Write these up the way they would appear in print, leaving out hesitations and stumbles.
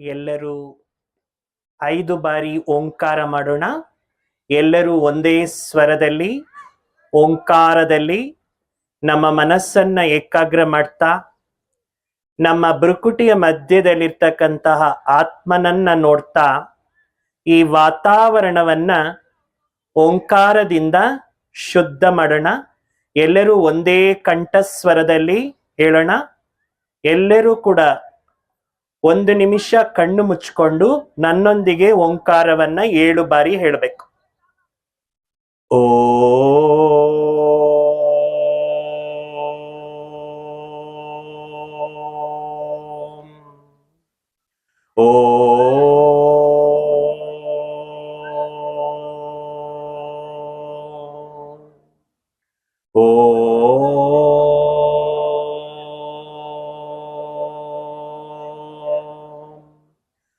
ಎಲ್ಲರೂ 5 ಬಾರಿ ಓಂಕಾರ ಮಾಡೋಣ. ಎಲ್ಲರೂ ಒಂದೇ ಸ್ವರದಲ್ಲಿ ಓಂಕಾರದಲ್ಲಿ ನಮ್ಮ ಮನಸ್ಸನ್ನ ಏಕಾಗ್ರ ಮಾಡ್ತಾ ನಮ್ಮ ಬೃಕುಟಿಯ ಮಧ್ಯದಲ್ಲಿರ್ತಕ್ಕಂತಹ ಆತ್ಮನನ್ನ ನೋಡ್ತಾ ಈ ವಾತಾವರಣವನ್ನ ಓಂಕಾರದಿಂದ ಶುದ್ಧ ಮಾಡೋಣ. ಎಲ್ಲರೂ ಒಂದೇ ಕಂಠಸ್ವರದಲ್ಲಿ ಹೇಳೋಣ. ಎಲ್ಲರೂ ಕೂಡ 1 ನಿಮಿಷ ಕಣ್ಣು ಮುಚ್ಕೊಂಡು ನನ್ನೊಂದಿಗೆ ಓಂಕಾರವನ್ನ 7 ಬಾರಿ ಹೇಳಬೇಕು. ಓ ಓ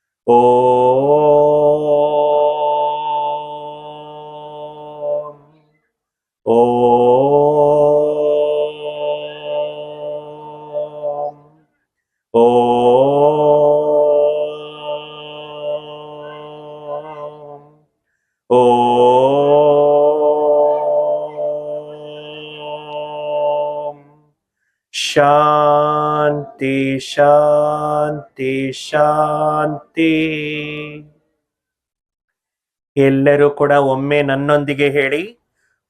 ಓ ಓ ಓ ಓ ಶಾಂತಿ ಶಾಂತಿ ಶಾಂತಿ. ಎಲ್ಲರೂ ಕೂಡ ಒಮ್ಮೆ ನನ್ನೊಂದಿಗೆ ಹೇಳಿ,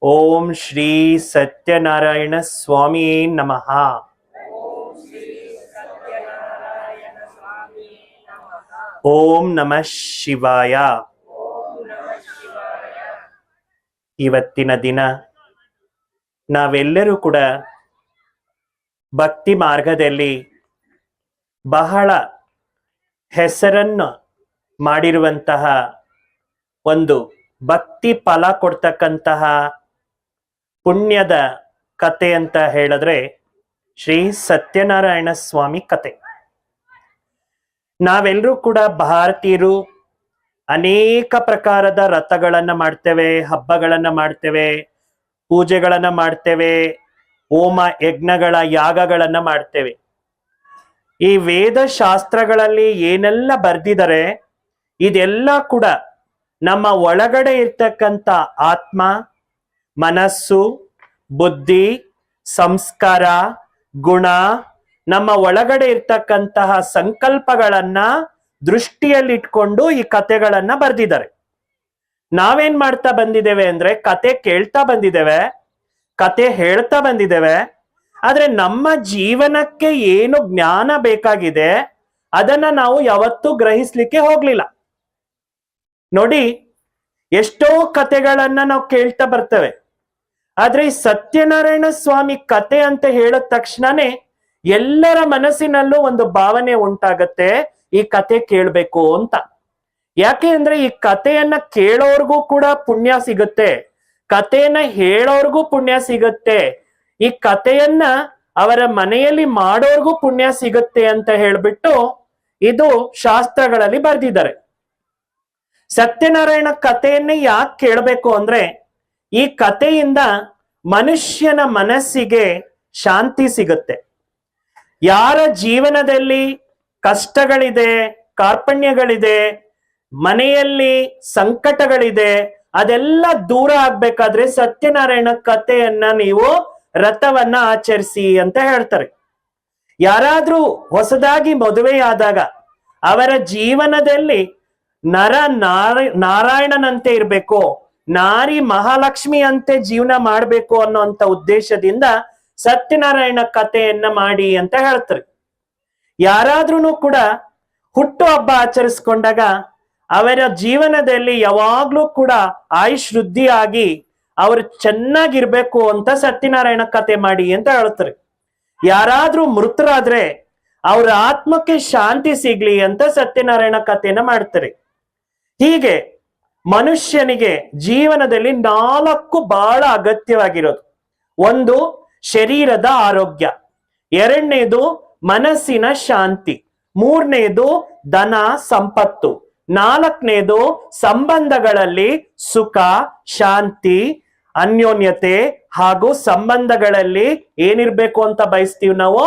ಓಂ ಶ್ರೀ ಸತ್ಯನಾರಾಯಣ ಸ್ವಾಮಿ ನಮಃ. ಓಂ ನಮಃ ಶಿವಾಯ. ಇವತ್ತಿನ ದಿನ ನಾವೆಲ್ಲರೂ ಕೂಡ ಭಕ್ತಿ ಮಾರ್ಗದಲ್ಲಿ ಬಹಳ ಹೆಸರನ್ನು ಮಾಡಿರುವಂತಹ ಒಂದು ಭಕ್ತಿ ಫಲ ಕೊಡ್ತಕ್ಕಂತಹ ಪುಣ್ಯದ ಕತೆ ಅಂತ ಹೇಳಿದ್ರೆ ಶ್ರೀ ಸತ್ಯನಾರಾಯಣ ಸ್ವಾಮಿ ಕತೆ. ನಾವೆಲ್ಲರೂ ಕೂಡ ಭಾರತೀಯರು ಅನೇಕ ಪ್ರಕಾರದ ವ್ರತಗಳನ್ನ ಮಾಡ್ತೇವೆ, ಹಬ್ಬಗಳನ್ನ ಮಾಡ್ತೇವೆ, ಪೂಜೆಗಳನ್ನ ಮಾಡ್ತೇವೆ, ಹೋಮ ಯಜ್ಞಗಳ ಯಾಗಗಳನ್ನ ಮಾಡ್ತೇವೆ. ಈ ವೇದ ಶಾಸ್ತ್ರಗಳಲ್ಲಿ ಏನೆಲ್ಲ ಬರ್ದಿದ್ದಾರೆ ಇದೆಲ್ಲ ಕೂಡ ನಮ್ಮ ಒಳಗಡೆ ಇರ್ತಕ್ಕಂಥ ಆತ್ಮ, ಮನಸ್ಸು, ಬುದ್ಧಿ, ಸಂಸ್ಕಾರ, ಗುಣ, ನಮ್ಮ ಒಳಗಡೆ ಇರ್ತಕ್ಕಂತಹ ಸಂಕಲ್ಪಗಳನ್ನ ದೃಷ್ಟಿಯಲ್ಲಿಟ್ಕೊಂಡು ಈ ಕಥೆಗಳನ್ನ ಬರ್ದಿದ್ದಾರೆ. ನಾವೇನ್ ಮಾಡ್ತಾ ಬಂದಿದ್ದೇವೆ ಅಂದ್ರೆ ಕತೆ ಕೇಳ್ತಾ ಬಂದಿದ್ದೇವೆ, ಕತೆ ಹೇಳ್ತಾ ಬಂದಿದ್ದೇವೆ. ಆದ್ರೆ ನಮ್ಮ ಜೀವನಕ್ಕೆ ಏನು ಜ್ಞಾನ ಬೇಕಾಗಿದೆ ಅದನ್ನ ನಾವು ಯಾವತ್ತೂ ಗ್ರಹಿಸ್ಲಿಕ್ಕೆ ಹೋಗ್ಲಿಲ್ಲ. ನೋಡಿ, ಎಷ್ಟೋ ಕತೆಗಳನ್ನ ನಾವು ಕೇಳ್ತಾ ಬರ್ತೇವೆ. ಆದ್ರೆ ಈ ಸತ್ಯನಾರಾಯಣ ಸ್ವಾಮಿ ಕತೆ ಅಂತ ಹೇಳಿದ ತಕ್ಷಣನೇ ಎಲ್ಲರ ಮನಸ್ಸಿನಲ್ಲೂ ಒಂದು ಭಾವನೆ ಉಂಟಾಗತ್ತೆ, ಈ ಕತೆ ಕೇಳ್ಬೇಕು ಅಂತ. ಯಾಕೆ ಅಂದ್ರೆ ಈ ಕಥೆಯನ್ನ ಕೇಳೋರ್ಗೂ ಕೂಡ ಪುಣ್ಯ ಸಿಗುತ್ತೆ, ಕಥೆಯನ್ನ ಹೇಳೋರ್ಗೂ ಪುಣ್ಯ ಸಿಗುತ್ತೆ, ಈ ಕಥೆಯನ್ನ ಅವರ ಮನೆಯಲ್ಲಿ ಮಾಡೋರ್ಗೂ ಪುಣ್ಯ ಸಿಗುತ್ತೆ ಅಂತ ಹೇಳ್ಬಿಟ್ಟು ಇದು ಶಾಸ್ತ್ರಗಳಲ್ಲಿ ಬರ್ದಿದ್ದಾರೆ. ಸತ್ಯನಾರಾಯಣ ಕಥೆಯನ್ನೇ ಯಾಕೆ ಕೇಳಬೇಕು ಅಂದ್ರೆ ಈ ಕಥೆಯಿಂದ ಮನುಷ್ಯನ ಮನಸ್ಸಿಗೆ ಶಾಂತಿ ಸಿಗುತ್ತೆ. ಯಾರ ಜೀವನದಲ್ಲಿ ಕಷ್ಟಗಳಿದೆ, ಕಾರ್ಪಣ್ಯಗಳಿದೆ, ಮನೆಯಲ್ಲಿ ಸಂಕಟಗಳಿದೆ, ಅದೆಲ್ಲ ದೂರ ಆಗ್ಬೇಕಾದ್ರೆ ಸತ್ಯನಾರಾಯಣ ಕಥೆಯನ್ನ ನೀವು ವ್ರತವನ್ನ ಆಚರಿಸಿ ಅಂತ ಹೇಳ್ತಾರೆ. ಯಾರಾದ್ರೂ ಹೊಸದಾಗಿ ಮದುವೆಯಾದಾಗ ಅವರ ಜೀವನದಲ್ಲಿ ನಾರಾಯಣನಂತೆ ಇರ್ಬೇಕು, ನಾರಿ ಮಹಾಲಕ್ಷ್ಮಿ ಅಂತೆ ಜೀವನ ಮಾಡ್ಬೇಕು ಅನ್ನೋಂಥ ಉದ್ದೇಶದಿಂದ ಸತ್ಯನಾರಾಯಣ ಕಥೆಯನ್ನ ಮಾಡಿ ಅಂತ ಹೇಳ್ತಾರೆ. ಯಾರಾದ್ರೂ ಕೂಡ ಹುಟ್ಟು ಹಬ್ಬ ಆಚರಿಸ್ಕೊಂಡಾಗ ಅವರ ಜೀವನದಲ್ಲಿ ಯಾವಾಗ್ಲೂ ಕೂಡ ಆಯುಷ್ ವೃದ್ಧಿಯಾಗಿ ಅವರು ಚೆನ್ನಾಗಿರ್ಬೇಕು ಅಂತ ಸತ್ಯನಾರಾಯಣ ಕಥೆ ಮಾಡಿ ಅಂತ ಹೇಳ್ತಾರೆ. ಯಾರಾದ್ರೂ ಮೃತರಾದ್ರೆ ಅವ್ರ ಆತ್ಮಕ್ಕೆ ಶಾಂತಿ ಸಿಗ್ಲಿ ಅಂತ ಸತ್ಯನಾರಾಯಣ ಕಥೆನ ಮಾಡ್ತಾರೆ. ಹೀಗೆ ಮನುಷ್ಯನಿಗೆ ಜೀವನದಲ್ಲಿ 4 ಬಹಳ ಅಗತ್ಯವಾಗಿರೋದು. 1 ಶರೀರದ ಆರೋಗ್ಯ, 2ನೇದು ಮನಸ್ಸಿನ ಶಾಂತಿ, 3ನೇದು ಧನ ಸಂಪತ್ತು, 4ನೇದು ಸಂಬಂಧಗಳಲ್ಲಿ ಸುಖ ಶಾಂತಿ ಅನ್ಯೋನ್ಯತೆ ಹಾಗೂ ಸಂಬಂಧಗಳಲ್ಲಿ ಏನಿರ್ಬೇಕು ಅಂತ ಬಯಸ್ತೀವಿ ನಾವು,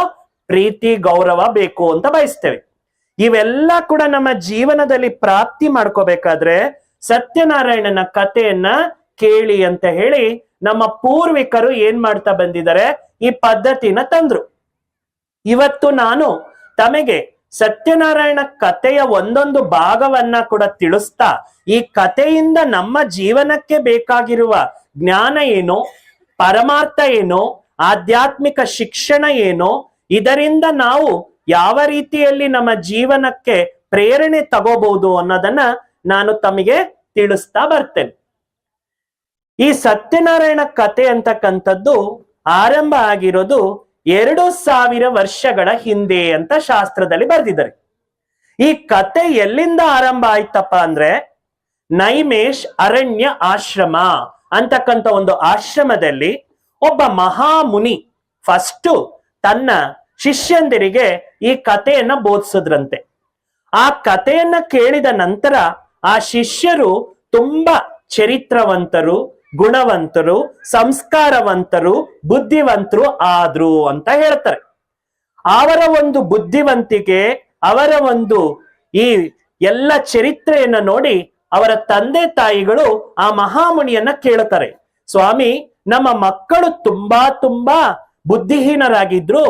ಪ್ರೀತಿ ಗೌರವ ಬೇಕು ಅಂತ ಬಯಸ್ತೇವೆ. ಇವೆಲ್ಲ ಕೂಡ ನಮ್ಮ ಜೀವನದಲ್ಲಿ ಪ್ರಾಪ್ತಿ ಮಾಡ್ಕೋಬೇಕಾದ್ರೆ ಸತ್ಯನಾರಾಯಣನ ಕಥೆಯನ್ನ ಕೇಳಿ ಅಂತ ಹೇಳಿ ನಮ್ಮ ಪೂರ್ವಿಕರು ಏನ್ ಮಾಡ್ತಾ ಬಂದಿದ್ದಾರೆ, ಈ ಪದ್ಧತಿನ ತಂದ್ರು. ಇವತ್ತು ನಾನು ತಮಗೆ ಸತ್ಯನಾರಾಯಣ ಕಥೆಯ ಒಂದೊಂದು ಭಾಗವನ್ನ ಕೂಡ ತಿಳಿಸ್ತಾ, ಈ ಕಥೆಯಿಂದ ನಮ್ಮ ಜೀವನಕ್ಕೆ ಬೇಕಾಗಿರುವ ಜ್ಞಾನ ಏನೋ, ಪರಮಾರ್ಥ ಏನೋ, ಆಧ್ಯಾತ್ಮಿಕ ಶಿಕ್ಷಣ ಏನೋ, ಇದರಿಂದ ನಾವು ಯಾವ ರೀತಿಯಲ್ಲಿ ನಮ್ಮ ಜೀವನಕ್ಕೆ ಪ್ರೇರಣೆ ತಗೋಬಹುದು ಅನ್ನೋದನ್ನ ನಾನು ತಮಗೆ ತಿಳಿಸ್ತಾ ಬರ್ತೇನೆ. ಈ ಸತ್ಯನಾರಾಯಣ ಕಥೆ ಅಂತಕ್ಕಂಥದ್ದು ಆರಂಭ ಆಗಿರೋದು 2000 ವರ್ಷಗಳ ಹಿಂದೆ ಅಂತ ಶಾಸ್ತ್ರದಲ್ಲಿ ಬರೆದಿದ್ದಾರೆ. ಈ ಕತೆ ಎಲ್ಲಿಂದ ಆರಂಭ ಆಯ್ತಪ್ಪ ಅಂದ್ರೆ, ನೈಮೇಶ್ ಅರಣ್ಯ ಆಶ್ರಮ ಅಂತಕ್ಕಂಥ ಒಂದು ಆಶ್ರಮದಲ್ಲಿ ಒಬ್ಬ ಮಹಾಮುನಿ ಫಸ್ಟ್ ತನ್ನ ಶಿಷ್ಯಂದಿರಿಗೆ ಈ ಕಥೆಯನ್ನ ಬೋಧಿಸಿದ್ರಂತೆ. ಆ ಕಥೆಯನ್ನ ಕೇಳಿದ ನಂತರ ಆ ಶಿಷ್ಯರು ತುಂಬಾ ಚರಿತ್ರವಂತರು, ಗುಣವಂತರು, ಸಂಸ್ಕಾರವಂತರು, ಬುದ್ಧಿವಂತರು ಆದ್ರು ಅಂತ ಹೇಳ್ತಾರೆ. ಅವರ ಒಂದು ಬುದ್ಧಿವಂತಿಕೆ, ಅವರ ಒಂದು ಈ ಎಲ್ಲ ಚರಿತ್ರೆಯನ್ನ ನೋಡಿ ಅವರ ತಂದೆ ತಾಯಿಗಳು ಆ ಮಹಾಮುನಿಯನ್ನ ಕೇಳುತ್ತಾರೆ, ಸ್ವಾಮಿ, ನಮ್ಮ ಮಕ್ಕಳು ತುಂಬಾ ಬುದ್ಧಿಹೀನರಾಗಿದ್ರು,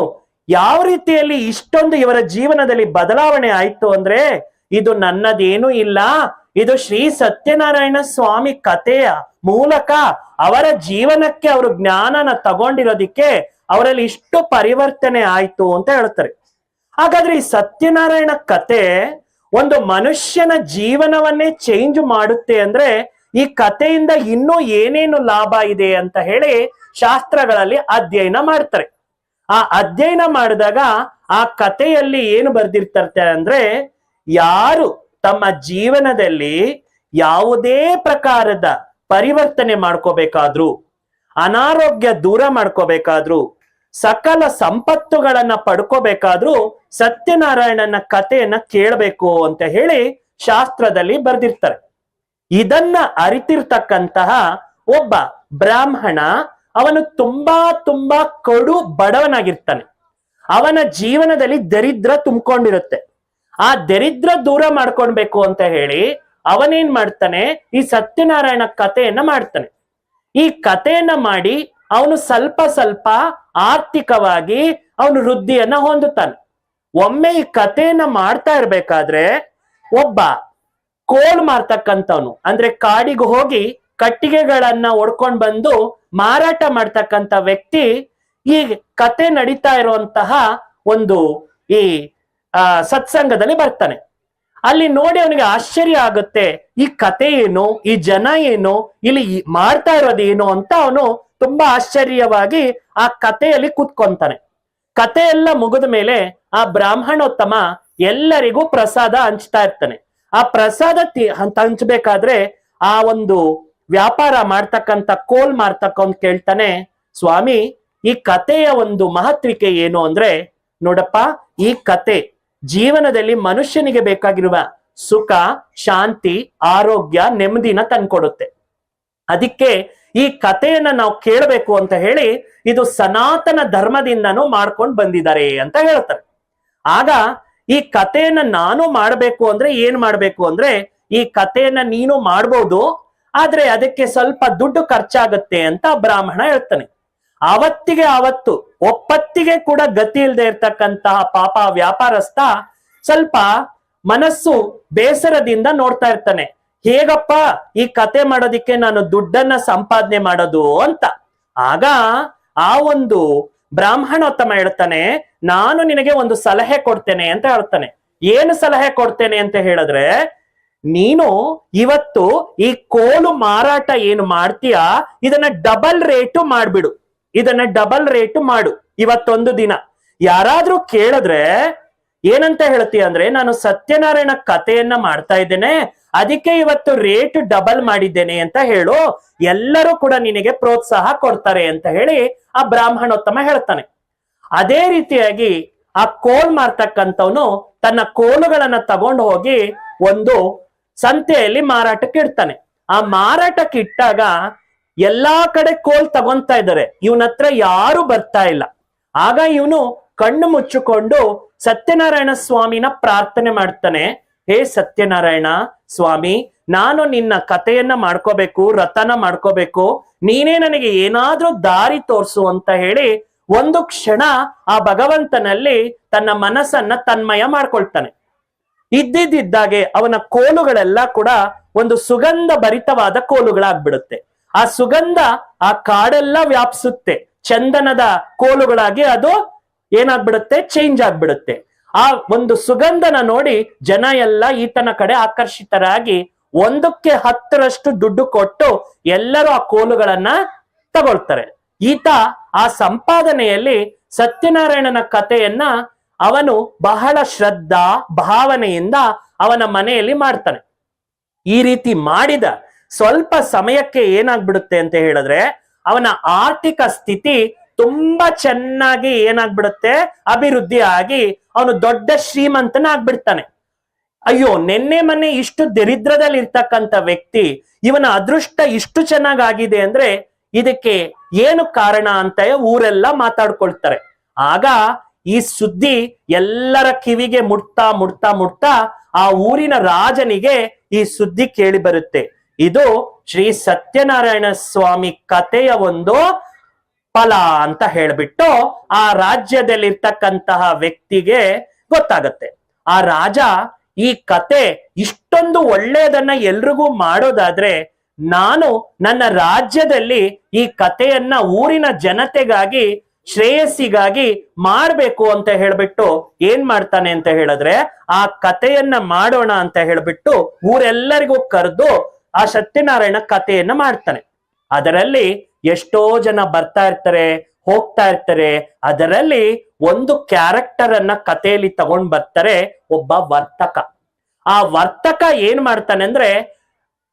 ಯಾವ ರೀತಿಯಲ್ಲಿ ಇಷ್ಟೊಂದು ಇವರ ಜೀವನದಲ್ಲಿ ಬದಲಾವಣೆ ಆಯ್ತು ಅಂದ್ರೆ, ಇದು ನನ್ನದೇನು ಇಲ್ಲ, ಇದು ಶ್ರೀ ಸತ್ಯನಾರಾಯಣ ಸ್ವಾಮಿ ಕಥೆಯ ಮೂಲಕ ಅವರ ಜೀವನಕ್ಕೆ ಅವರು ಜ್ಞಾನನ ತಗೊಂಡಿರೋದಿಕ್ಕೆ ಅವರಲ್ಲಿ ಇಷ್ಟು ಪರಿವರ್ತನೆ ಆಯ್ತು ಅಂತ ಹೇಳ್ತಾರೆ. ಹಾಗಾದ್ರೆ ಈ ಸತ್ಯನಾರಾಯಣ ಕತೆ ಒಂದು ಮನುಷ್ಯನ ಜೀವನವನ್ನೇ ಚೇಂಜ್ ಮಾಡುತ್ತೆ ಅಂದ್ರೆ, ಈ ಕಥೆಯಿಂದ ಇನ್ನೂ ಏನೇನು ಲಾಭ ಇದೆ ಅಂತ ಹೇಳಿ ಶಾಸ್ತ್ರಗಳಲ್ಲಿ ಅಧ್ಯಯನ ಮಾಡ್ತಾರೆ. ಆ ಅಧ್ಯಯನ ಮಾಡಿದಾಗ ಆ ಕಥೆಯಲ್ಲಿ ಏನು ಬರ್ದಿರ್ತಾರೆ ಅಂದ್ರೆ, ಯಾರು ತಮ್ಮ ಜೀವನದಲ್ಲಿ ಯಾವುದೇ ಪ್ರಕಾರದ ಪರಿವರ್ತನೆ ಮಾಡ್ಕೋಬೇಕಾದ್ರು, ಅನಾರೋಗ್ಯ ದೂರ ಮಾಡ್ಕೋಬೇಕಾದ್ರು, ಸಕಲ ಸಂಪತ್ತುಗಳನ್ನ ಪಡ್ಕೋಬೇಕಾದ್ರೂ ಸತ್ಯನಾರಾಯಣನ ಕಥೆಯನ್ನ ಕೇಳಬೇಕು ಅಂತ ಹೇಳಿ ಶಾಸ್ತ್ರದಲ್ಲಿ ಬರ್ದಿರ್ತಾರೆ. ಇದನ್ನ ಅರಿತಿರ್ತಕ್ಕಂತಹ ಒಬ್ಬ ಬ್ರಾಹ್ಮಣ, ಅವನು ತುಂಬಾ ಕಡು ಬಡವನಾಗಿರ್ತಾನೆ. ಅವನ ಜೀವನದಲ್ಲಿ ದರಿದ್ರ ತುಂಬಿಕೊಂಡಿರುತ್ತೆ. ಆ ದರಿದ್ರ ದೂರ ಮಾಡ್ಕೊಳ್ಬೇಕು ಅಂತ ಹೇಳಿ ಅವನೇನ್ ಮಾಡ್ತಾನೆ, ಈ ಸತ್ಯನಾರಾಯಣ ಕಥೆಯನ್ನ ಮಾಡ್ತಾನೆ. ಈ ಕಥೆಯನ್ನ ಮಾಡಿ ಅವನು ಸ್ವಲ್ಪ ಆರ್ಥಿಕವಾಗಿ ಅವನು ವೃದ್ಧಿಯನ್ನ ಹೊಂದುತ್ತಾನೆ. ಒಮ್ಮೆ ಈ ಕಥೆಯನ್ನ ಮಾಡ್ತಾ ಇರ್ಬೇಕಾದ್ರೆ ಒಬ್ಬ ಕೋಲ್ ಮಾರ್ತಕ್ಕಂಥವನು, ಅಂದ್ರೆ ಕಾಡಿಗೆ ಹೋಗಿ ಕಟ್ಟಿಗೆಗಳನ್ನ ಒಡ್ಕೊಂಡ್ ಬಂದು ಮಾರಾಟ ಮಾಡ್ತಕ್ಕಂಥ ವ್ಯಕ್ತಿ ಈ ಕತೆ ನಡೀತಾ ಇರುವಂತಹ ಒಂದು ಈ ಸತ್ಸಂಗದಲ್ಲಿ ಬರ್ತಾನೆ. ಅಲ್ಲಿ ನೋಡಿ ಅವನಿಗೆ ಆಶ್ಚರ್ಯ ಆಗುತ್ತೆ, ಈ ಕತೆ ಏನು, ಈ ಜನ ಏನು, ಇಲ್ಲಿ ಮಾಡ್ತಾ ಇರೋದೇನು ಅಂತ ಅವನು ತುಂಬಾ ಆಶ್ಚರ್ಯವಾಗಿ ಆ ಕಥೆಯಲ್ಲಿ ಕೂತ್ಕೊಂತಾನೆ. ಕತೆ ಎಲ್ಲ ಮುಗಿದ ಮೇಲೆ ಆ ಬ್ರಾಹ್ಮಣೋತ್ತಮ ಎಲ್ಲರಿಗೂ ಪ್ರಸಾದ ಹಂಚ್ತಾ ಇರ್ತಾನೆ. ಆ ಪ್ರಸಾದ ಹಂಚ್ಬೇಕಾದ್ರೆ ಆ ಒಂದು ವ್ಯಾಪಾರ ಮಾಡ್ತಕ್ಕಂಥ ಕೋಲ್ ಮಾರ್ತಕ್ಕಂತ ಕೇಳ್ತಾನೆ, ಸ್ವಾಮಿ, ಈ ಕಥೆಯ ಒಂದು ಮಹತ್ವಿಕೆ ಏನು ಅಂದ್ರೆ, ನೋಡಪ್ಪ, ಈ ಕತೆ ಜೀವನದಲ್ಲಿ ಮನುಷ್ಯನಿಗೆ ಬೇಕಾಗಿರುವ ಸುಖ, ಶಾಂತಿ, ಆರೋಗ್ಯ, ನೆಮ್ಮದಿನ ತಂದ್ಕೊಡುತ್ತೆ. ಅದಕ್ಕೆ ಈ ಕಥೆಯನ್ನ ನಾವು ಕೇಳಬೇಕು ಅಂತ ಹೇಳಿ ಇದು ಸನಾತನ ಧರ್ಮದಿಂದನೂ ಮಾಡ್ಕೊಂಡು ಬಂದಿದ್ದಾರೆ ಅಂತ ಹೇಳ್ತಾರೆ. ಆಗ ಈ ಕಥೆಯನ್ನ ನಾನು ಮಾಡ್ಬೇಕು ಅಂದ್ರೆ ಏನ್ ಮಾಡ್ಬೇಕು ಅಂದ್ರೆ, ಈ ಕಥೆಯನ್ನ ನೀನು ಮಾಡ್ಬೋದು, ಆದ್ರೆ ಅದಕ್ಕೆ ಸ್ವಲ್ಪ ದುಡ್ಡು ಖರ್ಚಾಗತ್ತೆ ಅಂತ ಬ್ರಾಹ್ಮಣ ಹೇಳ್ತಾನೆ. ಆವತ್ತಿಗೆ ಆವತ್ತು ಒಪ್ಪತ್ತಿಗೆ ಕೂಡ ಗತಿ ಇಲ್ಲದೆ ಇರ್ತಕ್ಕಂತಹ ಪಾಪ ವ್ಯಾಪಾರಸ್ಥ ಸ್ವಲ್ಪ ಮನಸ್ಸು ಬೇಸರದಿಂದ ನೋಡ್ತಾ ಇರ್ತಾನೆ, ಹೇಗಪ್ಪ ಈ ಕತೆ ಮಾಡೋದಿಕ್ಕೆ ನಾನು ದುಡ್ಡನ್ನ ಸಂಪಾದನೆ ಮಾಡೋದು ಅಂತ. ಆಗ ಆ ಒಂದು ಬ್ರಾಹ್ಮಣೋತ್ತಮ ಹೇಳ್ತಾನೆ, ನಾನು ನಿನಗೆ ಒಂದು ಸಲಹೆ ಕೊಡ್ತೇನೆ ಅಂತ ಹೇಳ್ತಾನೆ. ಏನು ಸಲಹೆ ಕೊಡ್ತೇನೆ ಅಂತ ಹೇಳಿದ್ರೆ, ನೀನು ಇವತ್ತು ಈ ಕೋಲು ಮಾರಾಟ ಏನು ಮಾಡ್ತೀಯಾ ಇದನ್ನ ಡಬಲ್ ರೇಟು ಮಾಡ್ಬಿಡು, ಇದನ್ನ ಡಬಲ್ ರೇಟು ಮಾಡು ಇವತ್ತೊಂದು ದಿನ. ಯಾರಾದ್ರೂ ಕೇಳಿದ್ರೆ ಏನಂತ ಹೇಳ್ತೀಯ ಅಂದ್ರೆ, ನಾನು ಸತ್ಯನಾರಾಯಣ ಕಥೆಯನ್ನ ಮಾಡ್ತಾ ಇದ್ದೇನೆ, ಅದಕ್ಕೆ ಇವತ್ತು ರೇಟ್ ಡಬಲ್ ಮಾಡಿದ್ದೇನೆ ಅಂತ ಹೇಳು, ಎಲ್ಲರೂ ಕೂಡ ನಿನಗೆ ಪ್ರೋತ್ಸಾಹ ಕೊಡ್ತಾರೆ ಅಂತ ಹೇಳಿ ಆ ಬ್ರಾಹ್ಮಣೋತ್ತಮ ಹೇಳ್ತಾನೆ. ಅದೇ ರೀತಿಯಾಗಿ ಆ ಕೋಲ್ ಮಾರ್ತಕ್ಕಂಥವನು ತನ್ನ ಕೋಲುಗಳನ್ನ ತಗೊಂಡು ಹೋಗಿ ಒಂದು ಸಂತೆಯಲ್ಲಿ ಮಾರಾಟಕ್ಕೆ ಇಡ್ತಾನೆ. ಆ ಮಾರಾಟಕ್ಕೆ ಇಟ್ಟಾಗ ಎಲ್ಲಾ ಕಡೆ ಕೋಲ್ ತಗೊಂತಾ ಇದ್ದಾರೆ, ಇವನ ಹತ್ರ ಯಾರು ಬರ್ತಾ ಇಲ್ಲ. ಆಗ ಇವನು ಕಣ್ಣು ಮುಚ್ಚಿಕೊಂಡು ಸತ್ಯನಾರಾಯಣ ಸ್ವಾಮಿನ ಪ್ರಾರ್ಥನೆ ಮಾಡ್ತಾನೆ. ಹೇ ಸತ್ಯನಾರಾಯಣ ಸ್ವಾಮಿ, ನಾನು ನಿನ್ನ ಕಥೆಯನ್ನ ಮಾಡ್ಕೋಬೇಕು, ರಥನ ಮಾಡ್ಕೋಬೇಕು, ನೀನೇ ನನಗೆ ಏನಾದ್ರೂ ದಾರಿ ತೋರ್ಸು ಅಂತ ಹೇಳಿ ಒಂದು ಕ್ಷಣ ಆ ಭಗವಂತನಲ್ಲಿ ತನ್ನ ಮನಸ್ಸನ್ನ ತನ್ಮಯ ಮಾಡ್ಕೊಳ್ತಾನೆ. ಇದ್ದಿದ್ದಾಗೆ ಅವನ ಕೋಲುಗಳೆಲ್ಲ ಕೂಡ ಒಂದು ಸುಗಂಧ ಭರಿತವಾದ ಕೋಲುಗಳಾಗ್ಬಿಡುತ್ತೆ. ಆ ಸುಗಂಧ ಆ ಕಾಡೆಲ್ಲ ವ್ಯಾಪಿಸುತ್ತೆ. ಚಂದನದ ಕೋಲುಗಳಾಗಿ ಅದು ಏನಾಗ್ಬಿಡುತ್ತೆ, ಚೇಂಜ್ ಆಗ್ಬಿಡುತ್ತೆ. ಆ ಒಂದು ಸುಗಂಧನ ನೋಡಿ ಜನ ಎಲ್ಲ ಈತನ ಕಡೆ ಆಕರ್ಷಿತರಾಗಿ 1/10 ದುಡ್ಡು ಕೊಟ್ಟು ಎಲ್ಲರೂ ಆ ಕೋಲುಗಳನ್ನ ತಗೊಳ್ತಾರೆ. ಈತ ಆ ಸಂಪಾದನೆಯಲ್ಲಿ ಸತ್ಯನಾರಾಯಣನ ಕಥೆಯನ್ನ ಅವನು ಬಹಳ ಶ್ರದ್ಧಾ ಭಾವನೆಯಿಂದ ಅವನ ಮನೆಯಲ್ಲಿ ಮಾಡ್ತಾನೆ. ಈ ರೀತಿ ಮಾಡಿದ ಸ್ವಲ್ಪ ಸಮಯಕ್ಕೆ ಏನಾಗ್ಬಿಡುತ್ತೆ ಅಂತ ಹೇಳಿದ್ರೆ ಅವನ ಆರ್ಥಿಕ ಸ್ಥಿತಿ ತುಂಬಾ ಚೆನ್ನಾಗಿ ಏನಾಗ್ಬಿಡುತ್ತೆ, ಅಭಿವೃದ್ಧಿ ಆಗಿ ಅವನು ದೊಡ್ಡ ಶ್ರೀಮಂತನಾಗ್ಬಿಡ್ತಾನೆ. ಅಯ್ಯೋ, ಮೊನ್ನೆ ಇಷ್ಟು ದರಿದ್ರದಲ್ಲಿ ಇರ್ತಕ್ಕಂಥ ವ್ಯಕ್ತಿ, ಇವನ ಅದೃಷ್ಟ ಇಷ್ಟು ಚೆನ್ನಾಗಾಗಿದೆ ಅಂದ್ರೆ ಇದಕ್ಕೆ ಏನು ಕಾರಣ ಅಂತ ಊರೆಲ್ಲ ಮಾತಾಡ್ಕೊಳ್ತಾರೆ. ಆಗ ಈ ಸುದ್ದಿ ಎಲ್ಲರ ಕಿವಿಗೆ ಮುಟ್ತಾ ಮುಟ್ತಾ ಮುಟ್ತಾ ಆ ಊರಿನ ರಾಜನಿಗೆ ಈ ಸುದ್ದಿ ಕೇಳಿ ಬರುತ್ತೆ. ಇದು ಶ್ರೀ ಸತ್ಯನಾರಾಯಣ ಸ್ವಾಮಿ ಕಥೆಯ ಒಂದು ಫಲ ಅಂತ ಹೇಳ್ಬಿಟ್ಟು ಆ ರಾಜ್ಯದಲ್ಲಿರ್ತಕ್ಕಂತಹ ವ್ಯಕ್ತಿಗೆ ಗೊತ್ತಾಗತ್ತೆ. ಆ ರಾಜ ಈ ಕತೆ ಇಷ್ಟೊಂದು ಒಳ್ಳೆಯದನ್ನ ಎಲ್ರಿಗೂ ಮಾಡೋದಾದ್ರೆ ನಾನು ನನ್ನ ರಾಜ್ಯದಲ್ಲಿ ಈ ಕಥೆಯನ್ನ ಊರಿನ ಜನತೆಗಾಗಿ ಶ್ರೇಯಸ್ಸಿಗಾಗಿ ಮಾಡ್ಬೇಕು ಅಂತ ಹೇಳ್ಬಿಟ್ಟು ಏನ್ ಮಾಡ್ತಾನೆ ಅಂತ ಹೇಳಿದ್ರೆ ಆ ಕಥೆಯನ್ನ ಮಾಡೋಣ ಅಂತ ಹೇಳ್ಬಿಟ್ಟು ಊರೆಲ್ಲರಿಗೂ ಕರೆದು ಆ ಸತ್ಯನಾರಾಯಣ ಕಥೆಯನ್ನ ಮಾಡ್ತಾನೆ. ಅದರಲ್ಲಿ ಎಷ್ಟೋ ಜನ ಬರ್ತಾ ಇರ್ತಾರೆ, ಹೋಗ್ತಾ ಇರ್ತಾರೆ. ಅದರಲ್ಲಿ ಒಂದು ಕ್ಯಾರೆಕ್ಟರ್ ಅನ್ನ ಕಥೆಯಲ್ಲಿ ತಗೊಂಡ್ ಬರ್ತಾರೆ, ಒಬ್ಬ ವರ್ತಕ. ಆ ವರ್ತಕ ಏನ್ ಮಾಡ್ತಾನೆ ಅಂದ್ರೆ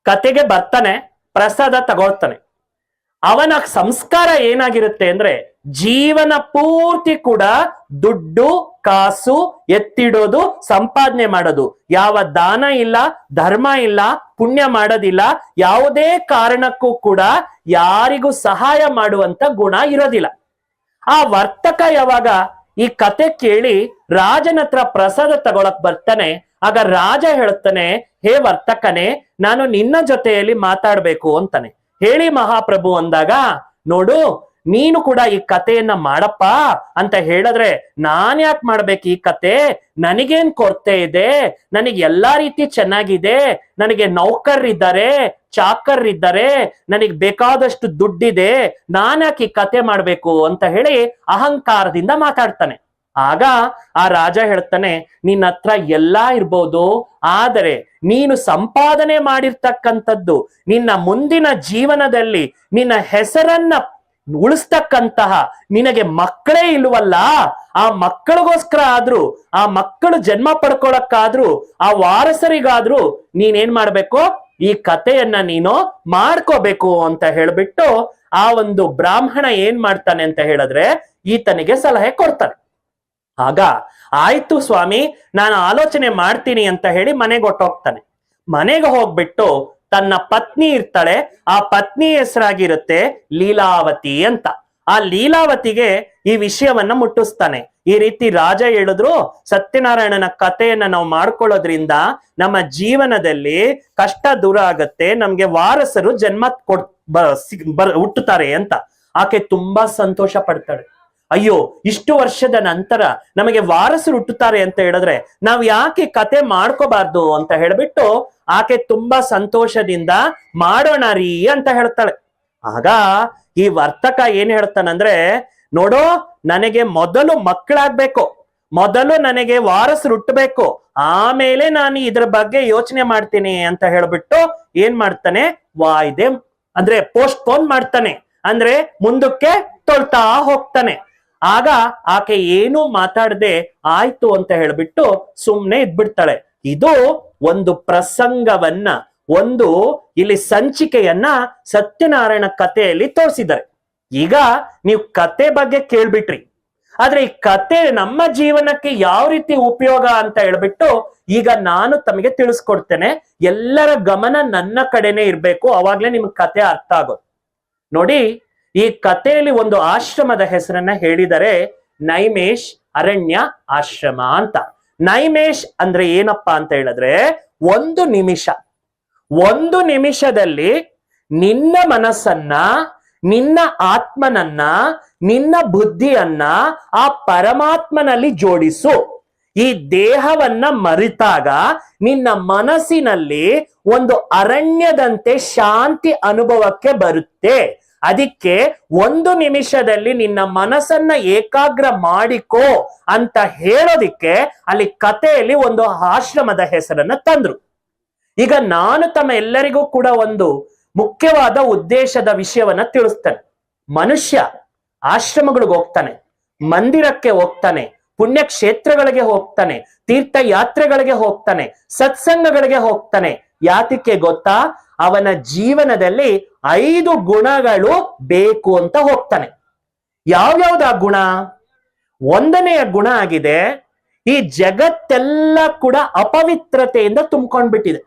ಕತೆಗೆ ಬರ್ತಾನೆ, ಪ್ರಸಾದ ತಗೊಳ್ತಾನೆ. ಅವನ ಸಂಸ್ಕಾರ ಏನಾಗಿರುತ್ತೆ ಅಂದ್ರೆ ಜೀವನ ಪೂರ್ತಿ ಕೂಡ ದುಡ್ಡು ಕಾಸು ಎತ್ತಿಡೋದು, ಸಂಪಾದನೆ ಮಾಡೋದು, ಯಾವ ದಾನ ಇಲ್ಲ, ಧರ್ಮ ಇಲ್ಲ, ಪುಣ್ಯ ಮಾಡೋದಿಲ್ಲ, ಯಾವುದೇ ಕಾರಣಕ್ಕೂ ಕೂಡ ಯಾರಿಗೂ ಸಹಾಯ ಮಾಡುವಂತ ಗುಣ ಇರೋದಿಲ್ಲ. ಆ ವರ್ತಕ ಯಾವಾಗ ಈ ಕತೆ ಕೇಳಿ ರಾಜನ ಹತ್ರ ಪ್ರಸಾದ ತಗೊಳಕ್ ಬರ್ತಾನೆ, ಆಗ ರಾಜ ಹೇಳ್ತಾನೆ, ಹೇ ವರ್ತಕನೇ, ನಾನು ನಿನ್ನ ಜೊತೆಯಲ್ಲಿ ಮಾತಾಡ್ಬೇಕು ಅಂತಾನೆ. ಹೇಳಿ ಮಹಾಪ್ರಭು ಅಂದಾಗ, ನೋಡು ನೀನು ಕೂಡ ಈ ಕಥೆಯನ್ನ ಮಾಡಪ್ಪ ಅಂತ ಹೇಳಿದ್ರೆ ನಾನ್ ಯಾಕೆ ಮಾಡ್ಬೇಕು ಈ ಕತೆ, ನನಗೇನ್ ಕೊರತೆ ಇದೆ, ನನಗೆ ಎಲ್ಲಾ ರೀತಿ ಚೆನ್ನಾಗಿದೆ, ನನಗೆ ನೌಕರರಿದ್ದಾರೆ, ಚಾಕರ್ರಿದ್ದಾರೆ, ನನಗೆ ಬೇಕಾದಷ್ಟು ದುಡ್ಡಿದೆ, ನಾನ್ ಯಾಕೆ ಈ ಕತೆ ಮಾಡ್ಬೇಕು ಅಂತ ಹೇಳಿ ಅಹಂಕಾರದಿಂದ ಮಾತಾಡ್ತಾನೆ. ಆಗ ಆ ರಾಜ ಹೇಳ್ತಾನೆ, ನಿನ್ನ ಹತ್ರ ಎಲ್ಲಾ ಇರ್ಬೋದು, ಆದರೆ ನೀನು ಸಂಪಾದನೆ ಮಾಡಿರ್ತಕ್ಕಂಥದ್ದು ನಿನ್ನ ಮುಂದಿನ ಜೀವನದಲ್ಲಿ ನಿನ್ನ ಹೆಸರನ್ನ ಉಳಿಸ್ತಕ್ಕಂತಹ ನಿನಗೆ ಮಕ್ಕಳೇ ಇಲ್ವಲ್ಲ, ಆ ಮಕ್ಕಳಿಗೋಸ್ಕರ ಆದ್ರೂ, ಆ ಮಕ್ಕಳು ಜನ್ಮ ಪಡ್ಕೊಳಕ್ಕಾದ್ರೂ, ಆ ವಾರಸರಿಗಾದ್ರೂ ನೀನೇನ್ ಮಾಡ್ಬೇಕು, ಈ ಕಥೆಯನ್ನ ನೀನು ಮಾಡ್ಕೋಬೇಕು ಅಂತ ಹೇಳ್ಬಿಟ್ಟು ಆ ಒಂದು ಬ್ರಾಹ್ಮಣ ಏನ್ ಮಾಡ್ತಾನೆ ಅಂತ ಹೇಳಿದ್ರೆ ಈತನಿಗೆ ಸಲಹೆ ಕೊಡ್ತಾನೆ. ಆಗ ಆಯ್ತು ಸ್ವಾಮಿ, ನಾನು ಆಲೋಚನೆ ಮಾಡ್ತೀನಿ ಅಂತ ಹೇಳಿ ಮನೆಗೆ ಹೊಟ್ಟೋಗ್ತಾನೆ. ಮನೆಗೆ ಹೋಗ್ಬಿಟ್ಟು ತನ್ನ ಪತ್ನಿ ಇರ್ತಾಳೆ, ಆ ಪತ್ನಿ ಹೆಸರಾಗಿರುತ್ತೆ ಲೀಲಾವತಿ ಅಂತ. ಆ ಲೀಲಾವತಿಗೆ ಈ ವಿಷಯವನ್ನ ಮುಟ್ಟಿಸ್ತಾನೆ. ಈ ರೀತಿ ರಾಜ ಹೇಳಿದ್ರು, ಸತ್ಯನಾರಾಯಣನ ಕಥೆಯನ್ನ ನಾವು ಮಾಡ್ಕೊಳ್ಳೋದ್ರಿಂದ ನಮ್ಮ ಜೀವನದಲ್ಲಿ ಕಷ್ಟ ದೂರ ಆಗತ್ತೆ, ನಮ್ಗೆ ವಾರಸರು ಜನ್ಮ ಹುಟ್ಟುತ್ತಾರೆ ಅಂತ. ಆಕೆ ತುಂಬಾ ಸಂತೋಷ ಪಡ್ತಾಳೆ. ಅಯ್ಯೋ, ಇಷ್ಟು ವರ್ಷದ ನಂತರ ನಮಗೆ ವಾರಸರು ಹುಟ್ಟುತ್ತಾರೆ ಅಂತ ಹೇಳಿದ್ರೆ ನಾವ್ ಯಾಕೆ ಕತೆ ಮಾಡ್ಕೋಬಾರ್ದು ಅಂತ ಹೇಳ್ಬಿಟ್ಟು ಆಕೆ ತುಂಬಾ ಸಂತೋಷದಿಂದ ಮಾಡೋಣ ರೀ ಅಂತ ಹೇಳ್ತಾಳೆ. ಆಗ ಈ ವರ್ತಕ ಏನ್ ಹೇಳ್ತಾನಂದ್ರೆ, ನೋಡೋ, ನನಗೆ ಮೊದಲು ಮಕ್ಕಳಾಗ್ಬೇಕು, ಮೊದಲು ನನಗೆ ವಾರಸರು ಹುಟ್ಟಬೇಕು, ಆಮೇಲೆ ನಾನು ಇದ್ರ ಬಗ್ಗೆ ಯೋಚನೆ ಮಾಡ್ತೀನಿ ಅಂತ ಹೇಳ್ಬಿಟ್ಟು ಏನ್ ಮಾಡ್ತಾನೆ, ವಾಯ್ದೆ ಅಂದ್ರೆ ಪೋಸ್ಟ್ಪೋನ್ ಮಾಡ್ತಾನೆ, ಅಂದ್ರೆ ಮುಂದಕ್ಕೆ ತೊಳ್ತಾ ಹೋಗ್ತಾನೆ. ಆಗ ಆಕೆ ಏನು ಮಾತಾಡದೆ ಆಯ್ತು ಅಂತ ಹೇಳ್ಬಿಟ್ಟು ಸುಮ್ನೆ ಇದ್ಬಿಡ್ತಾಳೆ. ಇದು ಒಂದು ಪ್ರಸಂಗವನ್ನ, ಒಂದು ಇಲ್ಲಿ ಸಂಚಿಕೆಯನ್ನ ಸತ್ಯನಾರಾಯಣ ಕಥೆಯಲ್ಲಿ ತೋರಿಸಿದ್ದಾರೆ. ಈಗ ನೀವು ಕತೆ ಬಗ್ಗೆ ಕೇಳ್ಬಿಟ್ರಿ, ಆದ್ರೆ ಈ ಕತೆ ನಮ್ಮ ಜೀವನಕ್ಕೆ ಯಾವ ರೀತಿ ಉಪಯೋಗ ಅಂತ ಹೇಳ್ಬಿಟ್ಟು ಈಗ ನಾನು ತಮಗೆ ತಿಳಿಸ್ಕೊಡ್ತೇನೆ. ಎಲ್ಲರ ಗಮನ ನನ್ನ ಕಡೆನೆ ಇರ್ಬೇಕು, ಅವಾಗ್ಲೇ ನಿಮ್ಗೆ ಕತೆ ಅರ್ಥ ಆಗೋದು. ನೋಡಿ, ಈ ಕಥೆಯಲ್ಲಿ ಒಂದು ಆಶ್ರಮದ ಹೆಸರನ್ನ ಹೇಳಿದರೆ ನೈಮೇಶ್ ಅರಣ್ಯ ಆಶ್ರಮ ಅಂತ. ನೈಮೇಶ್ ಅಂದ್ರೆ ಏನಪ್ಪಾ ಅಂತ ಹೇಳಿದ್ರೆ, ಒಂದು ನಿಮಿಷದಲ್ಲಿ ನಿನ್ನ ಮನಸ್ಸನ್ನ, ನಿನ್ನ ಆತ್ಮನನ್ನ, ನಿನ್ನ ಬುದ್ಧಿಯನ್ನ ಆ ಪರಮಾತ್ಮನಲ್ಲಿ ಜೋಡಿಸು. ಈ ದೇಹವನ್ನ ಮರೆತಾಗ ನಿನ್ನ ಮನಸ್ಸಿನಲ್ಲಿ ಒಂದು ಅರಣ್ಯದಂತೆ ಶಾಂತಿ ಅನುಭವಕ್ಕೆ ಬರುತ್ತೆ. ಅದಕ್ಕೆ ಒಂದು ನಿಮಿಷದಲ್ಲಿ ನಿನ್ನ ಮನಸ್ಸನ್ನ ಏಕಾಗ್ರ ಮಾಡಿಕೋ ಅಂತ ಹೇಳೋದಿಕ್ಕೆ ಅಲ್ಲಿ ಕಥೆಯಲ್ಲಿ ಒಂದು ಆಶ್ರಮದ ಹೆಸರನ್ನ ತಂದ್ರು. ಈಗ ನಾನು ತಮ್ಮ ಎಲ್ಲರಿಗೂ ಕೂಡ ಒಂದು ಮುಖ್ಯವಾದ ಉದ್ದೇಶದ ವಿಷಯವನ್ನ ತಿಳಿಸ್ತೇನೆ. ಮನುಷ್ಯ ಆಶ್ರಮಗಳಿಗೆ ಹೋಗ್ತಾನೆ, ಮಂದಿರಕ್ಕೆ ಹೋಗ್ತಾನೆ, ಪುಣ್ಯ ಕ್ಷೇತ್ರಗಳಿಗೆ ಹೋಗ್ತಾನೆ, ತೀರ್ಥಯಾತ್ರೆಗಳಿಗೆ ಹೋಗ್ತಾನೆ, ಸತ್ಸಂಗಗಳಿಗೆ ಹೋಗ್ತಾನೆ. ಯಾತಕ್ಕೆ ಗೊತ್ತಾ? ಅವನ ಜೀವನದಲ್ಲಿ 5 ಗುಣಗಳು ಬೇಕು ಅಂತ ಹೋಗ್ತಾನೆ. ಯಾವ್ಯಾವ್ದು ಆ ಗುಣ? ಒಂದನೆಯ ಗುಣ ಆಗಿದೆ, ಈ ಜಗತ್ತೆಲ್ಲ ಕೂಡ ಅಪವಿತ್ರತೆಯಿಂದ ತುಂಬಿಕೊಂಡ್ಬಿಟ್ಟಿದೆ.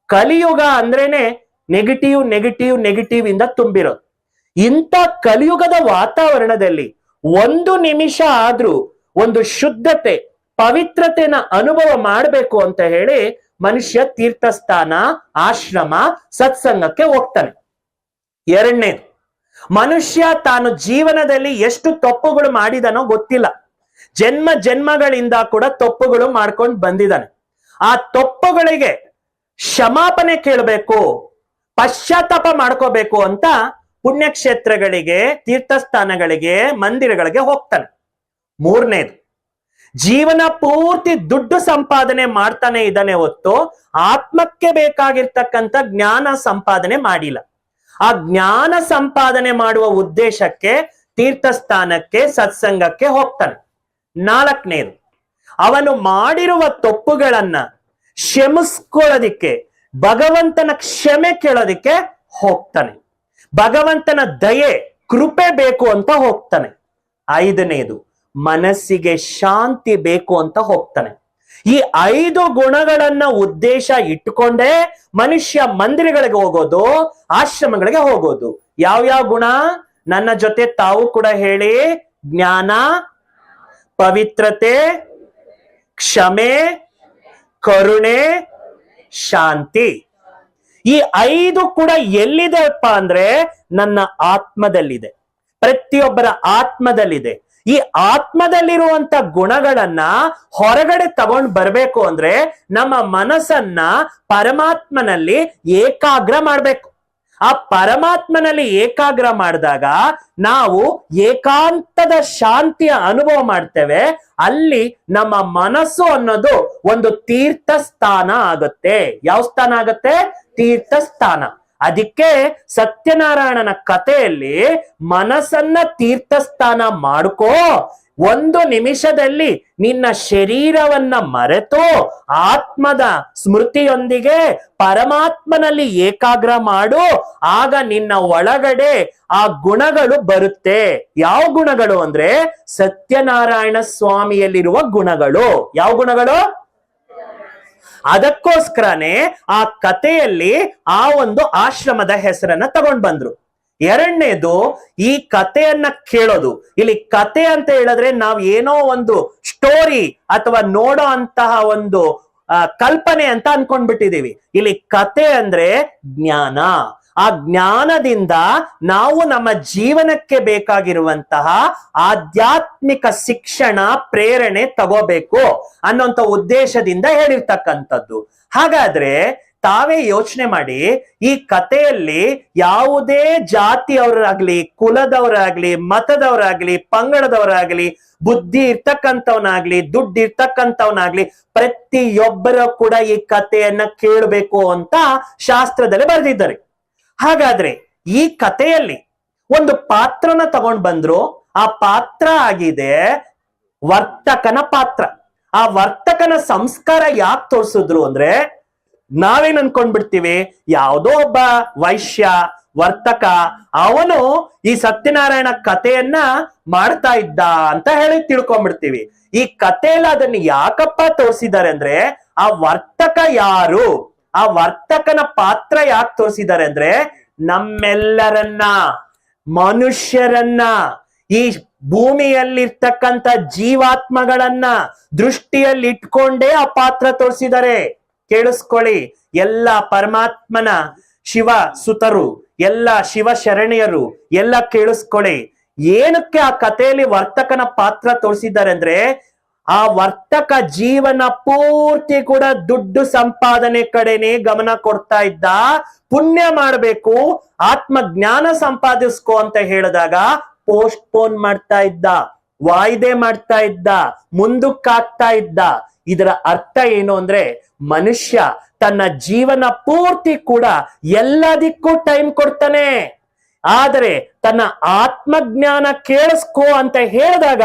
ಕಲಿಯುಗ ಅಂದ್ರೇನೆ ನೆಗೆಟಿವ್ ನೆಗೆಟಿವ್ ನೆಗೆಟಿವ್ ಇಂದ ತುಂಬಿರೋದು. ಇಂಥ ಕಲಿಯುಗದ ವಾತಾವರಣದಲ್ಲಿ 1 ನಿಮಿಷ ಆದ್ರೂ ಒಂದು ಶುದ್ಧತೆ, ಪವಿತ್ರತೆನ ಅನುಭವ ಮಾಡಬೇಕು ಅಂತ ಹೇಳಿ ಮನುಷ್ಯ ತೀರ್ಥಸ್ಥಾನ, ಆಶ್ರಮ, ಸತ್ಸಂಗಕ್ಕೆ ಹೋಗ್ತಾನೆ. ಎರಡನೇದು, ಮನುಷ್ಯ ತಾನು ಜೀವನದಲ್ಲಿ ಎಷ್ಟು ತಪ್ಪುಗಳು ಮಾಡಿದನೋ ಗೊತ್ತಿಲ್ಲ. ಜನ್ಮಗಳಿಂದ ಕೂಡ ತಪ್ಪುಗಳು ಮಾಡ್ಕೊಂಡು ಬಂದಿದ್ದಾನೆ. ಆ ತಪ್ಪುಗಳಿಗೆ ಕ್ಷಮಾಪಣೆ ಕೇಳಬೇಕು, ಪಶ್ಚಾತ್ತಾಪ ಮಾಡ್ಕೋಬೇಕು ಅಂತ ಪುಣ್ಯಕ್ಷೇತ್ರಗಳಿಗೆ, ತೀರ್ಥಸ್ಥಾನಗಳಿಗೆ, ಮಂದಿರಗಳಿಗೆ ಹೋಗ್ತಾನೆ. ಮೂರನೇದು, ಜೀವನ ಪೂರ್ತಿ ದುಡ್ಡು ಸಂಪಾದನೆ ಮಾಡ್ತಾನೆ ಇದ್ದಾನೆ ಹೊತ್ತು ಆತ್ಮಕ್ಕೆ ಬೇಕಾಗಿರ್ತಕ್ಕಂಥ ಜ್ಞಾನ ಸಂಪಾದನೆ ಮಾಡಿಲ್ಲ. ಆ ಜ್ಞಾನ ಸಂಪಾದನೆ ಮಾಡುವ ಉದ್ದೇಶಕ್ಕೆ ತೀರ್ಥಸ್ಥಾನಕ್ಕೆ, ಸತ್ಸಂಗಕ್ಕೆ ಹೋಗ್ತಾನೆ. ನಾಲ್ಕನೇದು, ಅವನು ಮಾಡಿರುವ ತಪ್ಪುಗಳನ್ನ ಕ್ಷಮಿಸ್ಕೊಳ್ಳೋದಿಕ್ಕೆ, ಭಗವಂತನ ಕ್ಷಮೆ ಕೇಳೋದಿಕ್ಕೆ ಹೋಗ್ತಾನೆ. ಭಗವಂತನ ದಯೆ, ಕೃಪೆ ಬೇಕು ಅಂತ ಹೋಗ್ತಾನೆ. ಐದನೇದು, ಮನಸ್ಸಿಗೆ ಶಾಂತಿ ಬೇಕು ಅಂತ ಹೋಗ್ತಾನೆ. ಈ 5 ಗುಣಗಳನ್ನ ಉದ್ದೇಶ ಇಟ್ಟುಕೊಂಡೇ ಮನುಷ್ಯ ಮಂದಿರಗಳಿಗೆ ಹೋಗೋದು, ಆಶ್ರಮಗಳಿಗೆ ಹೋಗೋದು. ಯಾವ್ಯಾವ ಗುಣ? ನನ್ನ ಜೊತೆ ತಾವು ಕೂಡ ಹೇಳಿ: ಜ್ಞಾನ, ಪವಿತ್ರತೆ, ಕ್ಷಮೆ, ಕರುಣೆ, ಶಾಂತಿ. ಈ 5 ಕೂಡ ಎಲ್ಲಿದೆಪ್ಪ ಅಂದ್ರೆ ನನ್ನ ಆತ್ಮದಲ್ಲಿದೆ, ಪ್ರತಿಯೊಬ್ಬರ ಆತ್ಮದಲ್ಲಿದೆ. ಈ ಆತ್ಮದಲ್ಲಿರುವಂತ ಗುಣಗಳನ್ನ ಹೊರಗಡೆ ತಗೊಂಡು ಬರ್ಬೇಕು ಅಂದ್ರೆ ನಮ್ಮ ಮನಸ್ಸನ್ನ ಪರಮಾತ್ಮನಲ್ಲಿ ಏಕಾಗ್ರ ಮಾಡ್ಬೇಕು. ಆ ಪರಮಾತ್ಮನಲ್ಲಿ ಏಕಾಗ್ರ ಮಾಡಿದಾಗ ನಾವು ಏಕಾಂತದ ಶಾಂತಿಯ ಅನುಭವ ಮಾಡ್ತೇವೆ. ಅಲ್ಲಿ ನಮ್ಮ ಮನಸ್ಸು ಅನ್ನೋದು ಒಂದು ತೀರ್ಥ ಸ್ಥಾನ ಆಗುತ್ತೆ. ಯಾವ ಸ್ಥಾನ ಆಗುತ್ತೆ? ತೀರ್ಥ ಸ್ಥಾನ. ಅದಕ್ಕೆ ಸತ್ಯನಾರಾಯಣನ ಕಥೆಯಲ್ಲಿ ಮನಸ್ಸನ್ನ ತೀರ್ಥಸ್ಥಾನ ಮಾಡ್ಕೋ, 1 ನಿಮಿಷದಲ್ಲಿ ನಿನ್ನ ಶರೀರವನ್ನ ಮರೆತು ಆತ್ಮದ ಸ್ಮೃತಿಯೊಂದಿಗೆ ಪರಮಾತ್ಮನಲ್ಲಿ ಏಕಾಗ್ರ ಮಾಡು. ಆಗ ನಿನ್ನ ಒಳಗಡೆ ಆ ಗುಣಗಳು ಬರುತ್ತೆ. ಯಾವ ಗುಣಗಳು ಅಂದ್ರೆ ಸತ್ಯನಾರಾಯಣ ಸ್ವಾಮಿಯಲ್ಲಿರುವ ಗುಣಗಳು. ಯಾವ ಗುಣಗಳು? ಅದಕ್ಕೋಸ್ಕರನೇ ಆ ಕಥೆಯಲ್ಲಿ ಆ ಒಂದು ಆಶ್ರಮದ ಹೆಸರನ್ನ ತಗೊಂಡ್ ಬಂದ್ರು. ಎರಡನೇದು, ಈ ಕಥೆಯನ್ನ ಕೇಳೋದು. ಇಲ್ಲಿ ಕಥೆ ಅಂತ ಹೇಳಿದ್ರೆ ನಾವ್ ಏನೋ ಒಂದು ಸ್ಟೋರಿ ಅಥವಾ ನೋಡೋ ಅಂತಹ ಒಂದು ಕಲ್ಪನೆ ಅಂತ ಅನ್ಕೊಂಡ್ಬಿಟ್ಟಿದೀವಿ. ಇಲ್ಲಿ ಕಥೆ ಅಂದ್ರೆ ಜ್ಞಾನ. ಆ ಜ್ಞಾನದಿಂದ ನಾವು ನಮ್ಮ ಜೀವನಕ್ಕೆ ಬೇಕಾಗಿರುವಂತಹ ಆಧ್ಯಾತ್ಮಿಕ ಶಿಕ್ಷಣ, ಪ್ರೇರಣೆ ತಗೋಬೇಕು ಅನ್ನೋಂಥ ಉದ್ದೇಶದಿಂದ ಹೇಳಿರ್ತಕ್ಕಂಥದ್ದು. ಹಾಗಾದ್ರೆ ತಾವೇ ಯೋಚನೆ ಮಾಡಿ, ಈ ಕಥೆಯಲ್ಲಿ ಯಾವುದೇ ಜಾತಿಯವರಾಗ್ಲಿ, ಕುಲದವರಾಗ್ಲಿ, ಮತದವರಾಗ್ಲಿ, ಪಂಗಡದವರಾಗ್ಲಿ, ಬುದ್ಧಿ ಇರ್ತಕ್ಕಂಥವನಾಗ್ಲಿ, ದುಡ್ಡು ಇರ್ತಕ್ಕಂಥವನಾಗ್ಲಿ, ಪ್ರತಿಯೊಬ್ಬರ ಕೂಡ ಈ ಕಥೆಯನ್ನ ಕೇಳಬೇಕು ಅಂತ ಶಾಸ್ತ್ರದಲ್ಲಿ ಬರೆದಿದ್ದಾರೆ. ಹಾಗಾದ್ರೆ ಈ ಕಥೆಯಲ್ಲಿ ಒಂದು ಪಾತ್ರನ ತಗೊಂಡ್ ಬಂದ್ರು. ಆ ಪಾತ್ರ ಆಗಿದೆ ವರ್ತಕನ ಪಾತ್ರ. ಆ ವರ್ತಕನ ಸಂಸ್ಕಾರ ಯಾಕೆ ತೋರಿಸಿದ್ರು ಅಂದ್ರೆ, ನಾವೇನ್ ಅನ್ಕೊಂಡ್ಬಿಡ್ತೀವಿ, ಯಾವುದೋ ಒಬ್ಬ ವೈಶ್ಯ ವರ್ತಕ ಅವನು ಈ ಸತ್ಯನಾರಾಯಣ ಕಥೆಯನ್ನ ಮಾಡ್ತಾ ಇದ್ದ ಅಂತ ಹೇಳಿ ತಿಳ್ಕೊಂಡ್ಬಿಡ್ತೀವಿ. ಈ ಕಥೆಯಲ್ಲಿ ಅದನ್ನ ಯಾಕಪ್ಪ ತೋರಿಸಿದ್ದಾರೆ ಅಂದ್ರೆ, ಆ ವರ್ತಕ ಯಾರು, ಆ ವರ್ತಕನ ಪಾತ್ರ ಯಾಕೆ ತೋರಿಸಿದ್ದಾರೆ ಅಂದ್ರೆ, ನಮ್ಮೆಲ್ಲರನ್ನ, ಮನುಷ್ಯರನ್ನ, ಈ ಭೂಮಿಯಲ್ಲಿರ್ತಕ್ಕಂಥ ಜೀವಾತ್ಮಗಳನ್ನ ದೃಷ್ಟಿಯಲ್ಲಿ ಇಟ್ಕೊಂಡೇ ಆ ಪಾತ್ರ ತೋರಿಸಿದ್ದಾರೆ. ಕೇಳಿಸ್ಕೊಳ್ಳಿ, ಎಲ್ಲ ಪರಮಾತ್ಮನ ಶಿವ ಸುತರು, ಎಲ್ಲ ಶಿವ ಶರಣಿಯರು ಎಲ್ಲ ಕೇಳಿಸ್ಕೊಳ್ಳಿ. ಏನಕ್ಕೆ ಆ ಕಥೆಯಲ್ಲಿ ವರ್ತಕನ ಪಾತ್ರ ತೋರಿಸಿದ್ದಾರೆ ಅಂದ್ರೆ, ಆ ವರ್ತಕ ಜೀವನ ಪೂರ್ತಿ ಕೂಡ ದುಡ್ಡು ಸಂಪಾದನೆ ಕಡೆನೆ ಗಮನ ಕೊಡ್ತಾ ಇದ್ದ. ಪುಣ್ಯ ಮಾಡ್ಬೇಕು, ಆತ್ಮ ಜ್ಞಾನ ಸಂಪಾದಿಸ್ಕೋ ಅಂತ ಹೇಳಿದಾಗ ಪೋಸ್ಟ್ಪೋನ್ ಮಾಡ್ತಾ ಇದ್ದ, ವಾಯ್ದೆ ಮಾಡ್ತಾ ಇದ್ದ, ಮುಂದಕ್ಕಾಗ್ತಾ ಇದ್ದ. ಇದರ ಅರ್ಥ ಏನು ಅಂದ್ರೆ, ಮನುಷ್ಯ ತನ್ನ ಜೀವನ ಪೂರ್ತಿ ಕೂಡ ಎಲ್ಲದಕ್ಕೂ ಟೈಮ್ ಕೊಡ್ತಾನೆ, ಆದರೆ ತನ್ನ ಆತ್ಮಜ್ಞಾನ ಕೇಳಿಸ್ಕೋ ಅಂತ ಹೇಳಿದಾಗ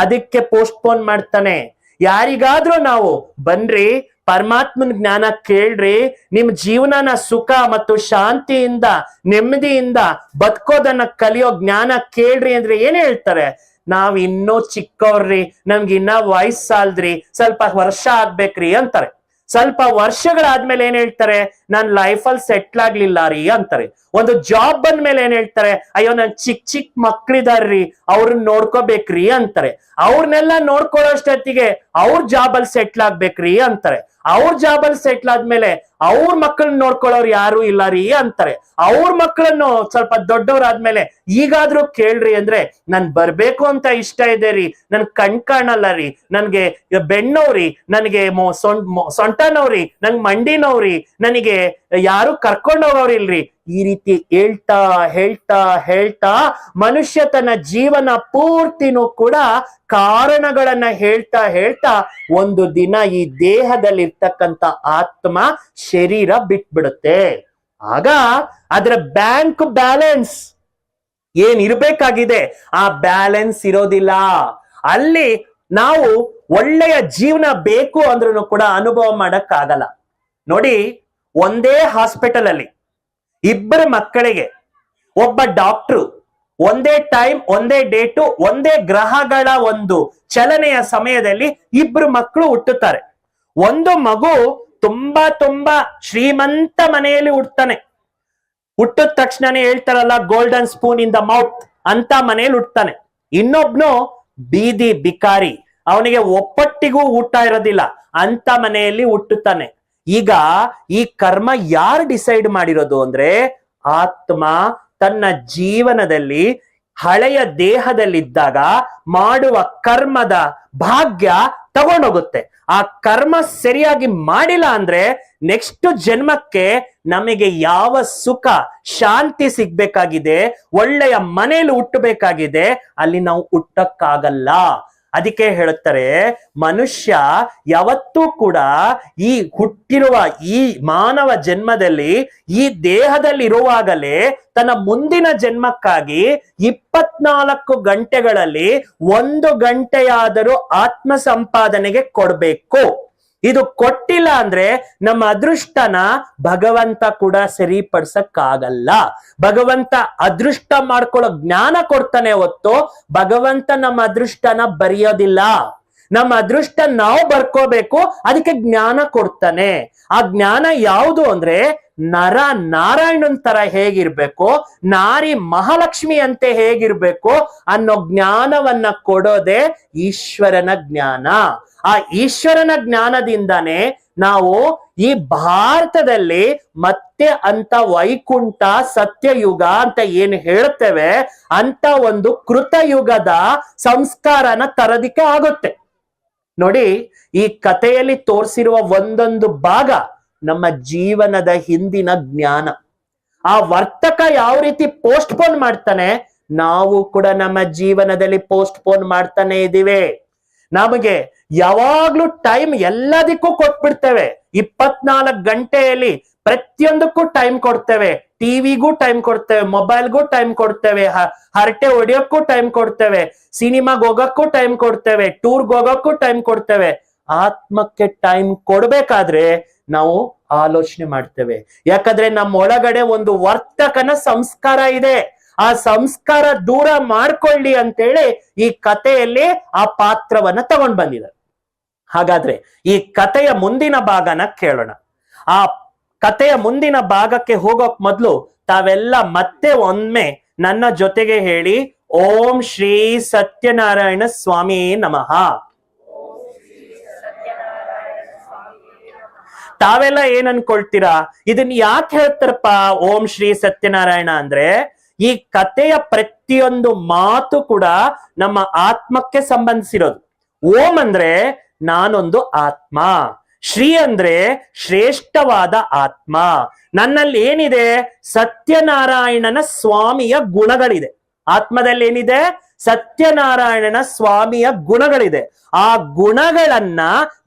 ಅದಕ್ಕೆ ಪೋಸ್ಟ್ಪೋನ್ ಮಾಡ್ತಾನೆ. ಯಾರಿಗಾದ್ರೂ ನಾವು ಬನ್ರಿ ಪರಮಾತ್ಮನ ಜ್ಞಾನ ಕೇಳ್ರಿ, ನಿಮ್ ಜೀವನನ ಸುಖ ಮತ್ತು ಶಾಂತಿಯಿಂದ ನೆಮ್ಮದಿಯಿಂದ ಬದುಕೋದನ್ನ ಕಲಿಯೋ ಜ್ಞಾನ ಕೇಳ್ರಿ ಅಂದ್ರೆ ಏನ್ ಹೇಳ್ತಾರೆ? ನಾವ್ ಇನ್ನೂ ಚಿಕ್ಕವ್ರಿ, ನಮ್ಗೆ ಇನ್ನ ವಯಸ್ಸಾಲ್ದ್ರಿ, ಸ್ವಲ್ಪ ವರ್ಷ ಆಗ್ಬೇಕ್ರಿ ಅಂತಾರೆ. ಸ್ವಲ್ಪ ವರ್ಷಗಳಾದ್ಮೇಲೆ ಏನ್ ಹೇಳ್ತಾರೆ? ನಾನ್ ಲೈಫಲ್ಲಿ ಸೆಟ್ಲ್ ಆಗ್ಲಿಲ್ಲ ರೀ ಅಂತಾರೆ. ಒಂದು ಜಾಬ್ ಬಂದ್ಮೇಲೆ ಏನ್ ಹೇಳ್ತಾರೆ? ಅಯ್ಯೋ ನನ್ ಚಿಕ್ಕ ಮಕ್ಳಿದಾರ್ರಿ, ಅವ್ರನ್ನ ನೋಡ್ಕೋಬೇಕ್ರಿ ಅಂತಾರೆ. ಅವ್ರನ್ನೆಲ್ಲ ನೋಡ್ಕೊಳ್ಳೋಷ್ಟೊತ್ತಿಗೆ ಅವ್ರ ಜಾಬ್ ಅಲ್ಲಿ ಸೆಟ್ಲ್ ಆಗ್ಬೇಕ್ರಿ ಅಂತಾರೆ. ಅವ್ರ ಜಾಬ್ ಅಲ್ಲಿ ಸೆಟ್ಲ್ ಆದ್ಮೇಲೆ ಅವ್ರ ಮಕ್ಕಳನ್ನ ನೋಡ್ಕೊಳ್ಳೋರು ಯಾರು ಇಲ್ಲ ರೀ ಅಂತಾರೆ. ಅವ್ರ ಮಕ್ಕಳನ್ನು ಸ್ವಲ್ಪ ದೊಡ್ಡವ್ರಾದ್ಮೇಲೆ ಈಗಾದ್ರೂ ಕೇಳ್ರಿ ಅಂದ್ರೆ, ನನ್ ಬರ್ಬೇಕು ಅಂತ ಇಷ್ಟ ಇದೆ ರೀ, ನನ್ ಕಣ್ ಕಾಣಲ್ಲ ರೀ, ನನ್ಗೆ ಬೆಣ್ಣೋರಿ, ನನಗೆ ಸೊಂಟ ನೋವ್ರಿ, ನಂಗ್ ಮಂಡಿ ನೋವ್ರಿ, ನನಗೆ ಯಾರು ಕರ್ಕೊಂಡ್ ಹೋಗೋರಿಲ್ರಿ. ಈ ರೀತಿ ಹೇಳ್ತಾ ಹೇಳ್ತಾ ಹೇಳ್ತಾ ಮನುಷ್ಯ ತನ್ನ ಜೀವನ ಪೂರ್ತಿನೂ ಕೂಡ ಕಾರಣಗಳನ್ನ ಹೇಳ್ತಾ ಹೇಳ್ತಾ ಒಂದು ದಿನ ಈ ದೇಹದಲ್ಲಿ ಇರ್ತಕ್ಕಂಥ ಆತ್ಮ ಶರೀರ ಬಿಟ್ಬಿಡುತ್ತೆ. ಆಗ ಅದರ ಬ್ಯಾಂಕ್ ಬ್ಯಾಲೆನ್ಸ್ ಏನಿರ್ಬೇಕಾಗಿದೆ ಆ ಬ್ಯಾಲೆನ್ಸ್ ಇರೋದಿಲ್ಲ. ಅಲ್ಲಿ ನಾವು ಒಳ್ಳೆಯ ಜೀವನ ಬೇಕು ಅಂದ್ರೂ ಕೂಡ ಅನುಭವ ಮಾಡಕ್ ಆಗಲ್ಲ. ನೋಡಿ, ಒಂದೇ ಹಾಸ್ಪಿಟಲ್ ಅಲ್ಲಿ ಇಬ್ಬರು ಮಕ್ಕಳಿಗೆ ಒಬ್ಬ ಡಾಕ್ಟ್ರು ಒಂದೇ ಟೈಮ್, ಒಂದೇ ಡೇಟು, ಒಂದೇ ಗ್ರಹಗಳ ಒಂದು ಚಲನೆಯ ಸಮಯದಲ್ಲಿ ಇಬ್ರು ಮಕ್ಕಳು ಹುಟ್ಟುತ್ತಾರೆ. ಒಂದು ಮಗು ತುಂಬಾ ತುಂಬಾ ಶ್ರೀಮಂತ ಮನೆಯಲ್ಲಿ ಹುಟ್ಟುತ್ತಾನೆ. ಹುಟ್ಟಿದ ತಕ್ಷಣನೇ ಹೇಳ್ತಾರಲ್ಲ, golden spoon in the mouth ಅಂತ ಮನೆಯಲ್ಲಿ ಹುಟ್ಟುತ್ತಾನೆ. ಇನ್ನೊಬ್ನು ಬೀದಿ ಬಿಕಾರಿ, ಅವನಿಗೆ ಒಪ್ಪಟ್ಟಿಗೂ ಊಟ ಇರೋದಿಲ್ಲ ಅಂತ ಮನೆಯಲ್ಲಿ ಹುಟ್ಟುತ್ತಾನೆ. ಈಗ ಈ ಕರ್ಮ ಯಾರು ಡಿಸೈಡ್ ಮಾಡಿರೋದು ಅಂದ್ರೆ, ಆತ್ಮ ತನ್ನ ಜೀವನದಲ್ಲಿ ಹಳೆಯ ದೇಹದಲ್ಲಿದ್ದಾಗ ಮಾಡುವ ಕರ್ಮದ ಭಾಗ್ಯ ತಗೊಂಡೋಗುತ್ತೆ. ಆ ಕರ್ಮ ಸರಿಯಾಗಿ ಮಾಡಿಲ್ಲ ಅಂದ್ರೆ ನೆಕ್ಸ್ಟ್ ಜನ್ಮಕ್ಕೆ ನಮಗೆ ಯಾವ ಸುಖ ಶಾಂತಿ ಸಿಗ್ಬೇಕಾಗಿದೆ, ಒಳ್ಳೆಯ ಮನೆಯಲ್ಲಿ ಹುಟ್ಟಬೇಕಾಗಿದೆ, ಅಲ್ಲಿ ನಾವು ಹುಟ್ಟಕ್ಕಾಗಲ್ಲ. ಅದಕ್ಕೆ ಹೇಳುತ್ತಾರೆ, ಮನುಷ್ಯ ಯಾವತ್ತೂ ಕೂಡ ಈ ಹುಟ್ಟಿರುವ ಈ ಮಾನವ ಜನ್ಮದಲ್ಲಿ ಈ ದೇಹದಲ್ಲಿ ಇರುವಾಗಲೇ ತನ್ನ ಮುಂದಿನ ಜನ್ಮಕ್ಕಾಗಿ 24 ಗಂಟೆಗಳಲ್ಲಿ 1 ಗಂಟೆಯಾದರೂ ಆತ್ಮ ಸಂಪಾದನೆಗೆ ಕೊಡ್ಬೇಕು. ಇದು ಕೊಟ್ಟಿಲ್ಲ ಅಂದ್ರೆ ನಮ್ಮ ಅದೃಷ್ಟನ ಭಗವಂತ ಕೂಡ ಸರಿಪಡಿಸಕ್ಕಾಗಲ್ಲ. ಭಗವಂತ ಅದೃಷ್ಟ ಮಾಡ್ಕೊಳ್ಳೋ ಜ್ಞಾನ ಕೊಡ್ತಾನೆ ಹೊತ್ತು ಭಗವಂತ ನಮ್ಮ ಅದೃಷ್ಟನ ಬರೆಯೋದಿಲ್ಲ. ನಮ್ಮ ಅದೃಷ್ಟ ನಾವು ಬರ್ಕೋಬೇಕು, ಅದಕ್ಕೆ ಜ್ಞಾನ ಕೊಡ್ತಾನೆ. ಆ ಜ್ಞಾನ ಯಾವುದು ಅಂದ್ರೆ, ನರ ನಾರಾಯಣನ್ ತರ ಹೇಗಿರ್ಬೇಕು, ನಾರಿ ಮಹಾಲಕ್ಷ್ಮಿ ಅಂತೆ ಹೇಗಿರ್ಬೇಕು ಅನ್ನೋ ಜ್ಞಾನವನ್ನ ಕೊಡೋದೇ ಈಶ್ವರನ ಜ್ಞಾನ. ಆ ಈಶ್ವರನ ಜ್ಞಾನದಿಂದಾನೇ ನಾವು ಈ ಭಾರತದಲ್ಲಿ ಮತ್ತೆ ಅಂತ ವೈಕುಂಠ ಸತ್ಯಯುಗ ಅಂತ ಏನು ಹೇಳ್ತೇವೆ ಅಂತ ಒಂದು ಕೃತಯುಗದ ಸಂಸ್ಕಾರನ ತರದಿಕ್ಕೆ ಆಗುತ್ತೆ. ನೋಡಿ, ಈ ಕಥೆಯಲ್ಲಿ ತೋರಿಸಿರುವ ಒಂದೊಂದು ಭಾಗ ನಮ್ಮ ಜೀವನದ ಹಿಂದಿನ ಜ್ಞಾನ. ಆ ವರ್ತಕ ಯಾವ ರೀತಿ ಪೋಸ್ಟ್ಪೋನ್ ಮಾಡ್ತಾನೆ, ನಾವು ಕೂಡ ನಮ್ಮ ಜೀವನದಲ್ಲಿ ಪೋಸ್ಟ್ಪೋನ್ ಮಾಡ್ತಾನೆ ಇದೀವಿ. ನಮಗೆ ಯಾವಾಗ್ಲೂ ಟೈಮ್ ಎಲ್ಲದಕ್ಕೂ ಕೊಟ್ಬಿಡ್ತೇವೆ. 24 ಗಂಟೆಯಲ್ಲಿ ಪ್ರತಿಯೊಂದಕ್ಕೂ ಟೈಮ್ ಕೊಡ್ತೇವೆ. ಟಿವಿಗೂ ಟೈಮ್ ಕೊಡ್ತೇವೆ, ಮೊಬೈಲ್ಗೂ ಟೈಮ್ ಕೊಡ್ತೇವೆ, ಹರಟೆ ಹೊಡಿಯೋಕ್ಕೂ ಟೈಮ್ ಕೊಡ್ತೇವೆ, ಸಿನಿಮಾಗ್ ಹೋಗಕ್ಕೂ ಟೈಮ್ ಕೊಡ್ತೇವೆ, ಟೂರ್ಗ್ ಹೋಗಕ್ಕೂ ಟೈಮ್ ಕೊಡ್ತೇವೆ. ಆತ್ಮಕ್ಕೆ ಟೈಮ್ ಕೊಡ್ಬೇಕಾದ್ರೆ ನಾವು ಆಲೋಚನೆ ಮಾಡ್ತೇವೆ. ಯಾಕಂದ್ರೆ ನಮ್ಮ ಒಳಗಡೆ ಒಂದು ವರ್ತಕನ ಸಂಸ್ಕಾರ ಇದೆ. ಆ ಸಂಸ್ಕಾರ ದೂರ ಮಾಡ್ಕೊಳ್ಳಿ ಅಂತೇಳಿ ಈ ಕಥೆಯಲ್ಲಿ ಆ ಪಾತ್ರವನ್ನ ತಗೊಂಡ್ ಬಂದಿದ್ದಾರೆ. ಹಾಗಾದ್ರೆ ಈ ಕಥೆಯ ಮುಂದಿನ ಭಾಗನ ಕೇಳೋಣ. ಆ ಕಥೆಯ ಮುಂದಿನ ಭಾಗಕ್ಕೆ ಹೋಗೋಕ್ ಮೊದ್ಲು ತಾವೆಲ್ಲ ಮತ್ತೆ ಒಮ್ಮೆ ನನ್ನ ಜೊತೆಗೆ ಹೇಳಿ, ಓಂ ಶ್ರೀ ಸತ್ಯನಾರಾಯಣ ಸ್ವಾಮಿ ನಮಃ. ತಾವೆಲ್ಲ ಏನ್ ಅನ್ಕೊಳ್ತೀರಾ, ಇದನ್ನ ಯಾಕೆ ಹೇಳ್ತಾರಪ್ಪ ಓಂ ಶ್ರೀ ಸತ್ಯನಾರಾಯಣ ಅಂದ್ರೆ? ಈ ಕಥೆಯ ಪ್ರತಿಯೊಂದು ಮಾತು ಕೂಡ ನಮ್ಮ ಆತ್ಮಕ್ಕೆ ಸಂಬಂಧಿಸಿರೋದು. ಓಂ ಅಂದ್ರೆ ನಾನೊಂದು ಆತ್ಮ, ಶ್ರೀ ಅಂದ್ರೆ ಶ್ರೇಷ್ಠವಾದ ಆತ್ಮ, ನನ್ನಲ್ಲಿ ಏನಿದೆ? ಸತ್ಯನಾರಾಯಣನ ಸ್ವಾಮಿಯ ಗುಣಗಳಿದೆ. ಆತ್ಮದಲ್ಲಿ ಏನಿದೆ? ಸತ್ಯನಾರಾಯಣನ ಸ್ವಾಮಿಯ ಗುಣಗಳಿದೆ. ಆ ಗುಣಗಳನ್ನ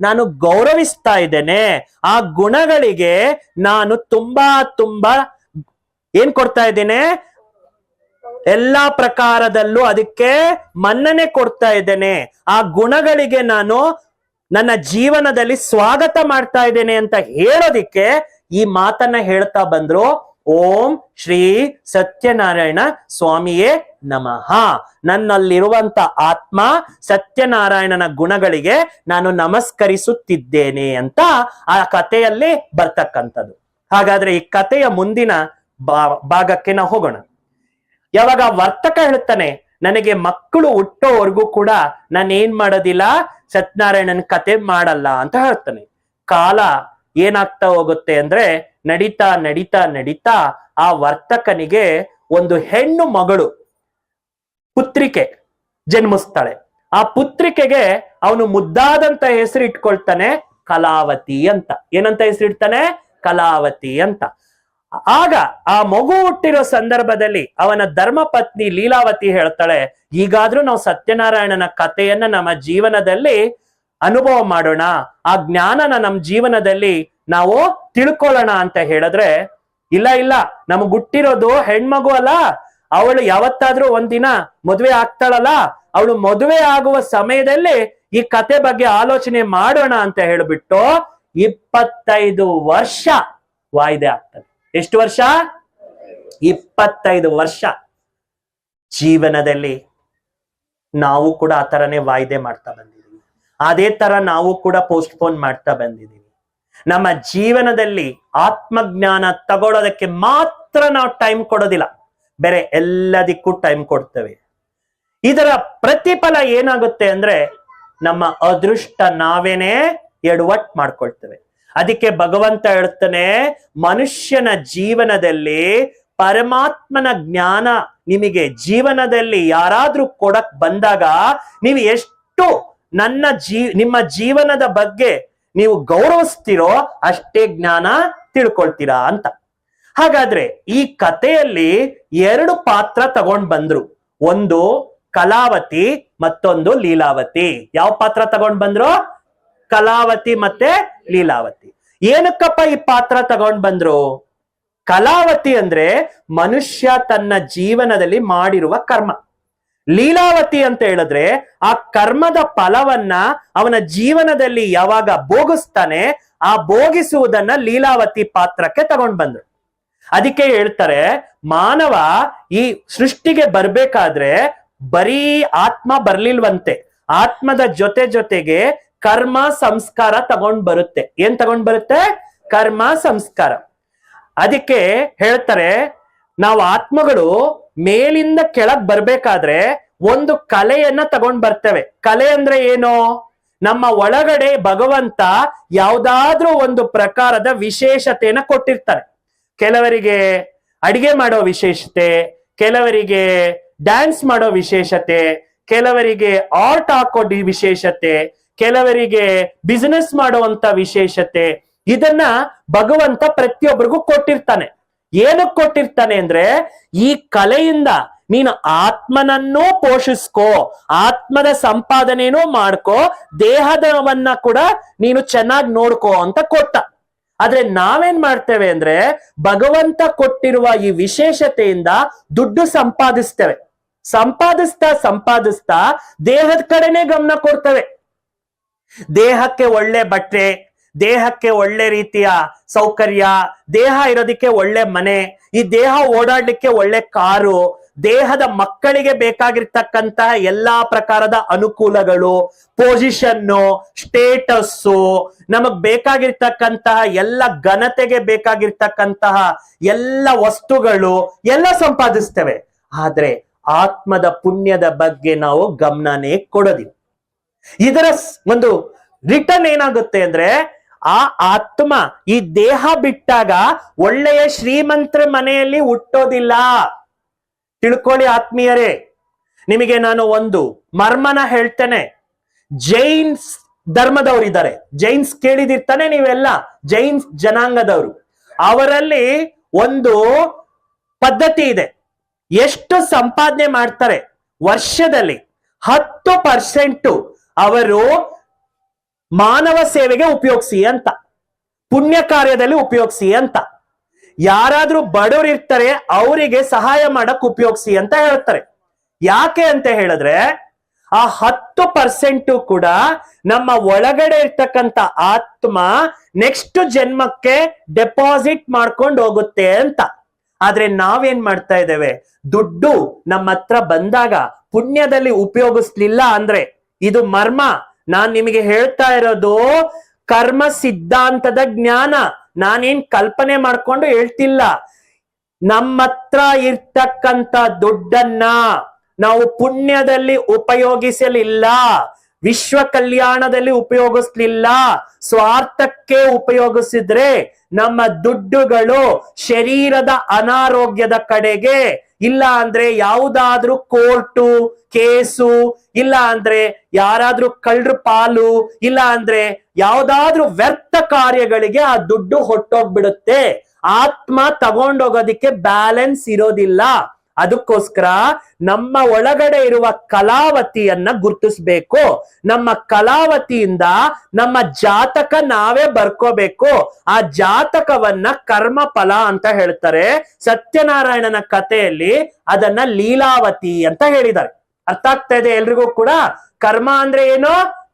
ನಾನು ಗೌರವಿಸ್ತಾ ಇದ್ದೇನೆ. ಆ ಗುಣಗಳಿಗೆ ನಾನು ತುಂಬಾ ಏನ್ ಕೊಡ್ತಾ ಇದ್ದೇನೆ? ಎಲ್ಲಾ ಪ್ರಕಾರದಲ್ಲೂ ಅದಕ್ಕೆ ಮನ್ನಣೆ ಕೊಡ್ತಾ ಇದ್ದೇನೆ. ಆ ಗುಣಗಳಿಗೆ ನಾನು ನನ್ನ ಜೀವನದಲ್ಲಿ ಸ್ವಾಗತ ಮಾಡ್ತಾ ಇದ್ದೇನೆ ಅಂತ ಹೇಳೋದಿಕ್ಕೆ ಈ ಮಾತನ್ನ ಹೇಳ್ತಾ ಬಂದ್ರು. ಓಂ ಶ್ರೀ ಸತ್ಯನಾರಾಯಣ ಸ್ವಾಮಿಯೇ ನಮಃ. ನನ್ನಲ್ಲಿರುವಂತ ಆತ್ಮ ಸತ್ಯನಾರಾಯಣನ ಗುಣಗಳಿಗೆ ನಾನು ನಮಸ್ಕರಿಸುತ್ತಿದ್ದೇನೆ ಅಂತ ಆ ಕಥೆಯಲ್ಲಿ ಬರ್ತಕ್ಕಂಥದ್ದು. ಹಾಗಾದ್ರೆ ಈ ಕಥೆಯ ಮುಂದಿನ ಭಾಗಕ್ಕೆ ನಾವು ಹೋಗೋಣ. ಯಾವಾಗ ವರ್ತಕ ಹೇಳ್ತಾನೆ, ನನಗೆ ಮಕ್ಕಳು ಹುಟ್ಟೋವರೆಗೂ ಕೂಡ ನಾನು ಏನ್ ಮಾಡೋದಿಲ್ಲ, ಸತ್ಯನಾರಾಯಣನ ಕತೆ ಮಾಡಲ್ಲ ಅಂತ ಹೇಳ್ತಾನೆ. ಕಾಲ ಏನಾಗ್ತಾ ಹೋಗುತ್ತೆ ಅಂದ್ರೆ, ನಡೀತಾ ನಡೀತಾ ನಡೀತಾ ಆ ವರ್ತಕನಿಗೆ ಒಂದು ಹೆಣ್ಣು ಮಗಳು ಪುತ್ರಿಕೆ ಜನ್ಮಿಸ್ತಾಳೆ. ಆ ಪುತ್ರಿಕೆಗೆ ಅವನು ಮುದ್ದಾದಂತ ಹೆಸರು ಇಟ್ಕೊಳ್ತಾನೆ, ಕಲಾವತಿ ಅಂತ. ಏನಂತ ಹೆಸರಿಡ್ತಾನೆ? ಕಲಾವತಿ ಅಂತ. ಆಗ ಆ ಮಗು ಹುಟ್ಟಿರೋ ಸಂದರ್ಭದಲ್ಲಿ ಅವನ ಧರ್ಮ ಪತ್ನಿ ಲೀಲಾವತಿ ಹೇಳ್ತಾಳೆ, ಈಗಾದ್ರೂ ನಾವು ಸತ್ಯನಾರಾಯಣನ ಕಥೆಯನ್ನ ನಮ್ಮ ಜೀವನದಲ್ಲಿ ಅನುಭವ ಮಾಡೋಣ, ಆ ಜ್ಞಾನನ ನಮ್ಮ ಜೀವನದಲ್ಲಿ ನಾವು ತಿಳ್ಕೊಳ್ಳೋಣ ಅಂತ ಹೇಳಿದ್ರೆ, ಇಲ್ಲ ಇಲ್ಲ, ನಮಗ್ ಹುಟ್ಟಿರೋದು ಹೆಣ್ಮಗು ಅಲ್ಲ, ಅವಳು ಯಾವತ್ತಾದ್ರೂ ಒಂದಿನ ಮದುವೆ ಆಗ್ತಾಳಲ್ಲ, ಅವಳು ಮದುವೆ ಆಗುವ ಸಮಯದಲ್ಲಿ ಈ ಕತೆ ಬಗ್ಗೆ ಆಲೋಚನೆ ಮಾಡೋಣ ಅಂತ ಹೇಳ್ಬಿಟ್ಟು 25 ವರ್ಷ ವಾಯ್ದೆ ಆಗ್ತದೆ. ಎಷ್ಟು ವರ್ಷ? 25 ವರ್ಷ. ಜೀವನದಲ್ಲಿ ನಾವು ಕೂಡ ಆ ತರನೇ ವಾಯ್ದೆ ಮಾಡ್ತಾ ಬಂದಿದ್ದೀವಿ. ಅದೇ ತರ ನಾವು ಕೂಡ ಪೋಸ್ಟ್ಪೋನ್ ಮಾಡ್ತಾ ಬಂದಿದ್ದೀವಿ. ನಮ್ಮ ಜೀವನದಲ್ಲಿ ಆತ್ಮಜ್ಞಾನ ತಗೊಳ್ಳೋದಕ್ಕೆ ಮಾತ್ರ ನಾವು ಟೈಮ್ ಕೊಡೋದಿಲ್ಲ, ಬೇರೆ ಎಲ್ಲದಕ್ಕೂ ಟೈಮ್ ಕೊಡ್ತೇವೆ. ಇದರ ಪ್ರತಿಫಲ ಏನಾಗುತ್ತೆ ಅಂದ್ರೆ, ನಮ್ಮ ಅದೃಷ್ಟ ನಾವೇನೆ ಎಡವಟ್ ಮಾಡ್ಕೊಳ್ತೇವೆ. ಅದಕ್ಕೆ ಭಗವಂತ ಹೇಳ್ತಾನೆ, ಮನುಷ್ಯನ ಜೀವನದಲ್ಲಿ ಪರಮಾತ್ಮನ ಜ್ಞಾನ ನಿಮಗೆ ಜೀವನದಲ್ಲಿ ಯಾರಾದ್ರೂ ಕೊಡಕ್ ಬಂದಾಗ ನೀವು ಎಷ್ಟು ನಿಮ್ಮ ಜೀವನದ ಬಗ್ಗೆ ನೀವು ಗೌರವಿಸ್ತೀರೋ ಅಷ್ಟೇ ಜ್ಞಾನ ತಿಳ್ಕೊಳ್ತೀರಾ ಅಂತ. ಹಾಗಾದ್ರೆ ಈ ಕಥೆಯಲ್ಲಿ 2 ಪಾತ್ರ ತಗೊಂಡ್ ಬಂದ್ರು, ಒಂದು ಕಲಾವತಿ, ಮತ್ತೊಂದು ಲೀಲಾವತಿ. ಯಾವ ಪಾತ್ರ ತಗೊಂಡ್ ಬಂದ್ರು? ಕಲಾವತಿ ಮತ್ತೆ ಲೀಲಾವತಿ. ಏನಕ್ಕಪ್ಪ ಈ ಪಾತ್ರ ತಗೊಂಡ್ ಬಂದ್ರು? ಕಲಾವತಿ ಅಂದ್ರೆ ಮನುಷ್ಯ ತನ್ನ ಜೀವನದಲ್ಲಿ ಮಾಡಿರುವ ಕರ್ಮ. ಲೀಲಾವತಿ ಅಂತ ಹೇಳಿದ್ರೆ ಆ ಕರ್ಮದ ಫಲವನ್ನ ಅವನ ಜೀವನದಲ್ಲಿ ಯಾವಾಗ ಭೋಗಿಸ್ತಾನೆ, ಆ ಭೋಗಿಸುವುದನ್ನ ಲೀಲಾವತಿ ಪಾತ್ರಕ್ಕೆ ತಗೊಂಡ್ ಬಂದ್ರು. ಅದಕ್ಕೆ ಹೇಳ್ತಾರೆ, ಮಾನವ ಈ ಸೃಷ್ಟಿಗೆ ಬರ್ಬೇಕಾದ್ರೆ ಬರೀ ಆತ್ಮ ಬರ್ಲಿಲ್ವಂತೆ, ಆತ್ಮದ ಜೊತೆಗೆ ಕರ್ಮ ಸಂಸ್ಕಾರ ತಗೊಂಡ್ ಬರುತ್ತೆ. ಏನ್ ತಗೊಂಡ್ ಬರುತ್ತೆ? ಕರ್ಮ ಸಂಸ್ಕಾರ. ಅದಕ್ಕೆ ಹೇಳ್ತಾರೆ, ನಾವು ಆತ್ಮಗಳು ಮೇಲಿಂದ ಕೆಳಗ್ ಬರ್ಬೇಕಾದ್ರೆ ಒಂದು ಕಲೆಯನ್ನ ತಗೊಂಡ್ ಬರ್ತೇವೆ. ಕಲೆ ಅಂದ್ರೆ ಏನು? ನಮ್ಮ ಒಳಗಡೆ ಭಗವಂತ ಯಾವ್ದಾದ್ರೂ ಒಂದು ಪ್ರಕಾರದ ವಿಶೇಷತೆಯನ್ನ ಕೊಟ್ಟಿರ್ತಾನೆ. ಕೆಲವರಿಗೆ ಅಡಿಗೆ ಮಾಡೋ ವಿಶೇಷತೆ, ಕೆಲವರಿಗೆ ಡ್ಯಾನ್ಸ್ ಮಾಡೋ ವಿಶೇಷತೆ, ಕೆಲವರಿಗೆ ಆರ್ಟ್ ಹಾಕೋ ವಿಶೇಷತೆ, ಕೆಲವರಿಗೆ ಬಿಸಿನೆಸ್ ಮಾಡುವಂತ ವಿಶೇಷತೆ. ಇದನ್ನ ಭಗವಂತ ಪ್ರತಿಯೊಬ್ಬರಿಗೂ ಕೊಟ್ಟಿರ್ತಾನೆ. ಏನಕ್ಕೆ ಕೊಟ್ಟಿರ್ತಾನೆ ಅಂದ್ರೆ, ಈ ಕಲೆಯಿಂದ ನೀನು ಆತ್ಮನನ್ನೂ ಪೋಷಿಸ್ಕೋ, ಆತ್ಮದ ಸಂಪಾದನೆನೂ ಮಾಡ್ಕೋ, ದೇಹದವನ್ನ ಕೂಡ ನೀನು ಚೆನ್ನಾಗಿ ನೋಡ್ಕೋ ಅಂತ ಕೊಟ್ಟ. ಆದ್ರೆ ನಾವೇನ್ ಮಾಡ್ತೇವೆ ಅಂದ್ರೆ, ಭಗವಂತ ಕೊಟ್ಟಿರುವ ಈ ವಿಶೇಷತೆಯಿಂದ ದುಡ್ಡು ಸಂಪಾದಿಸ್ತೇವೆ. ಸಂಪಾದಿಸ್ತಾ ದೇಹದ ಕಡೆನೆ ಗಮನ ಕೊಡ್ತೇವೆ. ದೇಹಕ್ಕೆ ಒಳ್ಳೆ ಬಟ್ಟೆ, ದೇಹಕ್ಕೆ ಒಳ್ಳೆ ರೀತಿಯ ಸೌಕರ್ಯ, ದೇಹ ಇರೋದಿಕ್ಕೆ ಒಳ್ಳೆ ಮನೆ, ಈ ದೇಹ ಓಡಾಡ್ಲಿಕ್ಕೆ ಒಳ್ಳೆ ಕಾರು, ದೇಹದ ಮಕ್ಕಳಿಗೆ ಬೇಕಾಗಿರ್ತಕ್ಕಂತಹ ಎಲ್ಲಾ ಪ್ರಕಾರದ ಅನುಕೂಲಗಳು, ಪೊಸಿಷನ್ನು, ಸ್ಟೇಟಸ್ಸು, ನಮಗ್ ಬೇಕಾಗಿರ್ತಕ್ಕಂತಹ ಎಲ್ಲ ಘನತೆಗೆ ಬೇಕಾಗಿರ್ತಕ್ಕಂತಹ ಎಲ್ಲ ವಸ್ತುಗಳು ಎಲ್ಲ ಸಂಪಾದಿಸ್ತೇವೆ. ಆದ್ರೆ ಆತ್ಮದ ಪುಣ್ಯದ ಬಗ್ಗೆ ನಾವು ಗಮನನೇ ಕೊಡೋದಿಲ್ಲ. ಇದರ ಒಂದು ರಿಟರ್ನ್ ಏನಾಗುತ್ತೆ ಅಂದ್ರೆ, ಆ ಆತ್ಮ ಈ ದೇಹ ಬಿಟ್ಟಾಗ ಒಳ್ಳೆಯ ಶ್ರೀಮಂತರ ಮನೆಯಲ್ಲಿ ಹುಟ್ಟೋದಿಲ್ಲ. ತಿಳ್ಕೊಳ್ಳಿ ಆತ್ಮೀಯರೇ, ನಿಮಗೆ ನಾನು ಒಂದು ಮರ್ಮನ ಹೇಳ್ತೇನೆ. ಜೈನ್ಸ್ ಧರ್ಮದವರಿದ್ದಾರೆ, ಜೈನ್ಸ್ ಕೇಳಿದಿರ್ತಾನೆ ನೀವೆಲ್ಲ, ಜೈನ್ಸ್ ಜನಾಂಗದವರು. ಅವರಲ್ಲಿ ಒಂದು ಪದ್ಧತಿ ಇದೆ. ಎಷ್ಟು ಸಂಪಾದನೆ ಮಾಡ್ತಾರೆ ವರ್ಷದಲ್ಲಿ 10% ಅವರು ಮಾನವ ಸೇವೆಗೆ ಉಪಯೋಗಿಸಿ ಅಂತ, ಪುಣ್ಯ ಕಾರ್ಯದಲ್ಲಿ ಉಪಯೋಗಿಸಿ ಅಂತ. ಯಾರಾದ್ರೂ ಬಡವರು ಇರ್ತಾರೆ ಅವರಿಗೆ ಸಹಾಯ ಮಾಡಕ್ ಉಪಯೋಗಿಸಿ ಅಂತ ಹೇಳ್ತಾರೆ. ಯಾಕೆ ಅಂತ ಹೇಳಿದ್ರೆ, ಆ 10% ಕೂಡ ನಮ್ಮ ಒಳಗಡೆ ಇರ್ತಕ್ಕಂಥ ಆತ್ಮ ನೆಕ್ಸ್ಟ್ ಜನ್ಮಕ್ಕೆ ಡೆಪಾಸಿಟ್ ಮಾಡ್ಕೊಂಡು ಹೋಗುತ್ತೆ ಅಂತ. ಆದ್ರೆ ನಾವೇನ್ ಮಾಡ್ತಾ ಇದ್ದೇವೆ, ದುಡ್ಡು ನಮ್ಮ ಹತ್ರ ಬಂದಾಗ ಪುಣ್ಯದಲ್ಲಿ ಉಪಯೋಗಿಸ್ಲಿಲ್ಲ ಅಂದ್ರೆ, ಇದು ಮರ್ಮ. ನಾನ್ ನಿಮಗೆ ಹೇಳ್ತಾ ಇರೋದು ಕರ್ಮ ಸಿದ್ಧಾಂತದ ಜ್ಞಾನ, ನಾನೇನ್ ಕಲ್ಪನೆ ಮಾಡ್ಕೊಂಡು ಹೇಳ್ತಿಲ್ಲ. ನಮ್ಮ ಹತ್ರ ಇರ್ತಕ್ಕಂಥ ದುಡ್ಡನ್ನ ನಾವು ಪುಣ್ಯದಲ್ಲಿ ಉಪಯೋಗಿಸಲಿಲ್ಲ, ವಿಶ್ವ ಕಲ್ಯಾಣದಲ್ಲಿ ಉಪಯೋಗಿಸ್ಲಿಲ್ಲ, ಸ್ವಾರ್ಥಕ್ಕೆ ಉಪಯೋಗಿಸಿದ್ರೆ ನಮ್ಮ ದುಡ್ಡುಗಳು ಶರೀರದ ಅನಾರೋಗ್ಯದ ಕಡೆಗೆ, ಇಲ್ಲ ಅಂದ್ರೆ ಯಾವುದಾದ್ರೂ ಕೋರ್ಟು ಕೇಸು, ಇಲ್ಲ ಅಂದ್ರೆ ಯಾರಾದ್ರೂ ಕಳ್ರ ಪಾಲು, ಇಲ್ಲ ಅಂದ್ರೆ ಯಾವ್ದಾದ್ರೂ ವ್ಯರ್ಥ ಕಾರ್ಯಗಳಿಗೆ ಆ ದುಡ್ಡು ಹೊಟ್ಟೋಗ್ಬಿಡುತ್ತೆ. ಆತ್ಮ ತಗೊಂಡೋಗೋದಿಕ್ಕೆ ಬ್ಯಾಲೆನ್ಸ್ ಇರೋದಿಲ್ಲ. ಅದಕ್ಕೋಸ್ಕರ ನಮ್ಮ ಒಳಗಡೆ ಇರುವ ಕಲಾವತಿಯನ್ನ ಗುರುತಿಸ್ಬೇಕು. ನಮ್ಮ ಕಲಾವತಿಯಿಂದ ನಮ್ಮ ಜಾತಕ ನಾವೇ ಬರ್ಕೋಬೇಕು. ಆ ಜಾತಕವನ್ನ ಕರ್ಮ ಫಲ ಅಂತ ಹೇಳ್ತಾರೆ. ಸತ್ಯನಾರಾಯಣನ ಕಥೆಯಲ್ಲಿ ಅದನ್ನ ಲೀಲಾವತಿ ಅಂತ ಹೇಳಿದ್ದಾರೆ. ಅರ್ಥ ಆಗ್ತಾ ಇದೆ ಎಲ್ರಿಗೂ ಕೂಡ? ಕರ್ಮ ಅಂದ್ರೆ ಏನು?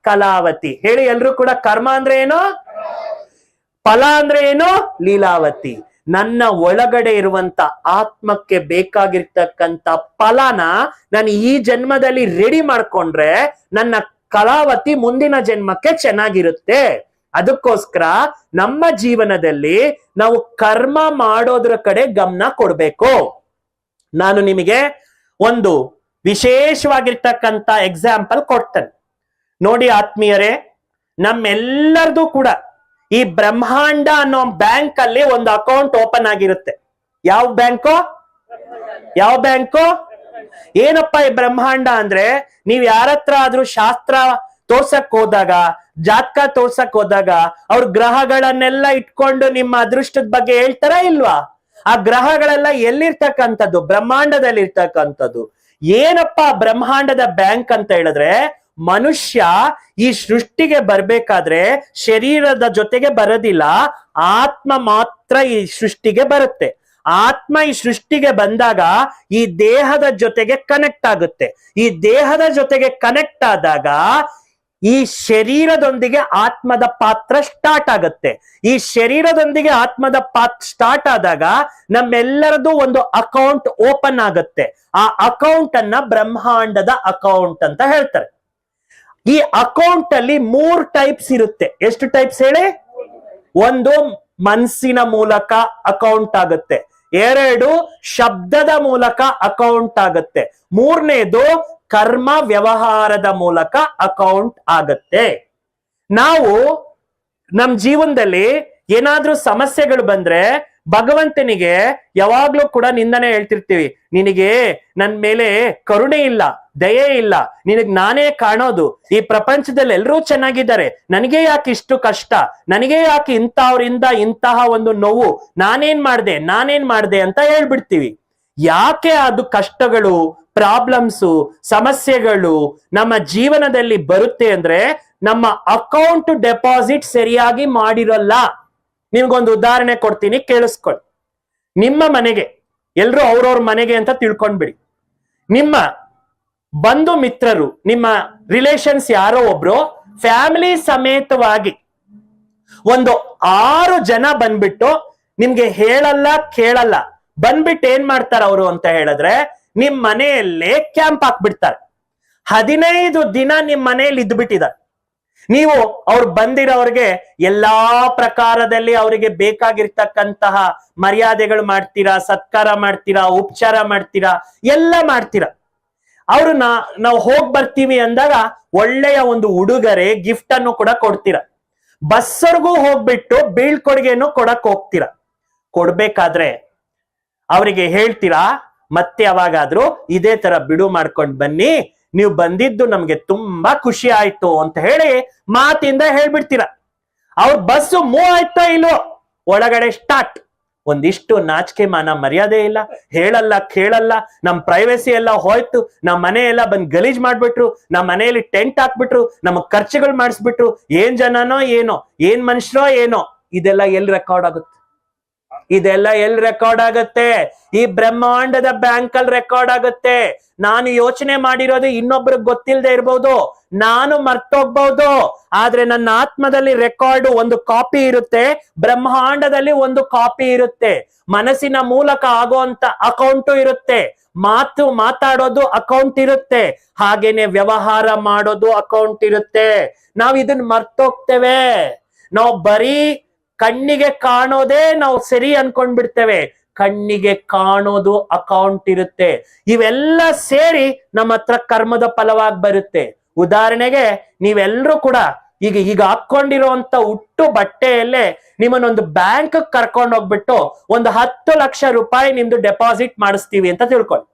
ಕಲಾವತಿ. ಹೇಳಿ ಎಲ್ರು ಕೂಡ, ಕರ್ಮ ಅಂದ್ರೆ ಏನು? ಫಲ ಅಂದ್ರೆ ಏನು? ಲೀಲಾವತಿ. ನನ್ನ ಒಳಗಡೆ ಇರುವಂತ ಆತ್ಮಕ್ಕೆ ಬೇಕಾಗಿರ್ತಕ್ಕಂಥ ಫಲನ ನಾನು ಈ ಜನ್ಮದಲ್ಲಿ ರೆಡಿ ಮಾಡ್ಕೊಂಡ್ರೆ ನನ್ನ ಕಲಾವತಿ ಮುಂದಿನ ಜನ್ಮಕ್ಕೆ ಚೆನ್ನಾಗಿರುತ್ತೆ. ಅದಕ್ಕೋಸ್ಕರ ನಮ್ಮ ಜೀವನದಲ್ಲಿ ನಾವು ಕರ್ಮ ಮಾಡೋದ್ರ ಕಡೆ ಗಮನ ಕೊಡ್ಬೇಕು. ನಾನು ನಿಮಗೆ ಒಂದು ವಿಶೇಷವಾಗಿರ್ತಕ್ಕಂಥ ಎಕ್ಸಾಂಪಲ್ ಕೊಡ್ತೇನೆ ನೋಡಿ ಆತ್ಮೀಯರೇ. ನಮ್ಮೆಲ್ಲರದು ಕೂಡ ಈ ಬ್ರಹ್ಮಾಂಡ ಅನ್ನೋ ಬ್ಯಾಂಕ್ ಅಲ್ಲಿ ಒಂದು ಅಕೌಂಟ್ ಓಪನ್ ಆಗಿರುತ್ತೆ. ಯಾವ ಬ್ಯಾಂಕು? ಯಾವ ಬ್ಯಾಂಕು? ಏನಪ್ಪ ಈ ಬ್ರಹ್ಮಾಂಡ ಅಂದ್ರೆ, ನೀವ್ ಯಾರತ್ರ ಆದ್ರೂ ಶಾಸ್ತ್ರ ತೋರ್ಸಕ್ ಹೋದಾಗ, ಜಾತಕ ತೋರ್ಸಕ್ ಹೋದಾಗ ಅವ್ರ ಗ್ರಹಗಳನ್ನೆಲ್ಲ ಇಟ್ಕೊಂಡು ನಿಮ್ಮ ಅದೃಷ್ಟದ ಬಗ್ಗೆ ಹೇಳ್ತಾರ ಇಲ್ವಾ? ಆ ಗ್ರಹಗಳೆಲ್ಲ ಎಲ್ಲಿರ್ತಕ್ಕಂಥದ್ದು? ಬ್ರಹ್ಮಾಂಡದಲ್ಲಿ ಇರ್ತಕ್ಕಂಥದ್ದು. ಏನಪ್ಪ ಬ್ರಹ್ಮಾಂಡದ ಬ್ಯಾಂಕ್ ಅಂತ ಹೇಳಿದ್ರೆ, ಮನುಷ್ಯ ಈ ಸೃಷ್ಟಿಗೆ ಬರ್ಬೇಕಾದ್ರೆ ಶರೀರದ ಜೊತೆಗೆ ಬರೋದಿಲ್ಲ, ಆತ್ಮ ಮಾತ್ರ ಈ ಸೃಷ್ಟಿಗೆ ಬರುತ್ತೆ. ಆತ್ಮ ಈ ಸೃಷ್ಟಿಗೆ ಬಂದಾಗ ಈ ದೇಹದ ಜೊತೆಗೆ ಕನೆಕ್ಟ್ ಆಗುತ್ತೆ. ಈ ದೇಹದ ಜೊತೆಗೆ ಕನೆಕ್ಟ್ ಆದಾಗ ಈ ಶರೀರದೊಂದಿಗೆ ಆತ್ಮದ ಪಾತ್ರ ಸ್ಟಾರ್ಟ್ ಆಗುತ್ತೆ. ಈ ಶರೀರದೊಂದಿಗೆ ಆತ್ಮದ ಪಾತ್ರ ಸ್ಟಾರ್ಟ್ ಆದಾಗ ನಮ್ಮೆಲ್ಲರದು ಒಂದು ಅಕೌಂಟ್ ಓಪನ್ ಆಗುತ್ತೆ. ಆ ಅಕೌಂಟ್ ಅನ್ನ ಬ್ರಹ್ಮಾಂಡದ ಅಕೌಂಟ್ ಅಂತ ಹೇಳ್ತಾರೆ. ಈ ಅಕೌಂಟ್ ಅಲ್ಲಿ 3 ಟೈಪ್ಸ್ ಇರುತ್ತೆ. ಎಷ್ಟು ಟೈಪ್ಸ್ ಹೇಳಿ? ಒಂದು ಮನಸ್ಸಿನ ಮೂಲಕ ಅಕೌಂಟ್ ಆಗುತ್ತೆ, 2 ಶಬ್ದದ ಮೂಲಕ ಅಕೌಂಟ್ ಆಗುತ್ತೆ, 3ನೇದು ಕರ್ಮ ವ್ಯವಹಾರದ ಮೂಲಕ ಅಕೌಂಟ್ ಆಗತ್ತೆ. ನಾವು ನಮ್ ಜೀವನದಲ್ಲಿ ಏನಾದ್ರೂ ಸಮಸ್ಯೆಗಳು ಬಂದ್ರೆ ಭಗವಂತನಿಗೆ ಯಾವಾಗ್ಲೂ ಕೂಡ ನಿಂದನೆ ಹೇಳ್ತಿರ್ತೀವಿ. ನಿನಗೆ ನನ್ ಮೇಲೆ ಕರುಣೆ ಇಲ್ಲ, ದಯೆ ಇಲ್ಲ, ನಿನಗ್ ನಾನೇ ಕಾಣೋದು, ಈ ಪ್ರಪಂಚದಲ್ಲಿ ಎಲ್ಲರೂ ಚೆನ್ನಾಗಿದ್ದಾರೆ, ನನಗೆ ಯಾಕೆ ಇಷ್ಟು ಕಷ್ಟ, ನನಗೆ ಯಾಕೆ ಇಂಥವ್ರಿಂದ ಇಂತಹ ಒಂದು ನೋವು, ನಾನೇನ್ ಮಾಡ್ದೆ ಅಂತ ಹೇಳ್ಬಿಡ್ತೀವಿ. ಯಾಕೆ ಅದು ಕಷ್ಟಗಳು, ಪ್ರಾಬ್ಲಮ್ಸು, ಸಮಸ್ಯೆಗಳು ನಮ್ಮ ಜೀವನದಲ್ಲಿ ಬರುತ್ತೆ ಅಂದ್ರೆ ನಮ್ಮ ಅಕೌಂಟ್ ಡೆಪಾಸಿಟ್ ಸರಿಯಾಗಿ ಮಾಡಿರಲ್ಲ. ನಿಮ್ಗೊಂದು ಉದಾಹರಣೆ ಕೊಡ್ತೀನಿ, ಕೇಳಿಸ್ಕೊಳ್ಳಿ. ನಿಮ್ಮ ಮನೆಗೆ, ಎಲ್ರು ಅವ್ರವ್ರ ಮನೆಗೆ ಅಂತ ತಿಳ್ಕೊಂಡ್ಬಿಡಿ, ನಿಮ್ಮ ಬಂಧು ಮಿತ್ರರು, ನಿಮ್ಮ ರಿಲೇಷನ್ಸ್ ಯಾರೋ ಒಬ್ರು ಫ್ಯಾಮಿಲಿ ಸಮೇತವಾಗಿ ಒಂದು 6 ಜನ ಬಂದ್ಬಿಟ್ಟು ನಿಮ್ಗೆ ಹೇಳಲ್ಲ ಕೇಳಲ್ಲ ಬಂದ್ಬಿಟ್ಟು ಏನ್ ಮಾಡ್ತಾರ ಅವರು ಅಂತ ಹೇಳಿದ್ರೆ, ನಿಮ್ ಮನೆಯಲ್ಲೇ ಕ್ಯಾಂಪ್ ಹಾಕ್ಬಿಡ್ತಾರೆ. 15 ದಿನ ನಿಮ್ ಮನೆಯಲ್ಲಿ ಇದ್ಬಿಟ್ಟಿದ್ದಾರೆ. ನೀವು ಅವ್ರು ಬಂದಿರೋವ್ರಿಗೆ ಎಲ್ಲಾ ಪ್ರಕಾರದಲ್ಲಿ ಅವರಿಗೆ ಬೇಕಾಗಿರ್ತಕ್ಕಂತಹ ಮರ್ಯಾದೆಗಳು ಮಾಡ್ತೀರಾ, ಸತ್ಕಾರ ಮಾಡ್ತೀರಾ, ಉಪಚಾರ ಮಾಡ್ತೀರಾ, ಎಲ್ಲ ಮಾಡ್ತೀರಾ. ಅವ್ರು ನಾವು ಹೋಗ್ ಬರ್ತೀವಿ ಅಂದಾಗ ಒಳ್ಳೆಯ ಒಂದು ಉಡುಗೊರೆ ಗಿಫ್ಟ್ ಅನ್ನು ಕೂಡ ಕೊಡ್ತೀರಾ. ಬಸ್ಸರ್ಗೂ ಹೋಗ್ಬಿಟ್ಟು ಬೀಳ್ಕೊಡುಗೆಯನ್ನು ಕೊಡಕ್ ಹೋಗ್ತೀರಾ. ಕೊಡ್ಬೇಕಾದ್ರೆ ಅವರಿಗೆ ಹೇಳ್ತೀರಾ, ಮತ್ತೆ ಯಾವಾಗಾದ್ರೂ ಇದೇ ತರ ಬಿಡು ಮಾಡ್ಕೊಂಡ್ ಬನ್ನಿ, ನೀವು ಬಂದಿದ್ದು ನಮ್ಗೆ ತುಂಬಾ ಖುಷಿ ಆಯ್ತು ಅಂತ ಹೇಳಿ ಮಾತಿಂದ ಹೇಳ್ಬಿಡ್ತೀರಾ. ಅವ್ರ ಬಸ್ಸು ಮೂವ್ ಆಯ್ತಾ ಇಲ್ವೋ, ಒಳಗಡೆ ಸ್ಟಾರ್ಟ್. ಒಂದಿಷ್ಟು ನಾಚಿಕೆ ಮಾನ ಮರ್ಯಾದೆ ಇಲ್ಲ, ಹೇಳಲ್ಲ ಕೇಳಲ್ಲ, ನಮ್ ಪ್ರೈವೇಸಿ ಎಲ್ಲ ಹೋಯ್ತು, ನಮ್ ಮನೆ ಎಲ್ಲ ಬಂದ್ ಗಲೀಜ್ ಮಾಡ್ಬಿಟ್ರು, ನಮ್ ಮನೆಯಲ್ಲಿ ಟೆಂಟ್ ಹಾಕ್ಬಿಟ್ರು, ನಮಗ್ ಖರ್ಚುಗಳು ಮಾಡಿಸ್ಬಿಟ್ರು, ಏನ್ ಜನನೋ ಏನೋ, ಏನ್ ಮನುಷ್ಯರೋ ಏನೋ. ಇದೆಲ್ಲ ಎಲ್ಲಿ ರೆಕಾರ್ಡ್ ಆಗುತ್ತೆ? ಇದೆಲ್ಲ ಎಲ್ಲಿ ರೆಕಾರ್ಡ್ ಆಗುತ್ತೆ? ಈ ಬ್ರಹ್ಮಾಂಡದ ಬ್ಯಾಂಕ್ ಅಲ್ಲಿ ರೆಕಾರ್ಡ್ ಆಗುತ್ತೆ. ನಾನು ಯೋಚನೆ ಮಾಡಿರೋದು ಇನ್ನೊಬ್ರಿಗೆ ಗೊತ್ತಿಲ್ಲದೆ ಇರ್ಬೋದು, ನಾನು ಮರ್ತೋಗ್ಬಹುದು, ಆದ್ರೆ ನನ್ನ ಆತ್ಮದಲ್ಲಿ ರೆಕಾರ್ಡ್ ಒಂದು ಕಾಪಿ ಇರುತ್ತೆ, ಬ್ರಹ್ಮಾಂಡದಲ್ಲಿ ಒಂದು ಕಾಪಿ ಇರುತ್ತೆ, ಮನಸ್ಸಿನ ಮೂಲಕ ಆಗುವಂತ ಅಕೌಂಟು ಇರುತ್ತೆ, ಮಾತಾಡೋದು ಅಕೌಂಟ್ ಇರುತ್ತೆ, ಹಾಗೇನೆ ವ್ಯವಹಾರ ಮಾಡೋದು ಅಕೌಂಟ್ ಇರುತ್ತೆ. ನಾವ್ ಇದನ್ನ ಮರ್ತೋಗ್ತೇವೆ. ನಾವು ಬರೀ ಕಣ್ಣಿಗೆ ಕಾಣೋದೇ ನಾವು ಸರಿ ಅನ್ಕೊಂಡ್ಬಿಡ್ತೇವೆ, ಕಣ್ಣಿಗೆ ಕಾಣೋದು ಅಕೌಂಟ್ ಇರುತ್ತೆ. ಇವೆಲ್ಲ ಸೇರಿ ನಮ್ಮ ಹತ್ರ ಕರ್ಮದ ಫಲವಾಗಿ ಬರುತ್ತೆ. ಉದಾಹರಣೆಗೆ ನೀವೆಲ್ಲರೂ ಕೂಡ ಈಗ ಹಾಕೊಂಡಿರುವಂತ ಉಟ್ಟು ಬಟ್ಟೆಯಲ್ಲೇ ನಿಮ್ಮನ್ನೊಂದು ಬ್ಯಾಂಕ್ ಕರ್ಕೊಂಡು ಹೋಗ್ಬಿಟ್ಟು ಒಂದು 10 ಲಕ್ಷ ರೂಪಾಯಿ ನಿಮ್ದು ಡೆಪಾಸಿಟ್ ಮಾಡಿಸ್ತೀವಿ ಅಂತ ತಿಳ್ಕೊಳ್ಳಿ.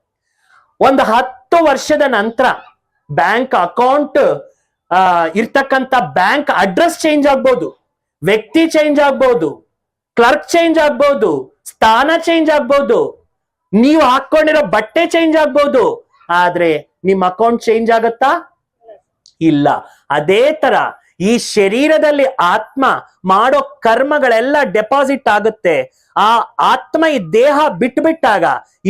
ಒಂದು 10 ವರ್ಷದ ನಂತರ ಬ್ಯಾಂಕ್ ಅಕೌಂಟ್ ಇರ್ತಕ್ಕಂಥ ಬ್ಯಾಂಕ್ ಅಡ್ರೆಸ್ ಚೇಂಜ್ ಆಗ್ಬೋದು, ವ್ಯಕ್ತಿ ಚೇಂಜ್ ಆಗ್ಬಹುದು, ಕ್ಲರ್ಕ್ ಚೇಂಜ್ ಆಗ್ಬಹುದು, ಸ್ಥಾನ ಚೇಂಜ್ ಆಗ್ಬಹುದು, ನೀವು ಹಾಕೊಂಡಿರೋ ಬಟ್ಟೆ ಚೇಂಜ್ ಆಗ್ಬಹುದು, ಆದ್ರೆ ನಿಮ್ಮ ಅಕೌಂಟ್ ಚೇಂಜ್ ಆಗತ್ತಾ? ಇಲ್ಲ. ಅದೇ ತರ ಈ ಶರೀರದಲ್ಲಿ ಆತ್ಮ ಮಾಡೋ ಕರ್ಮಗಳೆಲ್ಲ ಡೆಪಾಸಿಟ್ ಆಗುತ್ತೆ. ಆ ಆತ್ಮ ಈ ದೇಹ ಬಿಟ್ಟಾಗ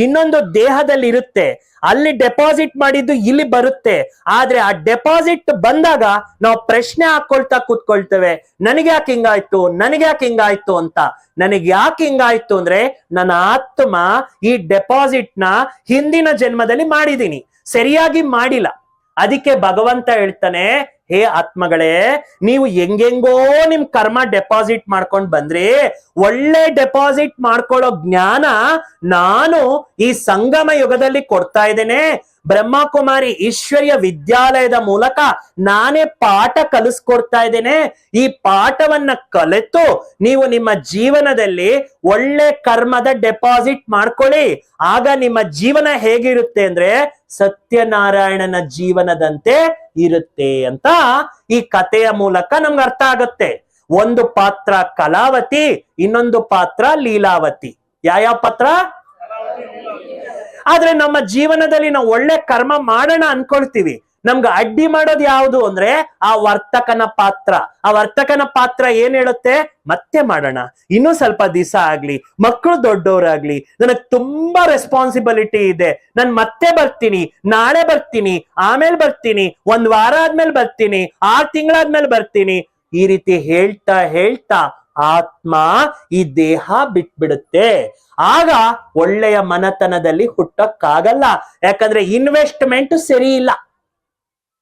ಇನ್ನೊಂದು ದೇಹದಲ್ಲಿ ಇರುತ್ತೆ, ಅಲ್ಲಿ ಡೆಪಾಸಿಟ್ ಮಾಡಿದ್ದು ಇಲ್ಲಿ ಬರುತ್ತೆ. ಆದ್ರೆ ಆ ಡೆಪಾಸಿಟ್ ಬಂದಾಗ ನಾವು ಪ್ರಶ್ನೆ ಹಾಕೊಳ್ತಾ ಕೂತ್ಕೊಳ್ತೇವೆ, ನನಗೆ ಯಾಕೆ ಹಿಂಗಾಯ್ತು, ನನಗೆ ಯಾಕೆ ಹಿಂಗಾಯ್ತು ಅಂತ. ನನಗೆ ಯಾಕೆ ಹಿಂಗಾಯ್ತು ಅಂದ್ರೆ ನನ್ನ ಆತ್ಮ ಈ ಡೆಪಾಸಿಟ್ ನ ಹಿಂದಿನ ಜನ್ಮದಲ್ಲಿ ಮಾಡಿದೀನಿ, ಸರಿಯಾಗಿ ಮಾಡಿಲ್ಲ. ಅದಕ್ಕೆ ಭಗವಂತ ಹೇಳ್ತಾನೆ, ಹೇ ಆತ್ಮಗಳೇ, ನೀವು ಹೆಂಗೆಂಗೋ ನಿಮ್ ಕರ್ಮ ಡೆಪಾಸಿಟ್ ಮಾಡ್ಕೊಂಡ್ ಬಂದ್ರಿ, ಒಳ್ಳೆ ಡೆಪಾಸಿಟ್ ಮಾಡ್ಕೊಳ್ಳೋ ಜ್ಞಾನ ನಾನು ಈ ಸಂಗಮ ಯುಗದಲ್ಲಿ ಕೊಡ್ತಾ ಇದ್ದೇನೆ. ಬ್ರಹ್ಮಕುಮಾರಿ ಈಶ್ವರ್ಯ ವಿದ್ಯಾಲಯದ ಮೂಲಕ ನಾನೇ ಪಾಠ ಕಲಿಸ್ಕೊಡ್ತಾ ಇದ್ದೇನೆ. ಈ ಪಾಠವನ್ನ ಕಲಿತು ನೀವು ನಿಮ್ಮ ಜೀವನದಲ್ಲಿ ಒಳ್ಳೆ ಕರ್ಮದ ಡೆಪಾಸಿಟ್ ಮಾಡ್ಕೊಳ್ಳಿ. ಆಗ ನಿಮ್ಮ ಜೀವನ ಹೇಗಿರುತ್ತೆ ಅಂದ್ರೆ ಸತ್ಯನಾರಾಯಣನ ಜೀವನದಂತೆ ಇರುತ್ತೆ ಅಂತ ಈ ಕಥೆಯ ಮೂಲಕ ನಮ್ಗೆ ಅರ್ಥ ಆಗುತ್ತೆ. ಒಂದು ಪಾತ್ರ ಕಲಾವತಿ, ಇನ್ನೊಂದು ಪಾತ್ರ ಲೀಲಾವತಿ. ಯಾವ ಪಾತ್ರ? ಆದ್ರೆ ನಮ್ಮ ಜೀವನದಲ್ಲಿ ನಾವು ಒಳ್ಳೆ ಕರ್ಮ ಮಾಡೋಣ ಅನ್ಕೊಳ್ತೀವಿ, ನಮ್ಗೆ ಅಡ್ಡಿ ಮಾಡೋದು ಯಾವುದು ಅಂದ್ರೆ ಆ ವರ್ತಕನ ಪಾತ್ರ. ಆ ವರ್ತಕನ ಪಾತ್ರ ಏನ್ ಹೇಳುತ್ತೆ? ಮತ್ತೆ ಮಾಡೋಣ, ಇನ್ನೂ ಸ್ವಲ್ಪ ದಿವಸ ಆಗ್ಲಿ, ಮಕ್ಕಳು ದೊಡ್ಡವರಾಗ್ಲಿ, ನನಗ್ ತುಂಬಾ ರೆಸ್ಪಾನ್ಸಿಬಿಲಿಟಿ ಇದೆ, ನಾನ್ ಮತ್ತೆ ಬರ್ತೀನಿ, ನಾಳೆ ಬರ್ತೀನಿ, ಆಮೇಲೆ ಬರ್ತೀನಿ, 1 ವಾರ ಆದ್ಮೇಲೆ ಬರ್ತೀನಿ, 6 ತಿಂಗಳಾದ್ಮೇಲೆ ಬರ್ತೀನಿ. ಈ ರೀತಿ ಹೇಳ್ತಾ ಹೇಳ್ತಾ ಆತ್ಮ ಈ ದೇಹ ಬಿಟ್ಬಿಡುತ್ತೆ. ಆಗ ಒಳ್ಳೆಯ ಮನತನದಲ್ಲಿ ಹುಟ್ಟಕ್ಕಾಗಲ್ಲ, ಯಾಕಂದ್ರೆ ಇನ್ವೆಸ್ಟ್ಮೆಂಟ್ ಸರಿ ಇಲ್ಲ.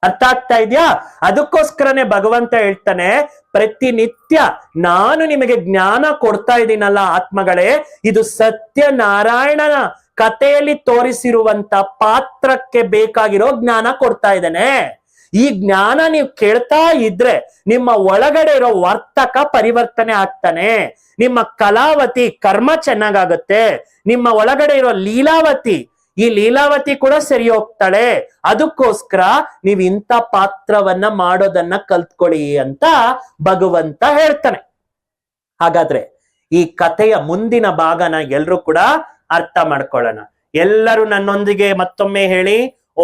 ಅರ್ಥ ಆಗ್ತಾ ಇದೆಯಾ? ಅದಕ್ಕೋಸ್ಕರನೇ ಭಗವಂತ ಹೇಳ್ತಾನೆ, ಪ್ರತಿನಿತ್ಯ ನಾನು ನಿಮಗೆ ಜ್ಞಾನ ಕೊಡ್ತಾ ಇದ್ದೀನಲ್ಲ ಆತ್ಮಗಳೇ, ಇದು ಸತ್ಯನಾರಾಯಣನ ಕಥೆಯಲ್ಲಿ ತೋರಿಸಿರುವಂತ ಪಾತ್ರಕ್ಕೆ ಬೇಕಾಗಿರೋ ಜ್ಞಾನ ಕೊಡ್ತಾ ಇದ್ದೇನೆ. ಈ ಜ್ಞಾನ ನೀವು ಕೇಳ್ತಾ ಇದ್ರೆ ನಿಮ್ಮ ಒಳಗಡೆ ಇರೋ ವರ್ತಕ ಪರಿವರ್ತನೆ ಆಗ್ತಾನೆ, ನಿಮ್ಮ ಕಲಾವತಿ ಕರ್ಮ ಚೆನ್ನಾಗಾಗತ್ತೆ, ನಿಮ್ಮ ಒಳಗಡೆ ಇರೋ ಲೀಲಾವತಿ, ಈ ಲೀಲಾವತಿ ಕೂಡ ಸರಿ ಹೋಗ್ತಾಳೆ. ಅದಕ್ಕೋಸ್ಕರ ನೀವು ಇಂಥ ಪಾತ್ರವನ್ನ ಮಾಡೋದನ್ನ ಕಲ್ತ್ಕೊಳ್ಳಿ ಅಂತ ಭಗವಂತ ಹೇಳ್ತಾನೆ. ಹಾಗಾದ್ರೆ ಈ ಕಥೆಯ ಮುಂದಿನ ಭಾಗನ ಎಲ್ರೂ ಕೂಡ ಅರ್ಥ ಮಾಡ್ಕೊಳ್ಳೋಣ. ಎಲ್ಲರೂ ನನ್ನೊಂದಿಗೆ ಮತ್ತೊಮ್ಮೆ ಹೇಳಿ,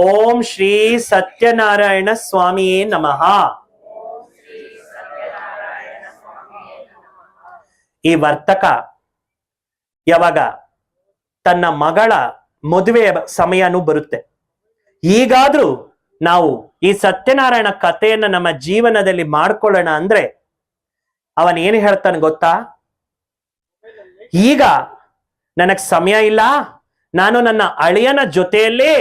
ಓಂ ಶ್ರೀ ಸತ್ಯನಾರಾಯಣ ಸ್ವಾಮಿಯೇ ನಮಃ. ಈ ವರ್ತಕ ಯಾವಾಗ ತನ್ನ ಮಗಳ ಮದುವೆಯ ಸಮಯನೂ ಬರುತ್ತೆ, ಈಗಾದ್ರೂ ನಾವು ಈ ಸತ್ಯನಾರಾಯಣ ಕಥೆಯನ್ನ ನಮ್ಮ ಜೀವನದಲ್ಲಿ ಮಾಡ್ಕೊಳ್ಳೋಣ ಅಂದ್ರೆ ಅವನ್ ಏನ್ ಹೇಳ್ತಾನೆ ಗೊತ್ತಾ? ಈಗ ನನಗ್ ಸಮಯ ಇಲ್ಲ, ನಾನು ನನ್ನ ಅಳಿಯನ ಜೊತೆಯಲ್ಲಿ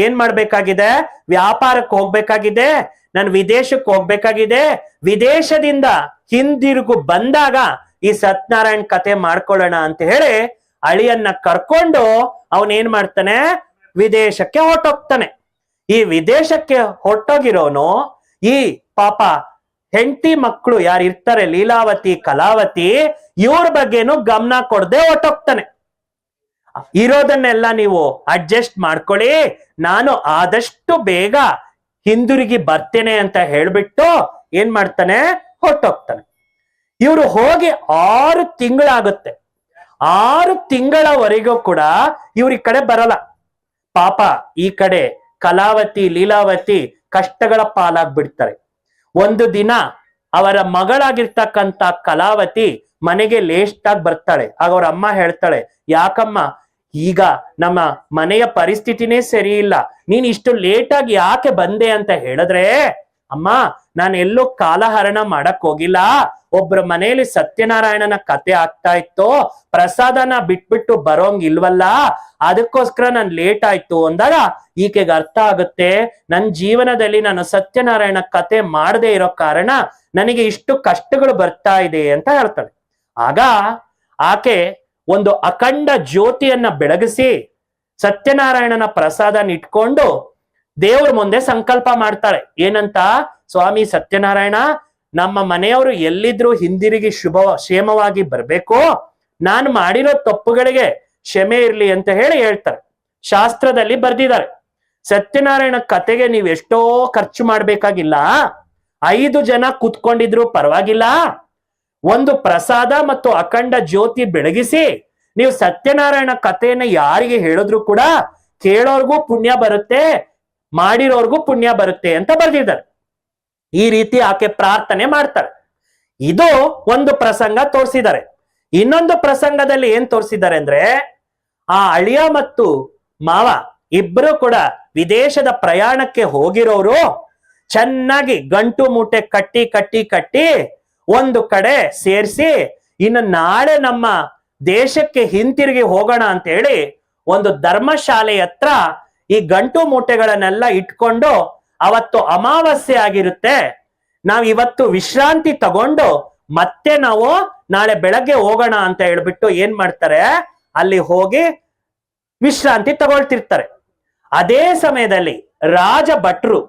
ಏನ್ ಮಾಡ್ಬೇಕಾಗಿದೆ, ವ್ಯಾಪಾರಕ್ಕೆ ಹೋಗ್ಬೇಕಾಗಿದೆ, ನಾನು ವಿದೇಶಕ್ಕೆ ಹೋಗ್ಬೇಕಾಗಿದೆ, ವಿದೇಶದಿಂದ ಹಿಂದಿರುಗು ಬಂದಾಗ ಈ ಸತ್ಯನಾರಾಯಣ್ ಕತೆ ಮಾಡ್ಕೊಳ್ಳೋಣ ಅಂತ ಹೇಳಿ ಅಳಿಯನ್ನ ಕರ್ಕೊಂಡು ಅವನೇನ್ ಮಾಡ್ತಾನೆ, ವಿದೇಶಕ್ಕೆ ಹೊರಟೋಗ್ತಾನೆ. ಈ ವಿದೇಶಕ್ಕೆ ಹೊರಟೋಗಿರೋನು ಈ ಪಾಪ ಹೆಂಡತಿ ಮಕ್ಕಳು ಯಾರು ಇರ್ತಾರೆ, ಲೀಲಾವತಿ ಕಲಾವತಿ, ಇವ್ರ ಬಗ್ಗೆನು ಗಮನ ಕೊಡದೆ ಹೊರಟೋಗ್ತಾನೆ. ಇರೋದನ್ನೆಲ್ಲ ನೀವು ಅಡ್ಜಸ್ಟ್ ಮಾಡ್ಕೊಳ್ಳಿ, ನಾನು ಆದಷ್ಟು ಬೇಗ ಹಿಂದಿರುಗಿ ಬರ್ತೇನೆ ಅಂತ ಹೇಳ್ಬಿಟ್ಟು ಏನ್ ಮಾಡ್ತಾನೆ, ಹೊರಟೋಗ್ತಾನೆ. ಇವರು ಹೋಗಿ 6 ತಿಂಗಳಾಗುತ್ತೆ. 6 ತಿಂಗಳವರೆಗೂ ಕೂಡ ಇವ್ರ ಈ ಕಡೆ ಬರಲ್ಲ. ಪಾಪ ಈ ಕಡೆ ಕಲಾವತಿ ಲೀಲಾವತಿ ಕಷ್ಟಗಳ ಪಾಲಾಗ್ಬಿಡ್ತಾರೆ. ಒಂದು ದಿನ ಅವರ ಮಗಳಾಗಿರ್ತಕ್ಕಂಥ ಕಲಾವತಿ ಮನೆಗೆ ಲೇಟ್ ಆಗಿ ಬರ್ತಾಳೆ. ಆಗ ಅವ್ರ ಅಮ್ಮ ಹೇಳ್ತಾಳೆ, ಯಾಕಮ್ಮ ಈಗ ನಮ್ಮ ಮನೆಯ ಪರಿಸ್ಥಿತಿನೇ ಸರಿ ಇಲ್ಲ, ನೀನ್ ಇಷ್ಟು ಲೇಟ್ ಆಗಿ ಯಾಕೆ ಬಂದೆ ಅಂತ ಹೇಳಿದ್ರೆ, ಅಮ್ಮ ನಾನು ಎಲ್ಲೂ ಕಾಲಹರಣ ಮಾಡಕ್ ಹೋಗಿಲ್ಲ, ಒಬ್ರ ಮನೆಯಲ್ಲಿ ಸತ್ಯನಾರಾಯಣನ ಕತೆ ಆಗ್ತಾ ಇತ್ತು, ಪ್ರಸಾದನ ಬಿಟ್ಬಿಟ್ಟು ಬರೋಂಗಿಲ್ವಲ್ಲ, ಅದಕ್ಕೋಸ್ಕರ ನಾನು ಲೇಟ್ ಆಯ್ತು ಅಂದಾಗ ಈಕೆಗೆ ಅರ್ಥ ಆಗುತ್ತೆ, ನನ್ನ ಜೀವನದಲ್ಲಿ ನಾನು ಸತ್ಯನಾರಾಯಣ ಕತೆ ಮಾಡದೇ ಇರೋ ಕಾರಣ ನನಗೆ ಇಷ್ಟು ಕಷ್ಟಗಳು ಬರ್ತಾ ಇದೆ ಅಂತ ಹೇಳ್ತಾಳೆ. ಆಗ ಆಕೆ ಒಂದು ಅಖಂಡ ಜ್ಯೋತಿಯನ್ನ ಬೆಳಗಿಸಿ ಸತ್ಯನಾರಾಯಣನ ಪ್ರಸಾದನ ಇಟ್ಕೊಂಡು ದೇವ್ರ ಮುಂದೆ ಸಂಕಲ್ಪ ಮಾಡ್ತಾಳೆ. ಏನಂತ, ಸ್ವಾಮಿ ಸತ್ಯನಾರಾಯಣ, ನಮ್ಮ ಮನೆಯವರು ಎಲ್ಲಿದ್ರು ಹಿಂದಿರುಗಿ ಕ್ಷೇಮವಾಗಿ ಬರ್ಬೇಕು, ನಾನು ಮಾಡಿರೋ ತಪ್ಪುಗಳಿಗೆ ಕ್ಷಮೆ ಇರ್ಲಿ ಅಂತ ಹೇಳಿ ಹೇಳ್ತಾರೆ. ಶಾಸ್ತ್ರದಲ್ಲಿ ಬರ್ದಿದ್ದಾರೆ, ಸತ್ಯನಾರಾಯಣ ಕತೆಗೆ ನೀವು ಎಷ್ಟೋ ಖರ್ಚು ಮಾಡ್ಬೇಕಾಗಿಲ್ಲ, 5 ಜನ ಕೂತ್ಕೊಂಡಿದ್ರು ಪರವಾಗಿಲ್ಲ, ಒಂದು ಪ್ರಸಾದ ಮತ್ತು ಅಖಂಡ ಜ್ಯೋತಿ ಬೆಳಗಿಸಿ ನೀವು ಸತ್ಯನಾರಾಯಣ ಕಥೆಯನ್ನ ಯಾರಿಗೆ ಹೇಳಿದ್ರು ಕೂಡ ಕೇಳೋರ್ಗೂ ಪುಣ್ಯ ಬರುತ್ತೆ, ಮಾಡಿರೋರ್ಗೂ ಪುಣ್ಯ ಬರುತ್ತೆ ಅಂತ ಬರ್ದಿದ್ದಾರೆ. ಈ ರೀತಿ ಆಕೆ ಪ್ರಾರ್ಥನೆ ಮಾಡ್ತಾರೆ. ಇದು ಒಂದು ಪ್ರಸಂಗ ತೋರಿಸಿದ್ದಾರೆ. ಇನ್ನೊಂದು ಪ್ರಸಂಗದಲ್ಲಿ ಏನ್ ತೋರಿಸಿದ್ದಾರೆ ಅಂದ್ರೆ, ಆ ಅಳಿಯ ಮತ್ತು ಮಾವ ಇಬ್ರು ಕೂಡ ವಿದೇಶದ ಪ್ರಯಾಣಕ್ಕೆ ಹೋಗಿರೋರು ಚೆನ್ನಾಗಿ ಗಂಟು ಮೂಟೆ ಕಟ್ಟಿ ಕಟ್ಟಿ ಕಟ್ಟಿ ಒಂದು ಕಡೆ ಸೇರಿಸಿ, ಇನ್ನು ನಾಳೆ ನಮ್ಮ ದೇಶಕ್ಕೆ ಹಿಂತಿರುಗಿ ಹೋಗೋಣ ಅಂತ ಹೇಳಿ ಒಂದು ಧರ್ಮಶಾಲೆ ಹತ್ರ ಈ ಗಂಟು ಮೂಟೆಗಳನ್ನೆಲ್ಲ ಇಟ್ಕೊಂಡು, ಅವತ್ತು ಅಮಾವಾಸ್ಯೆ ಆಗಿರುತ್ತೆ, ನಾವ್ ಇವತ್ತು ವಿಶ್ರಾಂತಿ ತಗೊಂಡು ಮತ್ತೆ ನಾವು ನಾಳೆ ಬೆಳಗ್ಗೆ ಹೋಗೋಣ ಅಂತ ಹೇಳ್ಬಿಟ್ಟು ಏನ್ ಮಾಡ್ತಾರೆ, ಅಲ್ಲಿ ಹೋಗಿ ವಿಶ್ರಾಂತಿ ತಗೊಳ್ತಿರ್ತಾರೆ. ಅದೇ ಸಮಯದಲ್ಲಿ ರಾಜ ಭಟ್ರು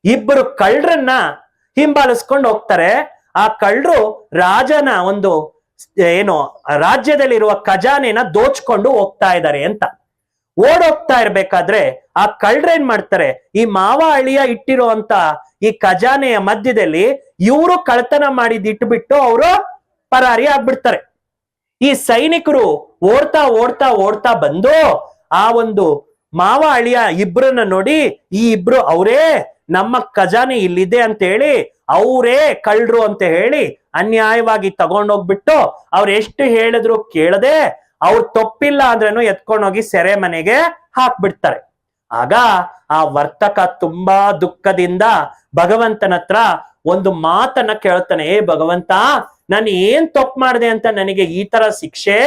ಇಬ್ಬರು ಕಳ್ಳರನ್ನ ಹಿಂಬಾಲಿಸ್ಕೊಂಡು ಹೋಗ್ತಾರೆ. ಆ ಕಳ್ಳರು ರಾಜನ ಒಂದು ಏನು ರಾಜ್ಯದಲ್ಲಿರುವ ಖಜಾನೆನ ದೋಚ್ಕೊಂಡು ಹೋಗ್ತಾ ಇದ್ದಾರೆ ಅಂತ. ಓಡೋಗ್ತಾ ಇರ್ಬೇಕಾದ್ರೆ ಆ ಕಳ್ಳರೇನ್ ಮಾಡ್ತಾರೆ, ಈ ಮಾವ ಅಳಿಯ ಇಟ್ಟಿರುವಂತ ಈ ಖಜಾನೆಯ ಮಧ್ಯದಲ್ಲಿ ಇವರು ಕಳ್ತನ ಮಾಡಿದ್ ಇಟ್ಬಿಟ್ಟು ಅವರು ಪರಾರಿ ಆಗ್ಬಿಡ್ತಾರೆ. ಈ ಸೈನಿಕರು ಓಡ್ತಾ ಓಡ್ತಾ ಓಡ್ತಾ ಬಂದು ಆ ಒಂದು ಮಾವ ಅಳಿಯ ಇಬ್ರನ್ನ ನೋಡಿ, ಈ ಇಬ್ರು ಅವರೇ, ನಮ್ಮ ಖಜಾನೆ ಇಲ್ಲಿದೆ ಅಂತ ಹೇಳಿ ಅವರೇ ಕಳ್ಳರು ಅಂತ ಹೇಳಿ ಅನ್ಯಾಯವಾಗಿ ತಗೊಂಡೋಗ್ಬಿಟ್ಟು ಅವ್ರು ಎಷ್ಟು ಹೇಳಿದ್ರು ಕೇಳದೆ ಅವ್ರು ತಪ್ಪಿಲ್ಲ ಅಂದ್ರೇನು ಎತ್ಕೊಂಡೋಗಿ ಸೆರೆ ಮನೆಗೆ ಹಾಕ್ಬಿಡ್ತಾರೆ. ಆಗ ಆ ವರ್ತಕ ತುಂಬಾ ದುಃಖದಿಂದ ಭಗವಂತನ ಹತ್ರ ಒಂದು ಮಾತನ್ನ ಕೇಳ್ತಾನೆ, ಏ ಭಗವಂತ, ನಾನು ಏನ್ ತಪ್ಪು ಮಾಡಿದೆ ಅಂತ ನನಗೆ ಈ ತರ ಶಿಕ್ಷೆ,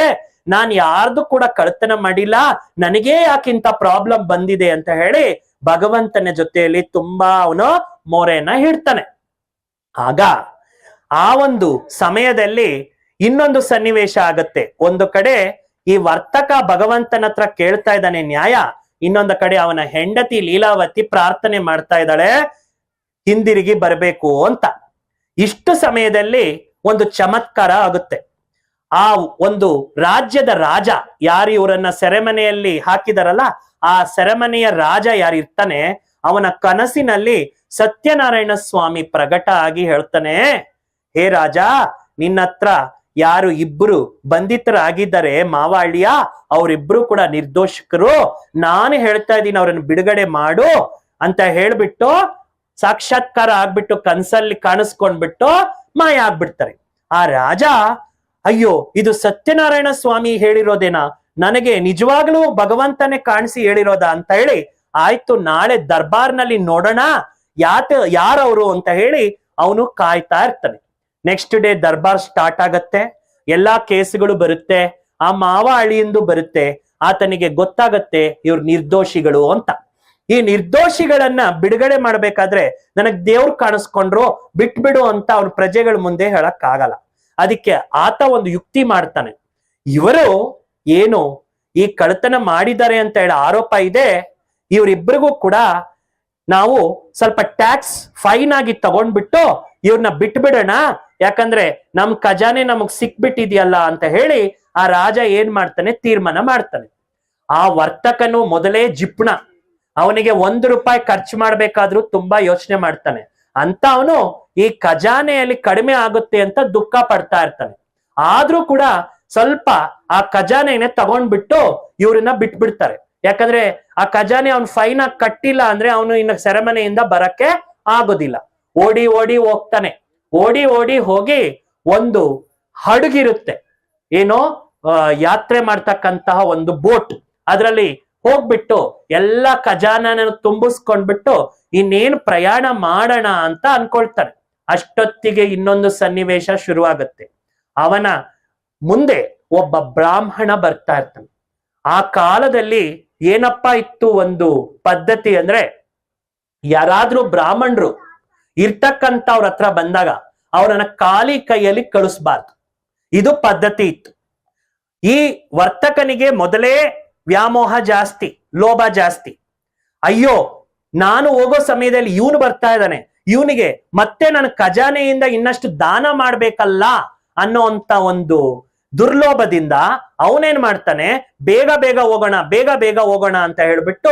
ನಾನ್ ಯಾರ್ದು ಕೂಡ ಕಳ್ತನ ಮಾಡಿಲ್ಲ, ನನಗೇ ಯಾಕಿಂತ ಪ್ರಾಬ್ಲಮ್ ಬಂದಿದೆ ಅಂತ ಹೇಳಿ ಭಗವಂತನ ಜೊತೆಯಲ್ಲಿ ತುಂಬಾ ಅವನು ಮೊರೆಯನ್ನ ಹಿಡ್ತಾನೆ. ಆಗ ಆ ಒಂದು ಸಮಯದಲ್ಲಿ ಇನ್ನೊಂದು ಸನ್ನಿವೇಶ ಆಗತ್ತೆ. ಒಂದು ಕಡೆ ಈ ವರ್ತಕ ಭಗವಂತನ ಹತ್ರ ಕೇಳ್ತಾ ಇದ್ದಾನೆ ನ್ಯಾಯ, ಇನ್ನೊಂದು ಕಡೆ ಅವನ ಹೆಂಡತಿ ಲೀಲಾವತಿ ಪ್ರಾರ್ಥನೆ ಮಾಡ್ತಾ ಇದ್ದಾಳೆ ಹಿಂದಿರುಗಿ ಬರಬೇಕು ಅಂತ. ಇಷ್ಟು ಸಮಯದಲ್ಲಿ ಒಂದು ಚಮತ್ಕಾರ ಆಗುತ್ತೆ. ಆ ಒಂದು ರಾಜ್ಯದ ರಾಜ ಯಾರು ಇವರನ್ನ ಸೆರೆಮನೆಯಲ್ಲಿ ಹಾಕಿದಾರಲ್ಲ, ಆ ಸೆರೆಮನೆಯ ರಾಜ ಯಾರಿರ್ತಾನೆ, ಅವನ ಕನಸಿನಲ್ಲಿ ಸತ್ಯನಾರಾಯಣ ಸ್ವಾಮಿ ಪ್ರಕಟ ಆಗಿ ಹೇಳ್ತಾನೆ, ಹೇ ರಾಜ, ನಿನ್ನ ಹತ್ರ ಯಾರು ಇಬ್ರು ಬಂಧಿತರಾಗಿದ್ದಾರೆ ಮಾವ ಅಳಿಯ, ಅವರಿಬ್ರು ಕೂಡ ನಿರ್ದೋಷಕರು, ನಾನು ಹೇಳ್ತಾ ಇದ್ದೀನಿ ಅವ್ರನ್ನ ಬಿಡುಗಡೆ ಮಾಡು ಅಂತ ಹೇಳ್ಬಿಟ್ಟು ಸಾಕ್ಷಾತ್ಕಾರ ಆಗ್ಬಿಟ್ಟು ಕನ್ಸಲ್ಲಿ ಕಾಣಿಸ್ಕೊಂಡ್ಬಿಟ್ಟು ಮಾಯ ಆಗ್ಬಿಡ್ತಾರೆ. ಆ ರಾಜ, ಅಯ್ಯೋ ಇದು ಸತ್ಯನಾರಾಯಣ ಸ್ವಾಮಿ ಹೇಳಿರೋದೇನಾ, ನನಗೆ ನಿಜವಾಗ್ಲೂ ಭಗವಂತನೇ ಕಾಣಿಸಿ ಹೇಳಿರೋದ ಅಂತ ಹೇಳಿ, ಆಯ್ತು ನಾಳೆ ದರ್ಬಾರ್ನಲ್ಲಿ ನೋಡೋಣ ಯಾರವರು ಅಂತ ಹೇಳಿ ಅವನು ಕಾಯ್ತಾ ಇರ್ತಾನೆ. ನೆಕ್ಸ್ಟ್ ಡೇ ದರ್ಬಾರ್ ಸ್ಟಾರ್ಟ್ ಆಗತ್ತೆ, ಎಲ್ಲಾ ಕೇಸುಗಳು ಬರುತ್ತೆ, ಆ ಮಾವ ಅಳಿಯಂದು ಬರುತ್ತೆ, ಆತನಿಗೆ ಗೊತ್ತಾಗತ್ತೆ ಇವ್ರು ನಿರ್ದೋಷಿಗಳು ಅಂತ. ಈ ನಿರ್ದೋಷಿಗಳನ್ನ ಬಿಡುಗಡೆ ಮಾಡ್ಬೇಕಾದ್ರೆ ನನಗ್ ದೇವ್ರು ಕಾಣಿಸ್ಕೊಂಡ್ರು ಬಿಟ್ಬಿಡು ಅಂತ ಅವ್ರ ಪ್ರಜೆಗಳ ಮುಂದೆ ಹೇಳಕ್ ಆಗಲ್ಲ. ಅದಕ್ಕೆ ಆತ ಒಂದು ಯುಕ್ತಿ ಮಾಡ್ತಾನೆ. ಇವರು ಏನು ಈ ಕಳ್ಳತನ ಮಾಡಿದ್ದಾರೆ ಅಂತ ಹೇಳಿ ಆರೋಪ ಇದೆ, ಇವರಿಬ್ಬರಿಗೂ ಕೂಡ ನಾವು ಸ್ವಲ್ಪ ಟ್ಯಾಕ್ಸ್ ಫೈನ್ ಆಗಿ ತಗೊಂಡ್ಬಿಟ್ಟು ಇವ್ರನ್ನ ಬಿಟ್ಬಿಡೋಣ, ಯಾಕಂದ್ರೆ ನಮ್ ಖಜಾನೆ ನಮಗ್ ಸಿಕ್ಬಿಟ್ಟಿದ್ಯಲ್ಲ ಅಂತ ಹೇಳಿ ಆ ರಾಜ ಏನ್ ಮಾಡ್ತಾನೆ, ತೀರ್ಮಾನ ಮಾಡ್ತಾನೆ. ಆ ವರ್ತಕನು ಮೊದಲೇ ಜಿಪ್ಣ, ಅವನಿಗೆ ₹1 ಖರ್ಚು ಮಾಡ್ಬೇಕಾದ್ರೂ ತುಂಬಾ ಯೋಚನೆ ಮಾಡ್ತಾನೆ. ಅಂತ ಅವನು ಈ ಖಜಾನೆಯಲ್ಲಿ ಕಡಿಮೆ ಆಗುತ್ತೆ ಅಂತ ದುಃಖ ಪಡ್ತಾ ಇರ್ತಾನೆ. ಆದ್ರೂ ಕೂಡ ಸ್ವಲ್ಪ ಆ ಖಜಾನೆನೆ ತಗೊಂಡ್ಬಿಟ್ಟು ಇವ್ರನ್ನ ಬಿಟ್ಬಿಡ್ತಾರೆ. ಯಾಕಂದ್ರೆ ಆ ಖಜಾನೆ ಅವ್ನ್ ಫೈನ್ ಆಗಿ ಕಟ್ಟಿಲ್ಲ ಅಂದ್ರೆ ಅವನು ಇನ್ನು ಸೆರೆಮನೆಯಿಂದ ಬರಕ್ಕೆ ಆಗೋದಿಲ್ಲ. ಓಡಿ ಓಡಿ ಹೋಗ್ತಾನೆ. ಓಡಿ ಓಡಿ ಹೋಗಿ ಒಂದು ಹಡಗಿರುತ್ತೆ, ಏನೋ ಯಾತ್ರೆ ಮಾಡ್ತಕ್ಕಂತಹ ಒಂದು ಬೋಟ್, ಅದರಲ್ಲಿ ಹೋಗ್ಬಿಟ್ಟು ಎಲ್ಲ ಖಜಾನ ತುಂಬಿಸ್ಕೊಂಡ್ಬಿಟ್ಟು ಇನ್ನೇನು ಪ್ರಯಾಣ ಮಾಡೋಣ ಅಂತ ಅನ್ಕೊಳ್ತಾನೆ. ಅಷ್ಟೊತ್ತಿಗೆ ಇನ್ನೊಂದು ಸನ್ನಿವೇಶ ಶುರುವಾಗುತ್ತೆ. ಅವನ ಮುಂದೆ ಒಬ್ಬ ಬ್ರಾಹ್ಮಣ ಬರ್ತಾ ಇರ್ತಾನೆ. ಆ ಕಾಲದಲ್ಲಿ ಏನಪ್ಪಾ ಇತ್ತು ಒಂದು ಪದ್ಧತಿ ಅಂದ್ರೆ, ಯಾರಾದ್ರೂ ಬ್ರಾಹ್ಮಣರು ಇರ್ತಕ್ಕಂಥವ್ರ ಹತ್ರ ಬಂದಾಗ ಅವರನ್ನ ಖಾಲಿ ಕೈಯಲ್ಲಿ ಕಳಿಸ್ಬಾರ್ದು, ಇದು ಪದ್ಧತಿ ಇತ್ತು. ಈ ವರ್ತಕನಿಗೆ ಮೊದಲೇ ವ್ಯಾಮೋಹ ಜಾಸ್ತಿ, ಲೋಭ ಜಾಸ್ತಿ. ಅಯ್ಯೋ, ನಾನು ಹೋಗೋ ಸಮಯದಲ್ಲಿ ಇವನು ಬರ್ತಾ ಇದ್ದಾನೆ, ಇವನಿಗೆ ಮತ್ತೆ ನನ್ನ ಖಜಾನೆಯಿಂದ ಇನ್ನಷ್ಟು ದಾನ ಮಾಡ್ಬೇಕಲ್ಲ ಅನ್ನೋ ಅಂತ ಒಂದು ದುರ್ಲೋಭದಿಂದ ಅವನೇನ್ ಮಾಡ್ತಾನೆ, ಬೇಗ ಬೇಗ ಹೋಗೋಣ ಬೇಗ ಬೇಗ ಹೋಗೋಣ ಅಂತ ಹೇಳ್ಬಿಟ್ಟು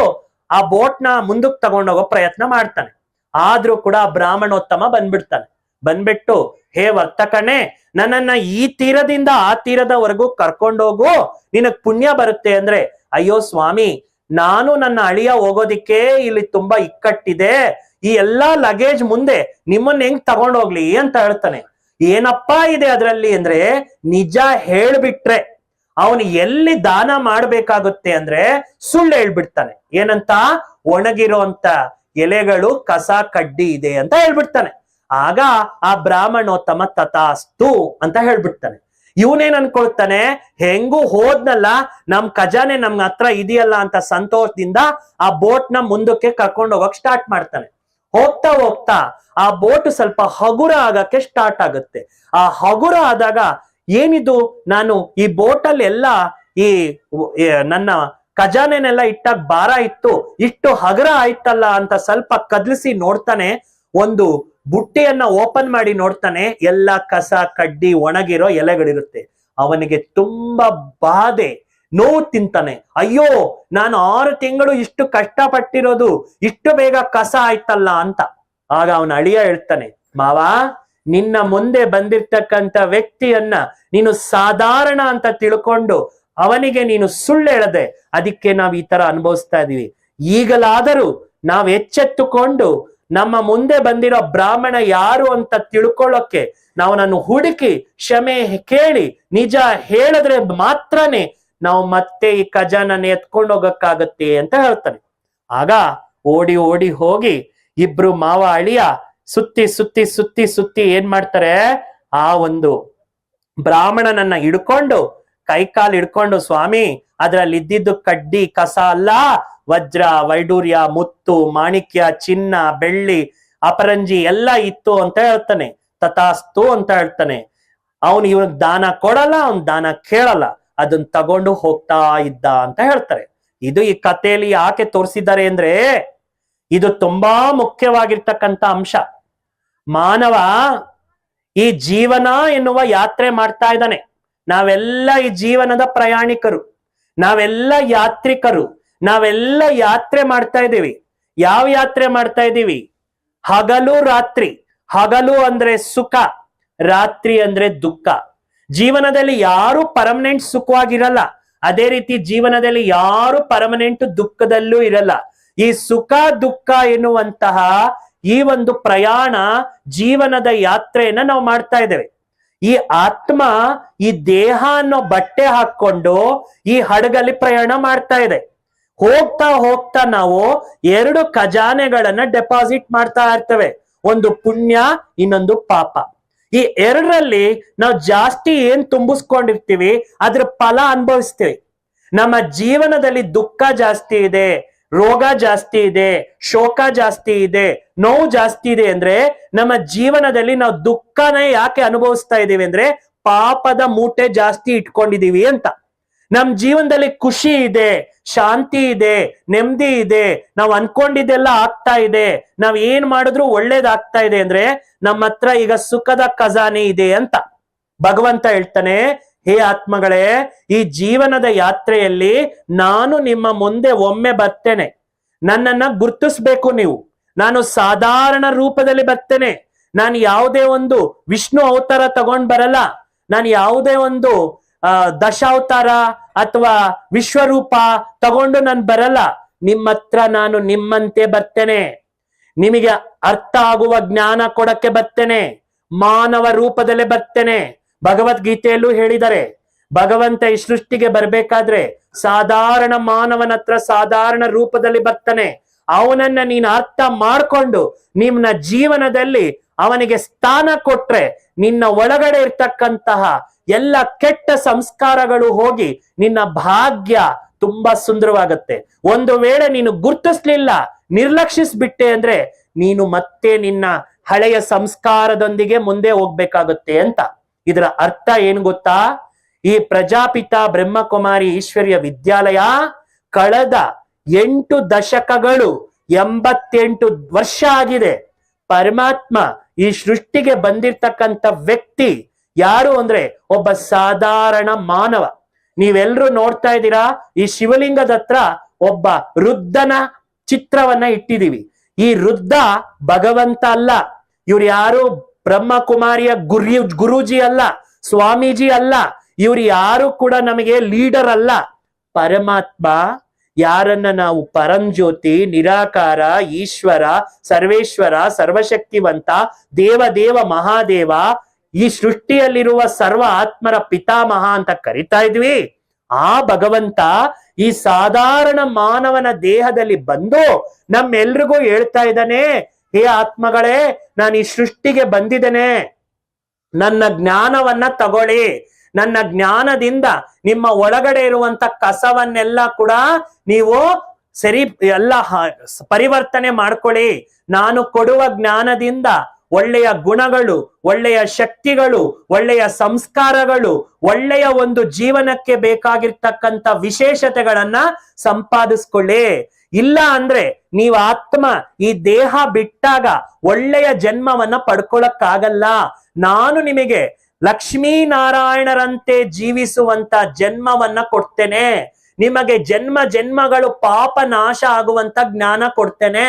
ಆ ಬೋಟ್ನ ಮುಂದಕ್ಕೆ ತಗೊಂಡೋಗೋ ಪ್ರಯತ್ನ ಮಾಡ್ತಾನೆ. ಆದ್ರೂ ಕೂಡ ಬ್ರಾಹ್ಮಣೋತ್ತಮ ಬಂದ್ಬಿಡ್ತಾನೆ. ಬಂದ್ಬಿಟ್ಟು, ಹೇ ವರ್ತಕನೇ, ನನ್ನನ್ನ ಈ ತೀರದಿಂದ ಆ ತೀರದವರೆಗೂ ಕರ್ಕೊಂಡೋಗು, ನಿನಗ್ ಪುಣ್ಯ ಬರುತ್ತೆ ಅಂದ್ರೆ, ಅಯ್ಯೋ ಸ್ವಾಮಿ, ನಾನು ನನ್ನ ಅಳಿಯ ಹೋಗೋದಿಕ್ಕೆ ಇಲ್ಲಿ ತುಂಬಾ ಇಕ್ಕಟ್ಟಿದೆ, ಈ ಎಲ್ಲಾ ಲಗೇಜ್ ಮುಂದೆ ನಿಮ್ಮನ್ನ ಹೆಂಗ್ ತಗೊಂಡೋಗ್ಲಿ ಅಂತ ಹೇಳ್ತಾನೆ. ಏನಪ್ಪಾ ಇದೆ ಅದ್ರಲ್ಲಿ ಅಂದ್ರೆ, ನಿಜ ಹೇಳ್ಬಿಟ್ರೆ ಅವನು ಎಲ್ಲಿ ದಾನ ಮಾಡ್ಬೇಕಾಗುತ್ತೆ ಅಂದ್ರೆ ಸುಳ್ಳು ಹೇಳ್ಬಿಡ್ತಾನೆ. ಏನಂತ, ಒಣಗಿರೋಂತ ಎಲೆಗಳು ಕಸ ಕಡ್ಡಿ ಇದೆ ಅಂತ ಹೇಳ್ಬಿಡ್ತಾನೆ. ಆಗ ಆ ಬ್ರಾಹ್ಮಣೋತ್ತಮ ತಥಾಸ್ತು ಅಂತ ಹೇಳ್ಬಿಡ್ತಾನೆ. ಇವನೇನ್ ಅನ್ಕೊಳ್ತಾನೆ, ಹೆಂಗೂ ಹೋದ್ನಲ್ಲ, ನಮ್ ಖಜಾನೆ ನಮ್ ಹತ್ರ ಇದೆಯಲ್ಲ ಅಂತ ಸಂತೋಷದಿಂದ ಆ ಬೋಟ್ ನ ಮುಂದಕ್ಕೆ ಕರ್ಕೊಂಡು ಹೋಗಕ್ ಸ್ಟಾರ್ಟ್ ಮಾಡ್ತಾನೆ. ಹೋಗ್ತಾ ಹೋಗ್ತಾ ಆ ಬೋಟ್ ಸ್ವಲ್ಪ ಹಗುರ ಆಗಕ್ಕೆ ಸ್ಟಾರ್ಟ್ ಆಗುತ್ತೆ. ಆ ಹಗುರ ಆದಾಗ ಏನಿದು, ನಾನು ಈ ಬೋಟಲ್ಲಿ ಎಲ್ಲ ಈ ನನ್ನ ಖಜಾನೆನೆಲ್ಲ ಇಟ್ಟಾಗ ಭಾರ ಇತ್ತು, ಇಷ್ಟು ಹಗುರ ಆಯ್ತಲ್ಲ ಅಂತ ಸ್ವಲ್ಪ ಕದ್ಲಿಸಿ ನೋಡ್ತಾನೆ. ಒಂದು ಬುಟ್ಟಿಯನ್ನ ಓಪನ್ ಮಾಡಿ ನೋಡ್ತಾನೆ, ಎಲ್ಲ ಕಸ ಕಡ್ಡಿ ಒಣಗಿರೋ ಎಲೆಗಳಿರುತ್ತೆ. ಅವನಿಗೆ ತುಂಬಾ ಬಾಧೆ, ನೋವು ತಿಂತಾನೆ. ಅಯ್ಯೋ, ನಾನು 6 ತಿಂಗಳು ಇಷ್ಟು ಕಷ್ಟಪಟ್ಟಿರೋದು ಇಷ್ಟು ಬೇಗ ಕಸ ಆಯ್ತಲ್ಲ ಅಂತ. ಆಗ ಅವನ ಅಳಿಯ ಹೇಳ್ತಾನೆ, ಮಾವ, ನಿನ್ನ ಮುಂದೆ ಬಂದಿರ್ತಕ್ಕಂಥ ವ್ಯಕ್ತಿಯನ್ನ ನೀನು ಸಾಧಾರಣ ಅಂತ ತಿಳ್ಕೊಂಡು ಅವನಿಗೆ ನೀನು ಸುಳ್ಳು ಹೇಳದೆ, ಅದಕ್ಕೆ ನಾವ್ ಈ ತರ ಅನುಭವಿಸ್ತಾ ಇದೀವಿ. ಈಗಲಾದರೂ ನಾವ್ ಎಚ್ಚೆತ್ತುಕೊಂಡು ನಮ್ಮ ಮುಂದೆ ಬಂದಿರೋ ಬ್ರಾಹ್ಮಣ ಯಾರು ಅಂತ ತಿಳ್ಕೊಳ್ಳೋಕೆ ನಾವು ನಾನು ಹುಡುಕಿ ಕ್ಷಮೆ ಕೇಳಿ ನಿಜ ಹೇಳಿದ್ರೆ ಮಾತ್ರನೇ ನಾವು ಮತ್ತೆ ಈ ಖಜಾನನ ಎತ್ಕೊಂಡು ಹೋಗಕ್ಕಾಗತ್ತೆ ಅಂತ ಹೇಳ್ತಾನೆ. ಆಗ ಓಡಿ ಓಡಿ ಹೋಗಿ ಇಬ್ರು ಮಾವ ಅಳಿಯ ಸುತ್ತಿ ಸುತ್ತಿ ಸುತ್ತಿ ಸುತ್ತಿ ಏನ್ ಮಾಡ್ತಾರೆ, ಆ ಒಂದು ಬ್ರಾಹ್ಮಣನನ್ನ ಹಿಡ್ಕೊಂಡು ಕೈಕಾಲು ಹಿಡ್ಕೊಂಡು, ಸ್ವಾಮಿ, ಅದ್ರಲ್ಲಿ ಇದ್ದಿದ್ದು ಕಡ್ಡಿ ಕಸ ಅಲ್ಲ, ವಜ್ರ ವೈಡೂರ್ಯ ಮುತ್ತು ಮಾಣಿಕ್ಯ ಚಿನ್ನ ಬೆಳ್ಳಿ ಅಪರಂಜಿ ಎಲ್ಲ ಇತ್ತು ಅಂತ ಹೇಳ್ತಾನೆ. ತಥಾಸ್ತು ಅಂತ ಹೇಳ್ತಾನೆ. ಅವನು ಇವನಿಗೆ ದಾನ ಕೊಡಲ್ಲ, ಅವನ್ ದಾನ ಕೇಳಲ್ಲ, ಅದನ್ನ ತಗೊಂಡು ಹೋಗ್ತಾ ಇದ್ದ ಅಂತ ಹೇಳ್ತಾರೆ. ಇದು ಈ ಕಥೆಯಲ್ಲಿ ಯಾಕೆ ತೋರಿಸಿದ್ದಾರೆ ಅಂದ್ರೆ, ಇದು ತುಂಬಾ ಮುಖ್ಯವಾಗಿರ್ತಕ್ಕಂಥ ಅಂಶ. ಮಾನವ ಈ ಜೀವನ ಎನ್ನುವ ಯಾತ್ರೆ ಮಾಡ್ತಾ ಇದ್ದಾನೆ. ನಾವೆಲ್ಲ ಈ ಜೀವನದ ಪ್ರಯಾಣಿಕರು, ನಾವೆಲ್ಲ ಯಾತ್ರಿಕರು, ನಾವೆಲ್ಲ ಯಾತ್ರೆ ಮಾಡ್ತಾ ಇದ್ದೀವಿ. ಯಾವ ಯಾತ್ರೆ ಮಾಡ್ತಾ ಇದ್ದೀವಿ? ಹಗಲು ರಾತ್ರಿ. ಹಗಲು ಅಂದ್ರೆ ಸುಖ, ರಾತ್ರಿ ಅಂದ್ರೆ ದುಃಖ. ಜೀವನದಲ್ಲಿ ಯಾರು ಪರ್ಮನೆಂಟ್ ಸುಖವಾಗಿರಲ್ಲ, ಅದೇ ರೀತಿ ಜೀವನದಲ್ಲಿ ಯಾರು ಪರ್ಮನೆಂಟ್ ದುಃಖದಲ್ಲೂ ಇರಲ್ಲ. ಈ ಸುಖ ದುಃಖ ಎನ್ನುವಂತಹ ಈ ಒಂದು ಪ್ರಯಾಣ, ಜೀವನದ ಯಾತ್ರೆಯನ್ನ ನಾವು ಮಾಡ್ತಾ ಇದ್ದೇವೆ. ಈ ಆತ್ಮ ಈ ದೇಹ ಅನ್ನೋ ಬಟ್ಟೆ ಹಾಕೊಂಡು ಈ ಹಡಗಲ್ಲಿ ಪ್ರಯಾಣ ಮಾಡ್ತಾ ಇದೆ. ಹೋಗ್ತಾ ಹೋಗ್ತಾ ನಾವು 2 ಖಜಾನೆಗಳನ್ನ ಡೆಪಾಸಿಟ್ ಮಾಡ್ತಾ ಇರ್ತೇವೆ, ಒಂದು ಪುಣ್ಯ, ಇನ್ನೊಂದು ಪಾಪ. ಈ 2ರಲ್ಲಿ ನಾವು ಜಾಸ್ತಿ ಏನ್ ತುಂಬಿಸ್ಕೊಂಡಿರ್ತೀವಿ ಅದ್ರ ಫಲ ಅನುಭವಿಸ್ತೀವಿ. ನಮ್ಮ ಜೀವನದಲ್ಲಿ ದುಃಖ ಜಾಸ್ತಿ ಇದೆ, ರೋಗ ಜಾಸ್ತಿ ಇದೆ, ಶೋಕ ಜಾಸ್ತಿ ಇದೆ, ನೋವು ಜಾಸ್ತಿ ಇದೆ ಅಂದ್ರೆ ನಮ್ಮ ಜೀವನದಲ್ಲಿ ನಾವು ದುಃಖನೇ ಯಾಕೆ ಅನುಭವಿಸ್ತಾ ಇದೀವಿ ಅಂದ್ರೆ ಪಾಪದ ಮೂಟೆ ಜಾಸ್ತಿ ಇಟ್ಕೊಂಡಿದೀವಿ ಅಂತ. ನಮ್ ಜೀವನದಲ್ಲಿ ಖುಷಿ ಇದೆ, ಶಾಂತಿ ಇದೆ, ನೆಮ್ಮದಿ ಇದೆ, ನಾವ್ ಅನ್ಕೊಂಡಿದ್ದೆಲ್ಲ ಆಗ್ತಾ ಇದೆ, ನಾವ್ ಏನ್ ಮಾಡಿದ್ರು ಒಳ್ಳೇದಾಗ್ತಾ ಇದೆ ಅಂದ್ರೆ ನಮ್ಮ ಹತ್ರ ಈಗ ಸುಖದ ಖಜಾನೆ ಇದೆ ಅಂತ ಭಗವಂತ ಹೇಳ್ತಾನೆ. ಹೇ ಆತ್ಮಗಳೇ, ಈ ಜೀವನದ ಯಾತ್ರೆಯಲ್ಲಿ ನಾನು ನಿಮ್ಮ ಮುಂದೆ ಒಮ್ಮೆ ಬರ್ತೇನೆ. ನನ್ನನ್ನ ಗುರ್ತಿಸ್ಬೇಕು ನೀವು. ನಾನು ಸಾಧಾರಣ ರೂಪದಲ್ಲಿ ಬರ್ತೇನೆ. ನಾನು ಯಾವುದೇ ಒಂದು ವಿಷ್ಣು ಅವತಾರ ತಗೊಂಡ್ ಬರಲ್ಲ. ನಾನು ಯಾವುದೇ ಒಂದು ದಶಾವತಾರ ಅಥವಾ ವಿಶ್ವರೂಪ ತಗೊಂಡು ನಾನು ಬರಲ್ಲ. ನಿಮ್ಮ ಹತ್ರ ನಾನು ನಿಮ್ಮಂತೆ ಬರ್ತೇನೆ. ನಿಮಗೆ ಅರ್ಥ ಆಗುವ ಜ್ಞಾನ ಕೊಡಕ್ಕೆ ಬರ್ತೇನೆ. ಮಾನವ ರೂಪದಲ್ಲೇ ಬರ್ತೇನೆ. ಭಗವದ್ಗೀತೆಯಲ್ಲೂ ಹೇಳಿದ್ದಾರೆ, ಭಗವಂತ ಈ ಸೃಷ್ಟಿಗೆ ಬರ್ಬೇಕಾದ್ರೆ ಸಾಧಾರಣ ಮಾನವನ ಹತ್ರ ಸಾಧಾರಣ ರೂಪದಲ್ಲಿ ಬರ್ತಾನೆ. ಅವನನ್ನ ನೀನು ಅರ್ಥ ಮಾಡ್ಕೊಂಡು ನಿನ್ನ ಜೀವನದಲ್ಲಿ ಅವನಿಗೆ ಸ್ಥಾನ ಕೊಟ್ರೆ ನಿನ್ನ ಒಳಗಡೆ ಇರ್ತಕ್ಕಂತಹ ಎಲ್ಲ ಕೆಟ್ಟ ಸಂಸ್ಕಾರಗಳು ಹೋಗಿ ನಿನ್ನ ಭಾಗ್ಯ ತುಂಬಾ ಸುಂದರವಾಗತ್ತೆ. ಒಂದು ವೇಳೆ ನೀನು ಗುರ್ತಿಸ್ಲಿಲ್ಲ, ನಿರ್ಲಕ್ಷಿಸ್ಬಿಟ್ಟೆ ಅಂದ್ರೆ ನೀನು ಮತ್ತೆ ನಿನ್ನ ಹಳೆಯ ಸಂಸ್ಕಾರದೊಂದಿಗೆ ಮುಂದೆ ಹೋಗ್ಬೇಕಾಗುತ್ತೆ ಅಂತ. ಇದರ ಅರ್ಥ ಏನ್ ಗೊತ್ತಾ? ಈ ಪ್ರಜಾಪಿತ ಬ್ರಹ್ಮಕುಮಾರಿ ಈಶ್ವರ್ಯ ವಿದ್ಯಾಲಯ ಕಳೆದ 8 ದಶಕಗಳು 88 ವರ್ಷ ಆಗಿದೆ. ಪರಮಾತ್ಮ ಈ ಸೃಷ್ಟಿಗೆ ಬಂದಿರ್ತಕ್ಕಂಥ ವ್ಯಕ್ತಿ ಯಾರು ಅಂದ್ರೆ ಒಬ್ಬ ಸಾಧಾರಣ ಮಾನವ. ನೀವೆಲ್ಲರೂ ನೋಡ್ತಾ ಇದ್ದೀರಾ, ಈ ಶಿವಲಿಂಗದ ಹತ್ರ ಒಬ್ಬ ವೃದ್ಧನ ಚಿತ್ರವನ್ನ ಇಟ್ಟಿದೀವಿ. ಈ ವೃದ್ಧ ಭಗವಂತ ಅಲ್ಲ, ಇವ್ರು ಯಾರು ಬ್ರಹ್ಮಕುಮಾರಿಯ ಗುರೂಜಿ ಅಲ್ಲ, ಸ್ವಾಮೀಜಿ ಅಲ್ಲ, ಇವ್ರು ಯಾರು ಕೂಡ ನಮಗೆ ಲೀಡರ್ ಅಲ್ಲ. ಪರಮಾತ್ಮ ಯಾರನ್ನ ನಾವು ಪರಂಜ್ಯೋತಿ, ನಿರಾಕಾರ, ಈಶ್ವರ, ಸರ್ವೇಶ್ವರ, ಸರ್ವಶಕ್ತಿವಂತ, ದೇವ ಮಹಾದೇವ, ಈ ಸೃಷ್ಟಿಯಲ್ಲಿರುವ ಸರ್ವ ಆತ್ಮರ ಪಿತಾಮಹ ಅಂತ ಕರಿತಾ ಇದ್ವಿ. ಆ ಭಗವಂತ ಈ ಸಾಧಾರಣ ಮಾನವನ ದೇಹದಲ್ಲಿ ಬಂದು ನಮ್ಮೆಲ್ರಿಗೂ ಹೇಳ್ತಾ ಇದ್ದಾನೆ, ಹೇ ಆತ್ಮಗಳೇ, ನಾನು ಈ ಸೃಷ್ಟಿಗೆ ಬಂದಿದ್ದೇನೆ, ನನ್ನ ಜ್ಞಾನವನ್ನ ತಗೊಳ್ಳಿ. ನನ್ನ ಜ್ಞಾನದಿಂದ ನಿಮ್ಮ ಒಳಗಡೆ ಇರುವಂತ ಕಸವನ್ನೆಲ್ಲ ಕೂಡ ನೀವು ಸರಿ ಎಲ್ಲ ಪರಿವರ್ತನೆ ಮಾಡ್ಕೊಳ್ಳಿ. ನಾನು ಕೊಡುವ ಜ್ಞಾನದಿಂದ ಒಳ್ಳೆಯ ಗುಣಗಳು, ಒಳ್ಳೆಯ ಶಕ್ತಿಗಳು, ಒಳ್ಳೆಯ ಸಂಸ್ಕಾರಗಳು, ಒಳ್ಳೆಯ ಒಂದು ಜೀವನಕ್ಕೆ ಬೇಕಾಗಿರ್ತಕ್ಕಂಥ ವಿಶೇಷತೆಗಳನ್ನ ಸಂಪಾದಿಸ್ಕೊಳ್ಳಿ. ಇಲ್ಲ ಅಂದ್ರೆ ನೀವು ಆತ್ಮ ಈ ದೇಹ ಬಿಟ್ಟಾಗ ಒಳ್ಳೆಯ ಜನ್ಮವನ್ನ ಪಡ್ಕೊಳಕ್ಕಾಗಲ್ಲ. ನಾನು ನಿಮಗೆ ಲಕ್ಷ್ಮೀನಾರಾಯಣರಂತೆ ಜೀವಿಸುವಂತ ಜನ್ಮವನ್ನ ಕೊಡ್ತೇನೆ. ನಿಮಗೆ ಜನ್ಮಗಳು ಪಾಪ ನಾಶ ಆಗುವಂತ ಜ್ಞಾನ ಕೊಡ್ತೇನೆ,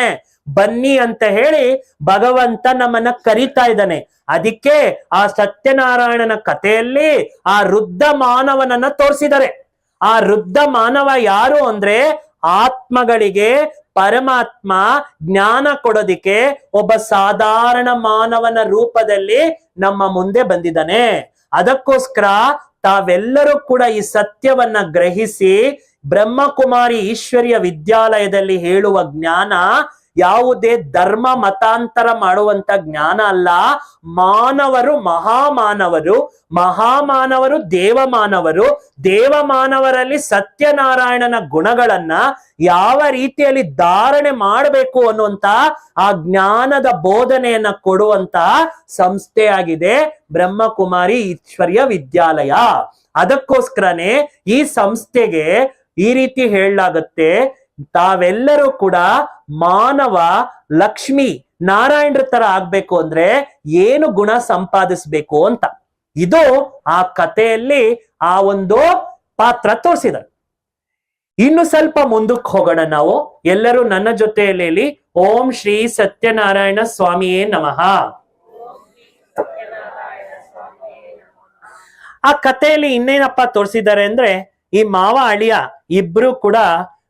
ಬನ್ನಿ ಅಂತ ಹೇಳಿ ಭಗವಂತ ನಮ್ಮನ್ನ ಕರೀತಾ ಇದ್ದಾನೆ. ಅದಕ್ಕೆ ಆ ಸತ್ಯನಾರಾಯಣನ ಕಥೆಯಲ್ಲಿ ಆ ವೃದ್ಧ ಮಾನವನನ್ನ ತೋರಿಸಿದ್ದಾರೆ. ಆ ವೃದ್ಧ ಮಾನವ ಯಾರು ಅಂದ್ರೆ ಆತ್ಮಗಳಿಗೆ ಪರಮಾತ್ಮ ಜ್ಞಾನ ಕೊಡೋದಿಕ್ಕೆ ಒಬ್ಬ ಸಾಧಾರಣ ಮಾನವನ ರೂಪದಲ್ಲಿ ನಮ್ಮ ಮುಂದೆ ಬಂದಿದ್ದಾನೆ. ಅದಕ್ಕೋಸ್ಕರ ತಾವೆಲ್ಲರೂ ಕೂಡ ಈ ಸತ್ಯವನ್ನ ಗ್ರಹಿಸಿ ಬ್ರಹ್ಮಕುಮಾರಿ ಈಶ್ವರ್ಯ ವಿದ್ಯಾಲಯದಲ್ಲಿ ಹೇಳುವ ಜ್ಞಾನ ಯಾವುದೇ ಧರ್ಮ ಮತಾಂತರ ಮಾಡುವಂತ ಜ್ಞಾನ ಅಲ್ಲ. ಮಾನವರು ಮಹಾಮಾನವರು, ಮಹಾಮಾನವರು ದೇವಮಾನವರಲ್ಲಿ ಸತ್ಯನಾರಾಯಣನ ಗುಣಗಳನ್ನ ಯಾವ ರೀತಿಯಲ್ಲಿ ಧಾರಣೆ ಮಾಡಬೇಕು ಅನ್ನುವಂತ ಆ ಜ್ಞಾನದ ಬೋಧನೆಯನ್ನ ಕೊಡುವಂತ ಸಂಸ್ಥೆಯಾಗಿದೆ ಬ್ರಹ್ಮಕುಮಾರಿ ಈಶ್ವರ್ಯ ವಿದ್ಯಾಲಯ. ಅದಕ್ಕೋಸ್ಕರನೇ ಈ ಸಂಸ್ಥೆಗೆ ಈ ರೀತಿ ಹೇಳಲಾಗತ್ತೆ, ತಾವೆಲ್ಲರೂ ಕೂಡ ಮಾನವ ಲಕ್ಷ್ಮಿ ನಾರಾಯಣರ ತರ ಆಗ್ಬೇಕು ಅಂದ್ರೆ ಏನು ಗುಣ ಸಂಪಾದಿಸ್ಬೇಕು ಅಂತ. ಇದು ಆ ಕಥೆಯಲ್ಲಿ ಆ ಒಂದು ಪಾತ್ರ ತೋರಿಸಿದ್ದಾರೆ. ಇನ್ನು ಸ್ವಲ್ಪ ಮುಂದಕ್ಕೆ ಹೋಗೋಣ ನಾವು. ಎಲ್ಲರೂ ನನ್ನ ಜೊತೆಯಲ್ಲಿ ಓಂ ಶ್ರೀ ಸತ್ಯನಾರಾಯಣ ಸ್ವಾಮಿಯೇ ನಮಃ. ಆ ಕಥೆಯಲ್ಲಿ ಇನ್ನೇನಪ್ಪ ತೋರಿಸಿದ್ದಾರೆ ಅಂದ್ರೆ, ಈ ಮಾವ ಅಳಿಯ ಇಬ್ರು ಕೂಡ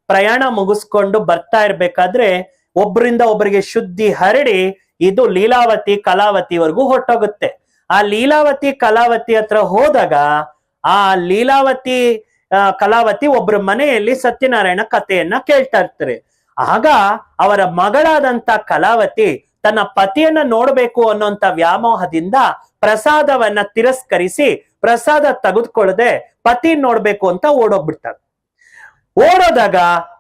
ಪ್ರಯಾಣ ಮುಗಿಸ್ಕೊಂಡು ಬರ್ತಾ ಇರ್ಬೇಕಾದ್ರೆ ಒಬ್ಬರಿಂದ ಒಬ್ಬರಿಗೆ ಶುದ್ಧಿ ಹರಡಿ ಇದು ಲೀಲಾವತಿ ಕಲಾವತಿವರೆಗೂ ಹೊರಟೋಗುತ್ತೆ. ಆ ಲೀಲಾವತಿ ಕಲಾವತಿ ಹತ್ರ ಹೋದಾಗ ಆ ಲೀಲಾವತಿ ಕಲಾವತಿ ಒಬ್ಬರ ಮನೆಯಲ್ಲಿ ಸತ್ಯನಾರಾಯಣ ಕಥೆಯನ್ನ ಕೇಳ್ತಾ ಇರ್ತಾರೆ. ಆಗ ಅವರ ಮಗಳಾದಂತ ಕಲಾವತಿ ತನ್ನ ಪತಿಯನ್ನ ನೋಡ್ಬೇಕು ಅನ್ನೋಂತ ವ್ಯಾಮೋಹದಿಂದ ಪ್ರಸಾದವನ್ನ ತಿರಸ್ಕರಿಸಿ ಪ್ರಸಾದ ತೆಗೆದುಕೊಳ್ಳದೆ ಪತಿ ನೋಡ್ಬೇಕು ಅಂತ ಓಡೋಗ್ಬಿಡ್ತಾಳೆ. ಓಡೋದಾಗ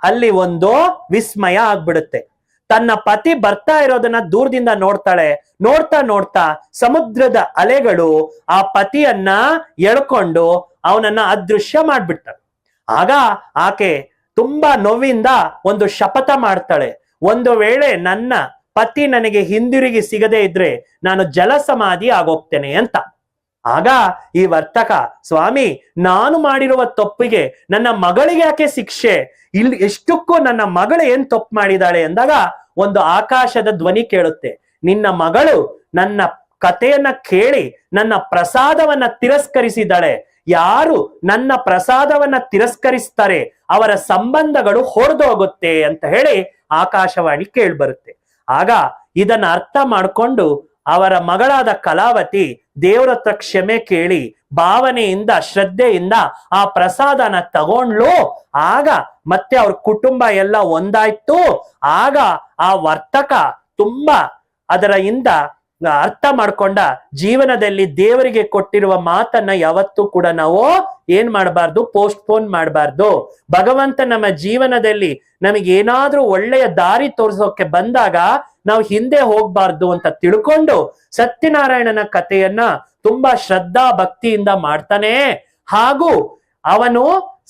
ಅಲ್ಲಿ ಒಂದು ವಿಸ್ಮಯ ಆಗ್ಬಿಡುತ್ತೆ. ತನ್ನ ಪತಿ ಬರ್ತಾ ಇರೋದನ್ನ ದೂರದಿಂದ ನೋಡ್ತಾಳೆ. ನೋಡ್ತಾ ನೋಡ್ತಾ ಸಮುದ್ರದ ಅಲೆಗಳು ಆ ಪತಿಯನ್ನ ಎಳ್ಕೊಂಡು ಅವನನ್ನ ಅದೃಶ್ಯ ಮಾಡ್ಬಿಡ್ತಾಳೆ. ಆಗ ಆಕೆ ತುಂಬಾ ನೋವಿಂದ ಒಂದು ಶಪಥ ಮಾಡ್ತಾಳೆ, ಒಂದು ವೇಳೆ ನನ್ನ ಪತಿ ನನಗೆ ಹಿಂದಿರುಗಿ ಸಿಗದೆ ಇದ್ರೆ ನಾನು ಜಲಸಮಾಧಿ ಆಗೋಗ್ತೇನೆ ಅಂತ. ಆಗ ಈ ವರ್ತಕ, ಸ್ವಾಮಿ ನಾನು ಮಾಡಿರುವ ತಪ್ಪಿಗೆ ನನ್ನ ಮಗಳಿಗೆ ಯಾಕೆ ಶಿಕ್ಷೆ, ಇಲ್ಲಿ ಎಷ್ಟಕ್ಕೂ ನನ್ನ ಮಗಳು ಏನ್ ತಪ್ಪು ಮಾಡಿದಾಳೆ ಅಂದಾಗ ಒಂದು ಆಕಾಶದ ಧ್ವನಿ ಕೇಳುತ್ತೆ, ನಿನ್ನ ಮಗಳು ನನ್ನ ಕಥೆಯನ್ನ ಕೇಳಿ ನನ್ನ ಪ್ರಸಾದವನ್ನ ತಿರಸ್ಕರಿಸಿದ್ದಾಳೆ. ಯಾರು ನನ್ನ ಪ್ರಸಾದವನ್ನ ತಿರಸ್ಕರಿಸ್ತಾರೆ ಅವರ ಸಂಬಂಧಗಳು ಹೊರದೋಗುತ್ತೆ ಅಂತ ಹೇಳಿ ಆಕಾಶವಾಣಿ ಕೇಳ್ಬರುತ್ತೆ. ಆಗ ಇದನ್ನ ಅರ್ಥ ಮಾಡ್ಕೊಂಡು ಅವರ ಮಗಳಾದ ಕಲಾವತಿ ದೇವರ ಹತ್ರ ಕ್ಷಮೆ ಕೇಳಿ ಭಾವನೆಯಿಂದ ಶ್ರದ್ಧೆಯಿಂದ ಆ ಪ್ರಸಾದನ ತಗೊಂಡ್ಲು. ಆಗ ಮತ್ತೆ ಅವ್ರ ಕುಟುಂಬ ಎಲ್ಲ ಒಂದಾಯ್ತು. ಆಗ ಆ ವರ್ತಕ ತುಂಬಾ ಅದರಿಂದ ಅರ್ಥ ಮಾಡ್ಕೊಂಡ, ಜೀವನದಲ್ಲಿ ದೇವರಿಗೆ ಕೊಟ್ಟಿರುವ ಮಾತನ್ನ ಯಾವತ್ತೂ ಕೂಡ ನಾವು ಏನ್ ಮಾಡಬಾರ್ದು, ಪೋಸ್ಟ್ಪೋನ್ ಮಾಡಬಾರ್ದು. ಭಗವಂತ ನಮ್ಮ ಜೀವನದಲ್ಲಿ ನಮಗೆ ಏನಾದ್ರೂ ಒಳ್ಳೆಯ ದಾರಿ ತೋರಿಸೋಕೆ ಬಂದಾಗ ನಾವು ಹಿಂದೆ ಹೋಗ್ಬಾರ್ದು ಅಂತ ತಿಳ್ಕೊಂಡು ಸತ್ಯನಾರಾಯಣನ ಕಥೆಯನ್ನ ತುಂಬಾ ಶ್ರದ್ಧಾ ಭಕ್ತಿಯಿಂದ ಮಾಡ್ತಾನೆ. ಹಾಗೂ ಅವನು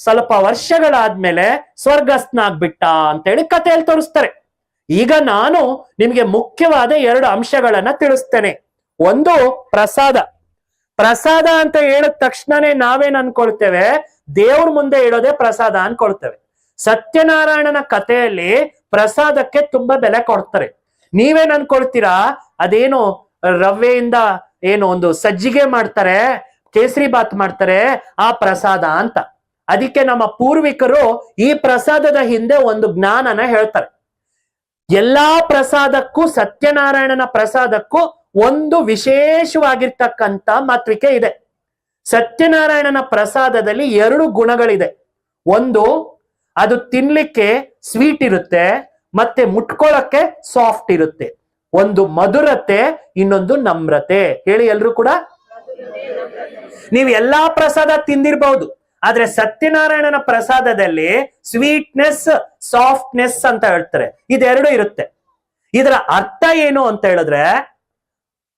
ಸ್ವಲ್ಪ ವರ್ಷಗಳಾದ್ಮೇಲೆ ಸ್ವರ್ಗಸ್ಥನಾಗ್ಬಿಟ್ಟ ಅಂತೇಳಿ ಕಥೆಯಲ್ಲಿ ತೋರಿಸ್ತಾರೆ. ಈಗ ನಾನು ನಿಮ್ಗೆ ಮುಖ್ಯವಾದ 2 ಅಂಶಗಳನ್ನ ತಿಳಿಸ್ತೇನೆ. ಒಂದು ಪ್ರಸಾದ. ಪ್ರಸಾದ ಅಂತ ಹೇಳಿದ ತಕ್ಷಣನೇ ನಾವೇನ್ ಅನ್ಕೊಳ್ತೇವೆ, ದೇವ್ರ ಮುಂದೆ ಇಡೋದೇ ಪ್ರಸಾದ ಅನ್ಕೊಳ್ತೇವೆ. ಸತ್ಯನಾರಾಯಣನ ಕಥೆಯಲ್ಲಿ ಪ್ರಸಾದಕ್ಕೆ ತುಂಬಾ ಬೆಲೆ ಕೊಡ್ತಾರೆ. ನೀವೇನ್ ಅನ್ಕೊಳ್ತೀರಾ, ಅದೇನು ರವೆಯಿಂದ ಏನು ಒಂದು ಸಜ್ಜಿಗೆ ಮಾಡ್ತಾರೆ, ಕೇಸರಿ ಬಾತ್ ಮಾಡ್ತಾರೆ, ಆ ಪ್ರಸಾದ ಅಂತ. ಅದಕ್ಕೆ ನಮ್ಮ ಪೂರ್ವಿಕರು ಈ ಪ್ರಸಾದದ ಹಿಂದೆ ಒಂದು ಜ್ಞಾನನ ಹೇಳ್ತಾರೆ. ಎಲ್ಲಾ ಪ್ರಸಾದಕ್ಕೂ ಸತ್ಯನಾರಾಯಣನ ಪ್ರಸಾದಕ್ಕೂ ಒಂದು ವಿಶೇಷವಾಗಿರ್ತಕ್ಕಂಥ ಮಾತೃಕೆ ಇದೆ. ಸತ್ಯನಾರಾಯಣನ ಪ್ರಸಾದದಲ್ಲಿ 2 ಗುಣಗಳಿದೆ. ಒಂದು, ಅದು ತಿನ್ಲಿಕ್ಕೆ ಸ್ವೀಟ್ ಇರುತ್ತೆ, ಮತ್ತೆ ಮುಟ್ಕೊಳ್ಳಕ್ಕೆ ಸಾಫ್ಟ್ ಇರುತ್ತೆ. ಒಂದು ಮಧುರತೆ, ಇನ್ನೊಂದು ನಮ್ರತೆ. ಹೇಳಿ ಎಲ್ರು ಕೂಡ. ನೀವು ಎಲ್ಲಾ ಪ್ರಸಾದ ತಿಂದಿರ್ಬಹುದು, ಆದ್ರೆ ಸತ್ಯನಾರಾಯಣನ ಪ್ರಸಾದದಲ್ಲಿ ಸ್ವೀಟ್ನೆಸ್, ಸಾಫ್ಟ್ನೆಸ್ ಅಂತ ಹೇಳ್ತಾರೆ. ಇದೆರಡು ಇರುತ್ತೆ. ಇದರ ಅರ್ಥ ಏನು ಅಂತ ಹೇಳಿದ್ರೆ,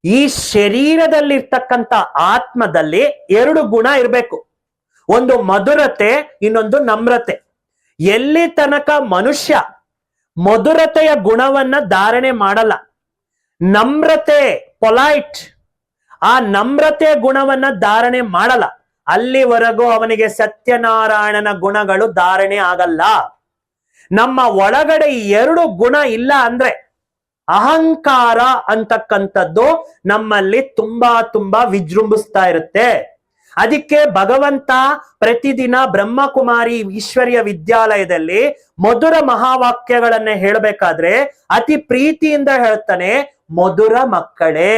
ಈ ಶರೀರದಲ್ಲಿರ್ತಕ್ಕಂಥ ಆತ್ಮದಲ್ಲಿ 2 ಗುಣ ಇರಬೇಕು. ಒಂದು ಮಧುರತೆ, ಇನ್ನೊಂದು ನಮ್ರತೆ. ಎಲ್ಲಿ ತನಕ ಮನುಷ್ಯ ಮಧುರತೆಯ ಗುಣವನ್ನ ಧಾರಣೆ ಮಾಡಲ್ಲ, ನಮ್ರತೆ, ಪೊಲೈಟ್, ಆ ನಮ್ರತೆಯ ಗುಣವನ್ನ ಧಾರಣೆ ಮಾಡಲ್ಲ, ಅಲ್ಲಿವರೆಗೂ ಅವನಿಗೆ ಸತ್ಯನಾರಾಯಣನ ಗುಣಗಳು ಧಾರಣೆ ಆಗಲ್ಲ. ನಮ್ಮ ಒಳಗಡೆ 2 ಗುಣ ಇಲ್ಲ ಅಂದ್ರೆ ಅಹಂಕಾರ ಅಂತಕ್ಕಂಥದ್ದು ನಮ್ಮಲ್ಲಿ ತುಂಬಾ ವಿಜೃಂಭಿಸ್ತಾ ಇರುತ್ತೆ. ಅದಕ್ಕೆ ಭಗವಂತ ಪ್ರತಿದಿನ ಬ್ರಹ್ಮಕುಮಾರಿ ಈಶ್ವರ್ಯ ವಿದ್ಯಾಲಯದಲ್ಲಿ ಮಧುರ ಮಹಾವಾಕ್ಯಗಳನ್ನ ಹೇಳಬೇಕಾದ್ರೆ ಅತಿ ಪ್ರೀತಿಯಿಂದ ಹೇಳ್ತಾನೆ, ಮಧುರ ಮಕ್ಕಳೇ,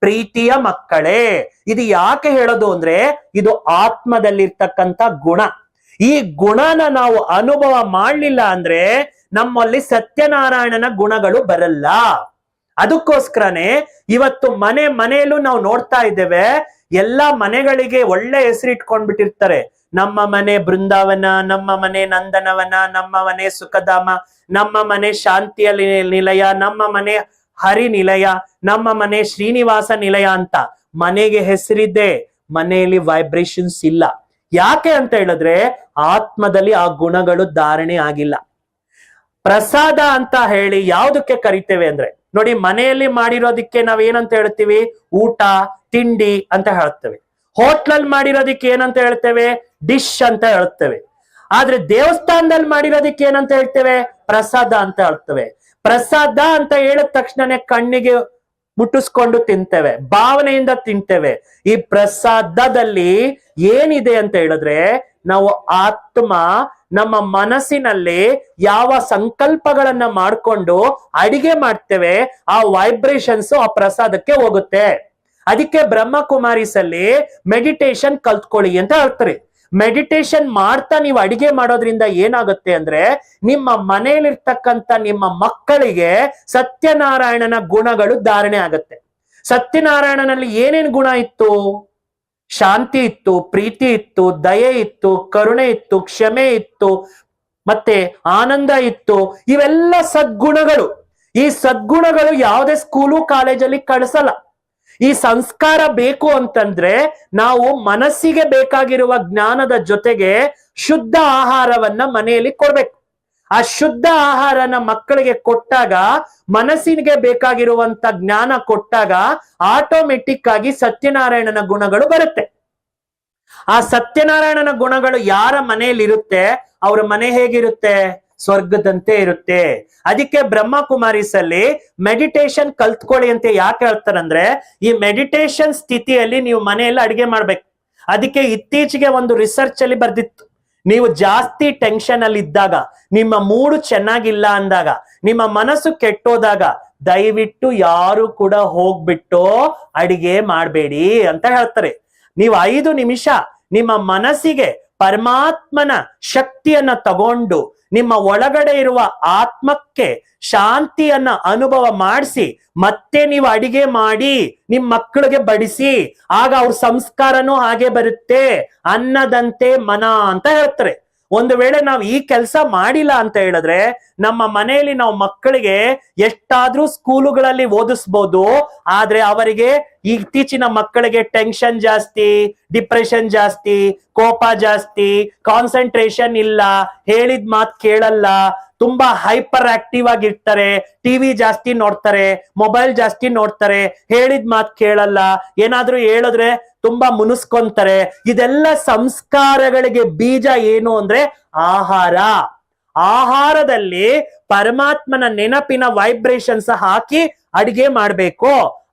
ಪ್ರೀತಿಯ ಮಕ್ಕಳೇ. ಇದು ಯಾಕೆ ಹೇಳೋದು ಅಂದ್ರೆ, ಇದು ಆತ್ಮದಲ್ಲಿರ್ತಕ್ಕಂಥ ಗುಣ. ಈ ಗುಣನ ನಾವು ಅನುಭವ ಮಾಡಲಿಲ್ಲ ಅಂದ್ರೆ ನಮ್ಮಲ್ಲಿ ಸತ್ಯನಾರಾಯಣನ ಗುಣಗಳು ಬರಲ್ಲ. ಅದಕ್ಕೋಸ್ಕರನೇ ಇವತ್ತು ಮನೆಯಲ್ಲೂ ನಾವು ನೋಡ್ತಾ ಇದ್ದೇವೆ, ಎಲ್ಲಾ ಮನೆಗಳಿಗೆ ಒಳ್ಳೆ ಹೆಸರಿಟ್ಕೊಂಡ್ಬಿಟ್ಟಿರ್ತಾರೆ. ನಮ್ಮ ಮನೆ ಬೃಂದಾವನ, ನಮ್ಮ ಮನೆ ನಂದನವನ, ನಮ್ಮ ಮನೆ ಸುಖಧಾಮ, ನಮ್ಮ ಮನೆ ಶಾಂತಿಯ ನಿಲಯ, ನಮ್ಮ ಮನೆ ಹರಿ ನಿಲಯ, ನಮ್ಮ ಮನೆ ಶ್ರೀನಿವಾಸ ನಿಲಯ ಅಂತ ಮನೆಗೆ ಹೆಸರಿದ್ದೆ, ಮನೆಯಲ್ಲಿ ವೈಬ್ರೇಷನ್ಸ್ ಇಲ್ಲ. ಯಾಕೆ ಅಂತ ಹೇಳಿದ್ರೆ ಆತ್ಮದಲ್ಲಿ ಆ ಗುಣಗಳು ಧಾರಣೆ ಆಗಿಲ್ಲ. ಪ್ರಸಾದ ಅಂತ ಹೇಳಿ ಯಾವುದಕ್ಕೆ ಕರಿತೇವೆ ಅಂದ್ರೆ, ನೋಡಿ, ಮನೆಯಲ್ಲಿ ಮಾಡಿರೋದಿಕ್ಕೆ ನಾವೇನಂತ ಹೇಳ್ತೀವಿ, ಊಟ ತಿಂಡಿ ಅಂತ ಹೇಳ್ತೇವೆ. ಹೋಟ್ಲಲ್ಲಿ ಮಾಡಿರೋದಿಕ್ಕೆ ಏನಂತ ಹೇಳ್ತೇವೆ, ಡಿಶ್ ಅಂತ ಹೇಳ್ತೇವೆ. ಆದ್ರೆ ದೇವಸ್ಥಾನದಲ್ಲಿ ಮಾಡಿರೋದಿಕ್ಕೆ ಏನಂತ ಹೇಳ್ತೇವೆ, ಪ್ರಸಾದ ಅಂತ ಹೇಳ್ತೇವೆ. ಪ್ರಸಾದ ಅಂತ ಹೇಳಿದ ತಕ್ಷಣನೇ ಕಣ್ಣಿಗೆ ಮುಟ್ಟಿಸ್ಕೊಂಡು ತಿಂತೇವೆ, ಭಾವನೆಯಿಂದ ತಿಂತೇವೆ. ಈ ಪ್ರಸಾದದಲ್ಲಿ ಏನಿದೆ ಅಂತ ಹೇಳಿದ್ರೆ, ನಾವು ಆತ್ಮ ನಮ್ಮ ಮನಸ್ಸಿನಲ್ಲಿ ಯಾವ ಸಂಕಲ್ಪಗಳನ್ನ ಮಾಡ್ಕೊಂಡು ಅಡಿಗೆ ಮಾಡ್ತೇವೆ, ಆ ವೈಬ್ರೇಷನ್ಸ್ ಆ ಪ್ರಸಾದಕ್ಕೆ ಹೋಗುತ್ತೆ. ಅದಕ್ಕೆ ಬ್ರಹ್ಮಕುಮಾರಿಸಲ್ಲಿ ಮೆಡಿಟೇಷನ್ ಕಲ್ತ್ಕೊಳ್ಳಿ ಅಂತ ಹೇಳ್ತಾರೆ. ಮೆಡಿಟೇಷನ್ ಮಾಡ್ತಾ ನೀವು ಅಡಿಗೆ ಮಾಡೋದ್ರಿಂದ ಏನಾಗುತ್ತೆ ಅಂದ್ರೆ, ನಿಮ್ಮ ಮನೆಯಲ್ಲಿರ್ತಕ್ಕಂಥ ನಿಮ್ಮ ಮಕ್ಕಳಿಗೆ ಸತ್ಯನಾರಾಯಣನ ಗುಣಗಳು ಧಾರಣೆ ಆಗತ್ತೆ. ಸತ್ಯನಾರಾಯಣನಲ್ಲಿ ಏನೇನ್ ಗುಣ ಇತ್ತು? ಶಾಂತಿ ಇತ್ತು, ಪ್ರೀತಿ ಇತ್ತು, ದಯೆ ಇತ್ತು, ಕರುಣೆ ಇತ್ತು, ಕ್ಷಮೆ ಇತ್ತು, ಮತ್ತೆ ಆನಂದ ಇತ್ತು. ಇವೆಲ್ಲ ಸದ್ಗುಣಗಳು. ಈ ಸದ್ಗುಣಗಳು ಯಾವುದೇ ಸ್ಕೂಲು ಕಾಲೇಜಲ್ಲಿ ಕಳಿಸಲ್ಲ. ಈ ಸಂಸ್ಕಾರ ಬೇಕು ಅಂತಂದ್ರೆ ನಾವು ಮನಸ್ಸಿಗೆ ಬೇಕಾಗಿರುವ ಜ್ಞಾನದ ಜೊತೆಗೆ ಶುದ್ಧ ಆಹಾರವನ್ನ ಮನೆಯಲ್ಲಿ ಕೊಡ್ಬೇಕು. ಆ ಶುದ್ಧ ಆಹಾರನ ಮಕ್ಕಳಿಗೆ ಕೊಟ್ಟಾಗ, ಮನಸ್ಸಿಗೆ ಬೇಕಾಗಿರುವಂತ ಜ್ಞಾನ ಕೊಟ್ಟಾಗ ಆಟೋಮೆಟಿಕ್ ಆಗಿ ಸತ್ಯನಾರಾಯಣನ ಗುಣಗಳು ಬರುತ್ತೆ. ಆ ಸತ್ಯನಾರಾಯಣನ ಗುಣಗಳು ಯಾರ ಮನೆಯಲ್ಲಿ ಇರುತ್ತೆ, ಅವರ ಮನೆ ಹೇಗಿರುತ್ತೆ? ಸ್ವರ್ಗದಂತೆ ಇರುತ್ತೆ. ಅದಕ್ಕೆ ಬ್ರಹ್ಮಕುಮಾರೀಸ್ ಅಲ್ಲಿ ಮೆಡಿಟೇಷನ್ ಕಲ್ತ್ಕೊಳ್ಳಿ ಅಂತ ಯಾಕೆ ಹೇಳ್ತಾರಂದ್ರೆ, ಈ ಮೆಡಿಟೇಷನ್ ಸ್ಥಿತಿಯಲ್ಲಿ ನೀವು ಮನೆಯಲ್ಲಿ ಅಡಿಗೆ ಮಾಡ್ಬೇಕು. ಅದಕ್ಕೆ ಇತ್ತೀಚೆಗೆ ಒಂದು ರಿಸರ್ಚ್ ಅಲ್ಲಿ ಬರ್ದಿತ್ತು, ನೀವು ಜಾಸ್ತಿ ಟೆನ್ಷನ್ ಅಲ್ಲಿ ಇದ್ದಾಗ, ನಿಮ್ಮ ಮೂಡು ಚೆನ್ನಾಗಿಲ್ಲ ಅಂದಾಗ, ನಿಮ್ಮ ಮನಸ್ಸು ಕೆಟ್ಟೋದಾಗ ದಯವಿಟ್ಟು ಯಾರು ಕೂಡ ಹೋಗ್ಬಿಟ್ಟು ಅಡಿಗೆ ಮಾಡಬೇಡಿ ಅಂತ ಹೇಳ್ತಾರೆ. ನೀವು 5 ನಿಮಿಷ ನಿಮ್ಮ ಮನಸ್ಸಿಗೆ ಪರಮಾತ್ಮನ ಶಕ್ತಿಯನ್ನ ತಗೊಂಡು ನಿಮ್ಮ ಒಳಗಡೆ ಇರುವ ಆತ್ಮಕ್ಕೆ ಶಾಂತಿಯನ್ನ ಅನುಭವ ಮಾಡಿಸಿ ಮತ್ತೆ ನೀವು ಅಡಿಗೆ ಮಾಡಿ ನಿಮ್ ಮಕ್ಕಳಿಗೆ ಬಡಿಸಿ. ಆಗ ಅವ್ರ ಸಂಸ್ಕಾರನೂ ಹಾಗೆ ಬರುತ್ತೆ. ಅನ್ನದಂತೆ ಮನ ಅಂತ ಹೇಳ್ತಾರೆ. ಒಂದು ವೇಳೆ ನಾವು ಈ ಕೆಲಸ ಮಾಡಿಲ್ಲ ಅಂತ ಹೇಳಿದ್ರೆ ನಮ್ಮ ಮನೆಯಲ್ಲಿ ನಾವು ಮಕ್ಕಳಿಗೆ ಎಷ್ಟಾದ್ರೂ ಸ್ಕೂಲುಗಳಲ್ಲಿ ಓದಿಸ್ಬೋದು, ಆದ್ರೆ ಅವರಿಗೆ ಇತ್ತೀಚಿನ ಮಕ್ಕಳಿಗೆ ಟೆನ್ಷನ್ ಜಾಸ್ತಿ, ಡಿಪ್ರೆಷನ್ ಜಾಸ್ತಿ, ಕೋಪ ಜಾಸ್ತಿ, ಕಾನ್ಸಂಟ್ರೇಷನ್ ಇಲ್ಲ, ಹೇಳಿದ ಮಾತು ಕೇಳಲ್ಲ, ತುಂಬಾ ಹೈಪರ್ ಆಕ್ಟಿವ್ ಆಗಿರ್ತಾರೆ, ಟಿವಿ ಜಾಸ್ತಿ ನೋಡ್ತಾರೆ, ಮೊಬೈಲ್ ಜಾಸ್ತಿ ನೋಡ್ತಾರೆ, ಹೇಳಿದ ಮಾತು ಕೇಳಲ್ಲ, ಏನಾದ್ರೂ ಹೇಳಿದ್ರೆ ತುಂಬಾ ಮುನಿಸ್ಕೊಂತಾರೆ. ಇದೆಲ್ಲ ಸಂಸ್ಕಾರಗಳಿಗೆ ಬೀಜ ಏನು ಅಂದ್ರೆ ಆಹಾರ. ಆಹಾರದಲ್ಲಿ ಪರಮಾತ್ಮನ ನೆನಪಿನ ವೈಬ್ರೇಷನ್ಸ್ ಹಾಕಿ ಅಡಿಗೆ ಮಾಡ್ಬೇಕು.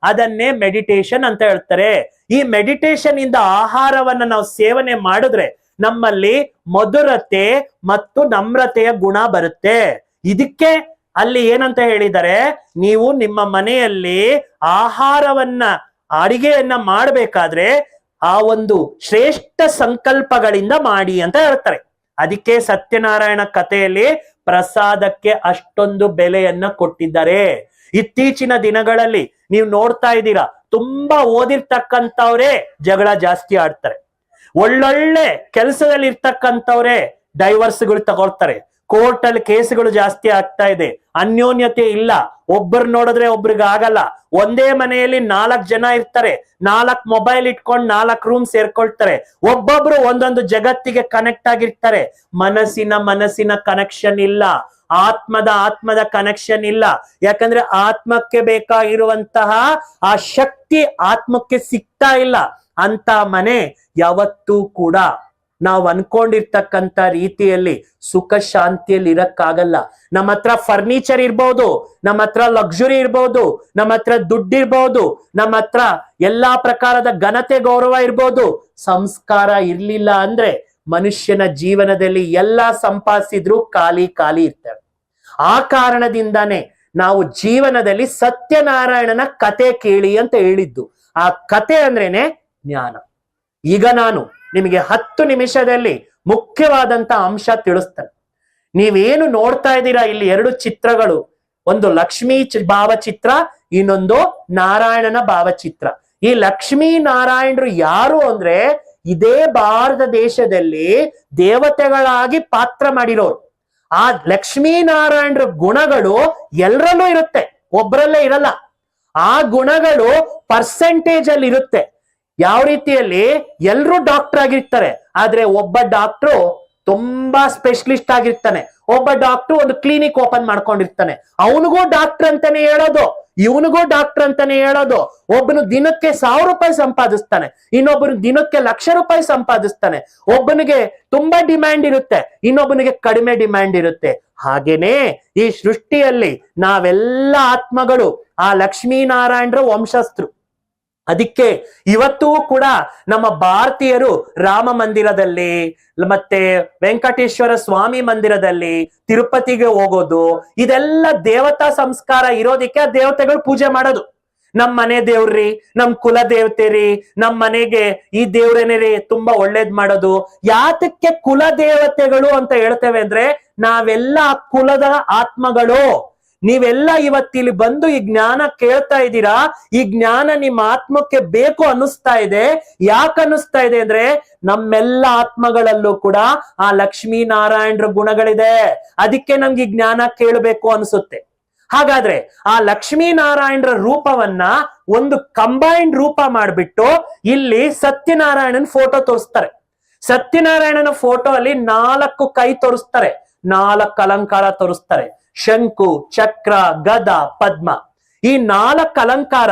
ಅದನ್ನೇ ಮೆಡಿಟೇಷನ್ ಅಂತ ಹೇಳ್ತಾರೆ. ಈ ಮೆಡಿಟೇಷನ್ ಇಂದ ಆಹಾರವನ್ನ ನಾವು ಸೇವನೆ ಮಾಡಿದ್ರೆ ನಮ್ಮಲ್ಲಿ ಮಧುರತೆ ಮತ್ತು ನಮ್ರತೆಯ ಗುಣ ಬರುತ್ತೆ. ಇದಕ್ಕೆ ಅಲ್ಲಿ ಏನಂತ ಹೇಳಿದರೆ, ನೀವು ನಿಮ್ಮ ಮನೆಯಲ್ಲಿ ಆಹಾರವನ್ನ ಅಡಿಗೆಯನ್ನ ಮಾಡಬೇಕಾದ್ರೆ ಆ ಒಂದು ಶ್ರೇಷ್ಠ ಸಂಕಲ್ಪಗಳಿಂದ ಮಾಡಿ ಅಂತ ಹೇಳ್ತಾರೆ. ಅದಕ್ಕೆ ಸತ್ಯನಾರಾಯಣ ಕಥೆಯಲ್ಲಿ ಪ್ರಸಾದಕ್ಕೆ ಅಷ್ಟೊಂದು ಬೆಲೆಯನ್ನ ಕೊಟ್ಟಿದ್ದಾರೆ. ಇತ್ತೀಚಿನ ದಿನಗಳಲ್ಲಿ ನೀವು ನೋಡ್ತಾ ಇದ್ದೀರಾ, ತುಂಬಾ ಓದಿರ್ತಕ್ಕಂಥವ್ರೆ ಜಗಳ ಜಾಸ್ತಿ ಆಡ್ತಾರೆ. ಒಳ್ಳೊಳ್ಳೆ ಕೆಲಸದಲ್ಲಿ ಇರ್ತಕ್ಕಂಥವ್ರೆ ಡೈವರ್ಸ್ಗಳು ತಗೊಳ್ತಾರೆ. ಕೋರ್ಟ್ ಅಲ್ಲಿ ಕೇಸ್ಗಳು ಜಾಸ್ತಿ ಆಗ್ತಾ ಇದೆ. ಅನ್ಯೋನ್ಯತೆ ಇಲ್ಲ. ಒಬ್ಬರು ನೋಡಿದ್ರೆ ಒಬ್ರಿಗೆ ಆಗಲ್ಲ. ಒಂದೇ ಮನೆಯಲ್ಲಿ 4 ಜನ ಇರ್ತಾರೆ. 4 ಮೊಬೈಲ್ ಇಟ್ಕೊಂಡು 4 ರೂಮ್ ಸೇರ್ಕೊಳ್ತಾರೆ. ಒಬ್ಬೊಬ್ರು ಒಂದೊಂದು ಜಗತ್ತಿಗೆ ಕನೆಕ್ಟ್ ಆಗಿರ್ತಾರೆ. ಮನಸ್ಸಿನ ಕನೆಕ್ಷನ್ ಇಲ್ಲ. ಆತ್ಮದ ಕನೆಕ್ಷನ್ ಇಲ್ಲ. ಯಾಕಂದ್ರೆ ಆತ್ಮಕ್ಕೆ ಬೇಕಾಗಿರುವಂತಹ ಆ ಶಕ್ತಿ ಆತ್ಮಕ್ಕೆ ಸಿಗ್ತಾ ಇಲ್ಲ. ಅಂತ ಮನೆ ಯಾವತ್ತೂ ಕೂಡ ನಾವು ಅನ್ಕೊಂಡಿರ್ತಕ್ಕಂಥ ರೀತಿಯಲ್ಲಿ ಸುಖ ಶಾಂತಿಯಲ್ಲಿ ಇರಕ್ಕಾಗಲ್ಲ. ನಮ್ಮ ಹತ್ರ ಫರ್ನಿಚರ್ ಇರ್ಬೋದು, ನಮ್ಮ ಹತ್ರ ಲಕ್ಸುರಿ ಇರ್ಬೋದು, ನಮ್ಮ ಹತ್ರ ದುಡ್ಡಿರ್ಬೋದು, ನಮ್ಮ ಹತ್ರ ಎಲ್ಲಾ ಪ್ರಕಾರದ ಘನತೆ ಗೌರವ ಇರ್ಬೋದು, ಸಂಸ್ಕಾರ ಇರ್ಲಿಲ್ಲ ಅಂದ್ರೆ ಮನುಷ್ಯನ ಜೀವನದಲ್ಲಿ ಎಲ್ಲಾ ಸಂಪಾದಿಸಿದ್ರು ಖಾಲಿ ಇರ್ತವೆ. ಆ ಕಾರಣದಿಂದಾನೇ ನಾವು ಜೀವನದಲ್ಲಿ ಸತ್ಯನಾರಾಯಣನ ಕತೆ ಕೇಳಿ ಅಂತ ಹೇಳಿದ್ದು. ಆ ಕತೆ ಅಂದ್ರೇನೆ ಜ್ಞಾನ. ಈಗ ನಾನು ನಿಮಗೆ 10 ನಿಮಿಷದಲ್ಲಿ ಮುಖ್ಯವಾದಂತ ಅಂಶ ತಿಳಿಸ್ತೇನೆ. ನೀವೇನು ನೋಡ್ತಾ ಇದ್ದೀರಾ ಇಲ್ಲಿ 2 ಚಿತ್ರಗಳು, ಒಂದು ಲಕ್ಷ್ಮೀ ಭಾವಚಿತ್ರ, ಇನ್ನೊಂದು ನಾರಾಯಣನ ಭಾವಚಿತ್ರ. ಈ ಲಕ್ಷ್ಮೀ ನಾರಾಯಣರು ಯಾರು ಅಂದ್ರೆ ಇದೇ ಭಾರತ ದೇಶದಲ್ಲಿ ದೇವತೆಗಳಾಗಿ ಪಾತ್ರ ಮಾಡಿರೋರು. ಆ ಲಕ್ಷ್ಮೀ ನಾರಾಯಣರ ಗುಣಗಳು ಎಲ್ಲರಲ್ಲೂ ಇರುತ್ತೆ, ಒಬ್ಬರಲ್ಲೇ ಇರಲ್ಲ. ಆ ಗುಣಗಳು ಪರ್ಸೆಂಟೇಜ್ ಅಲ್ಲಿ ಇರುತ್ತೆ. ಯಾವ ರೀತಿಯಲ್ಲಿ ಎಲ್ರು ಡಾಕ್ಟರ್ ಆಗಿರ್ತಾರೆ, ಆದ್ರೆ ಒಬ್ಬ ಡಾಕ್ಟ್ರು ತುಂಬಾ ಸ್ಪೆಷಲಿಸ್ಟ್ ಆಗಿರ್ತಾನೆ, ಒಬ್ಬ ಡಾಕ್ಟರ್ ಒಂದು ಕ್ಲಿನಿಕ್ ಓಪನ್ ಮಾಡ್ಕೊಂಡಿರ್ತಾನೆ. ಅವನಿಗೂ ಡಾಕ್ಟರ್ ಅಂತಾನೆ ಹೇಳೋದು, ಇವನಿಗೂ ಡಾಕ್ಟರ್ ಅಂತಾನೆ ಹೇಳೋದು. ಒಬ್ಬನು ದಿನಕ್ಕೆ 1000 ರೂಪಾಯಿ ಸಂಪಾದಿಸ್ತಾನೆ, ಇನ್ನೊಬ್ಬನು ದಿನಕ್ಕೆ 1,00,000 ರೂಪಾಯಿ ಸಂಪಾದಿಸ್ತಾನೆ. ಒಬ್ಬನಿಗೆ ತುಂಬಾ ಡಿಮ್ಯಾಂಡ್ ಇರುತ್ತೆ, ಇನ್ನೊಬ್ಬನಿಗೆ ಕಡಿಮೆ ಡಿಮ್ಯಾಂಡ್ ಇರುತ್ತೆ. ಹಾಗೇನೆ ಈ ಸೃಷ್ಟಿಯಲ್ಲಿ ನಾವೆಲ್ಲ ಆತ್ಮಗಳು ಆ ಲಕ್ಷ್ಮೀನಾರಾಯಣರ ವಂಶಸ್ಥರು. ಅದಕ್ಕೆ ಇವತ್ತೂ ಕೂಡ ನಮ್ಮ ಭಾರತೀಯರು ರಾಮ ಮಂದಿರದಲ್ಲಿ ಮತ್ತೆ ವೆಂಕಟೇಶ್ವರ ಸ್ವಾಮಿ ಮಂದಿರದಲ್ಲಿ ತಿರುಪತಿಗೆ ಹೋಗೋದು, ಇದೆಲ್ಲ ದೇವತಾ ಸಂಸ್ಕಾರ ಇರೋದಿಕ್ಕೆ ಆ ದೇವತೆಗಳು ಪೂಜೆ ಮಾಡೋದು. ನಮ್ ಮನೆ ದೇವ್ರಿ, ನಮ್ ಕುಲ ದೇವತೆ ರೀ, ನಮ್ ಮನೆಗೆ ಈ ದೇವ್ರೇನೆ ರೀ ತುಂಬಾ ಒಳ್ಳೇದ್ ಮಾಡೋದು. ಯಾತಕ್ಕೆ ಕುಲ ದೇವತೆಗಳು ಅಂತ ಹೇಳ್ತೇವೆ ಅಂದ್ರೆ ನಾವೆಲ್ಲ ಕುಲದ ಆತ್ಮಗಳು. ನೀವೆಲ್ಲ ಇವತ್ತಿಲ್ಲಿ ಬಂದು ಈ ಜ್ಞಾನ ಕೇಳ್ತಾ ಇದ್ದೀರಾ. ಈ ಜ್ಞಾನ ನಿಮ್ಮ ಆತ್ಮಕ್ಕೆ ಬೇಕು ಅನ್ನಿಸ್ತಾ ಇದೆ. ಯಾಕೆ ಅನ್ನಿಸ್ತಾ ಇದೆ ಅಂದ್ರೆ ನಮ್ಮೆಲ್ಲ ಆತ್ಮಗಳಲ್ಲೂ ಕೂಡ ಆ ಲಕ್ಷ್ಮೀನಾರಾಯಣರ ಗುಣಗಳಿದೆ. ಅದಕ್ಕೆ ನಮ್ಗೆ ಈ ಜ್ಞಾನ ಕೇಳಬೇಕು ಅನ್ಸುತ್ತೆ. ಹಾಗಾದ್ರೆ ಆ ಲಕ್ಷ್ಮೀನಾರಾಯಣರ ರೂಪವನ್ನ ಒಂದು ಕಂಬೈನ್ಡ್ ರೂಪ ಮಾಡ್ಬಿಟ್ಟು ಇಲ್ಲಿ ಸತ್ಯನಾರಾಯಣನ್ ಫೋಟೋ ತೋರಿಸ್ತಾರೆ. ಸತ್ಯನಾರಾಯಣನ ಫೋಟೋ ಅಲ್ಲಿ 4 ಕೈ ತೋರಿಸ್ತಾರೆ, 4 ಅಲಂಕಾರ ತೋರಿಸ್ತಾರೆ. ಶಂಕು, ಚಕ್ರ, ಗದ, ಪದ್ಮ. ಈ 4 ಅಲಂಕಾರ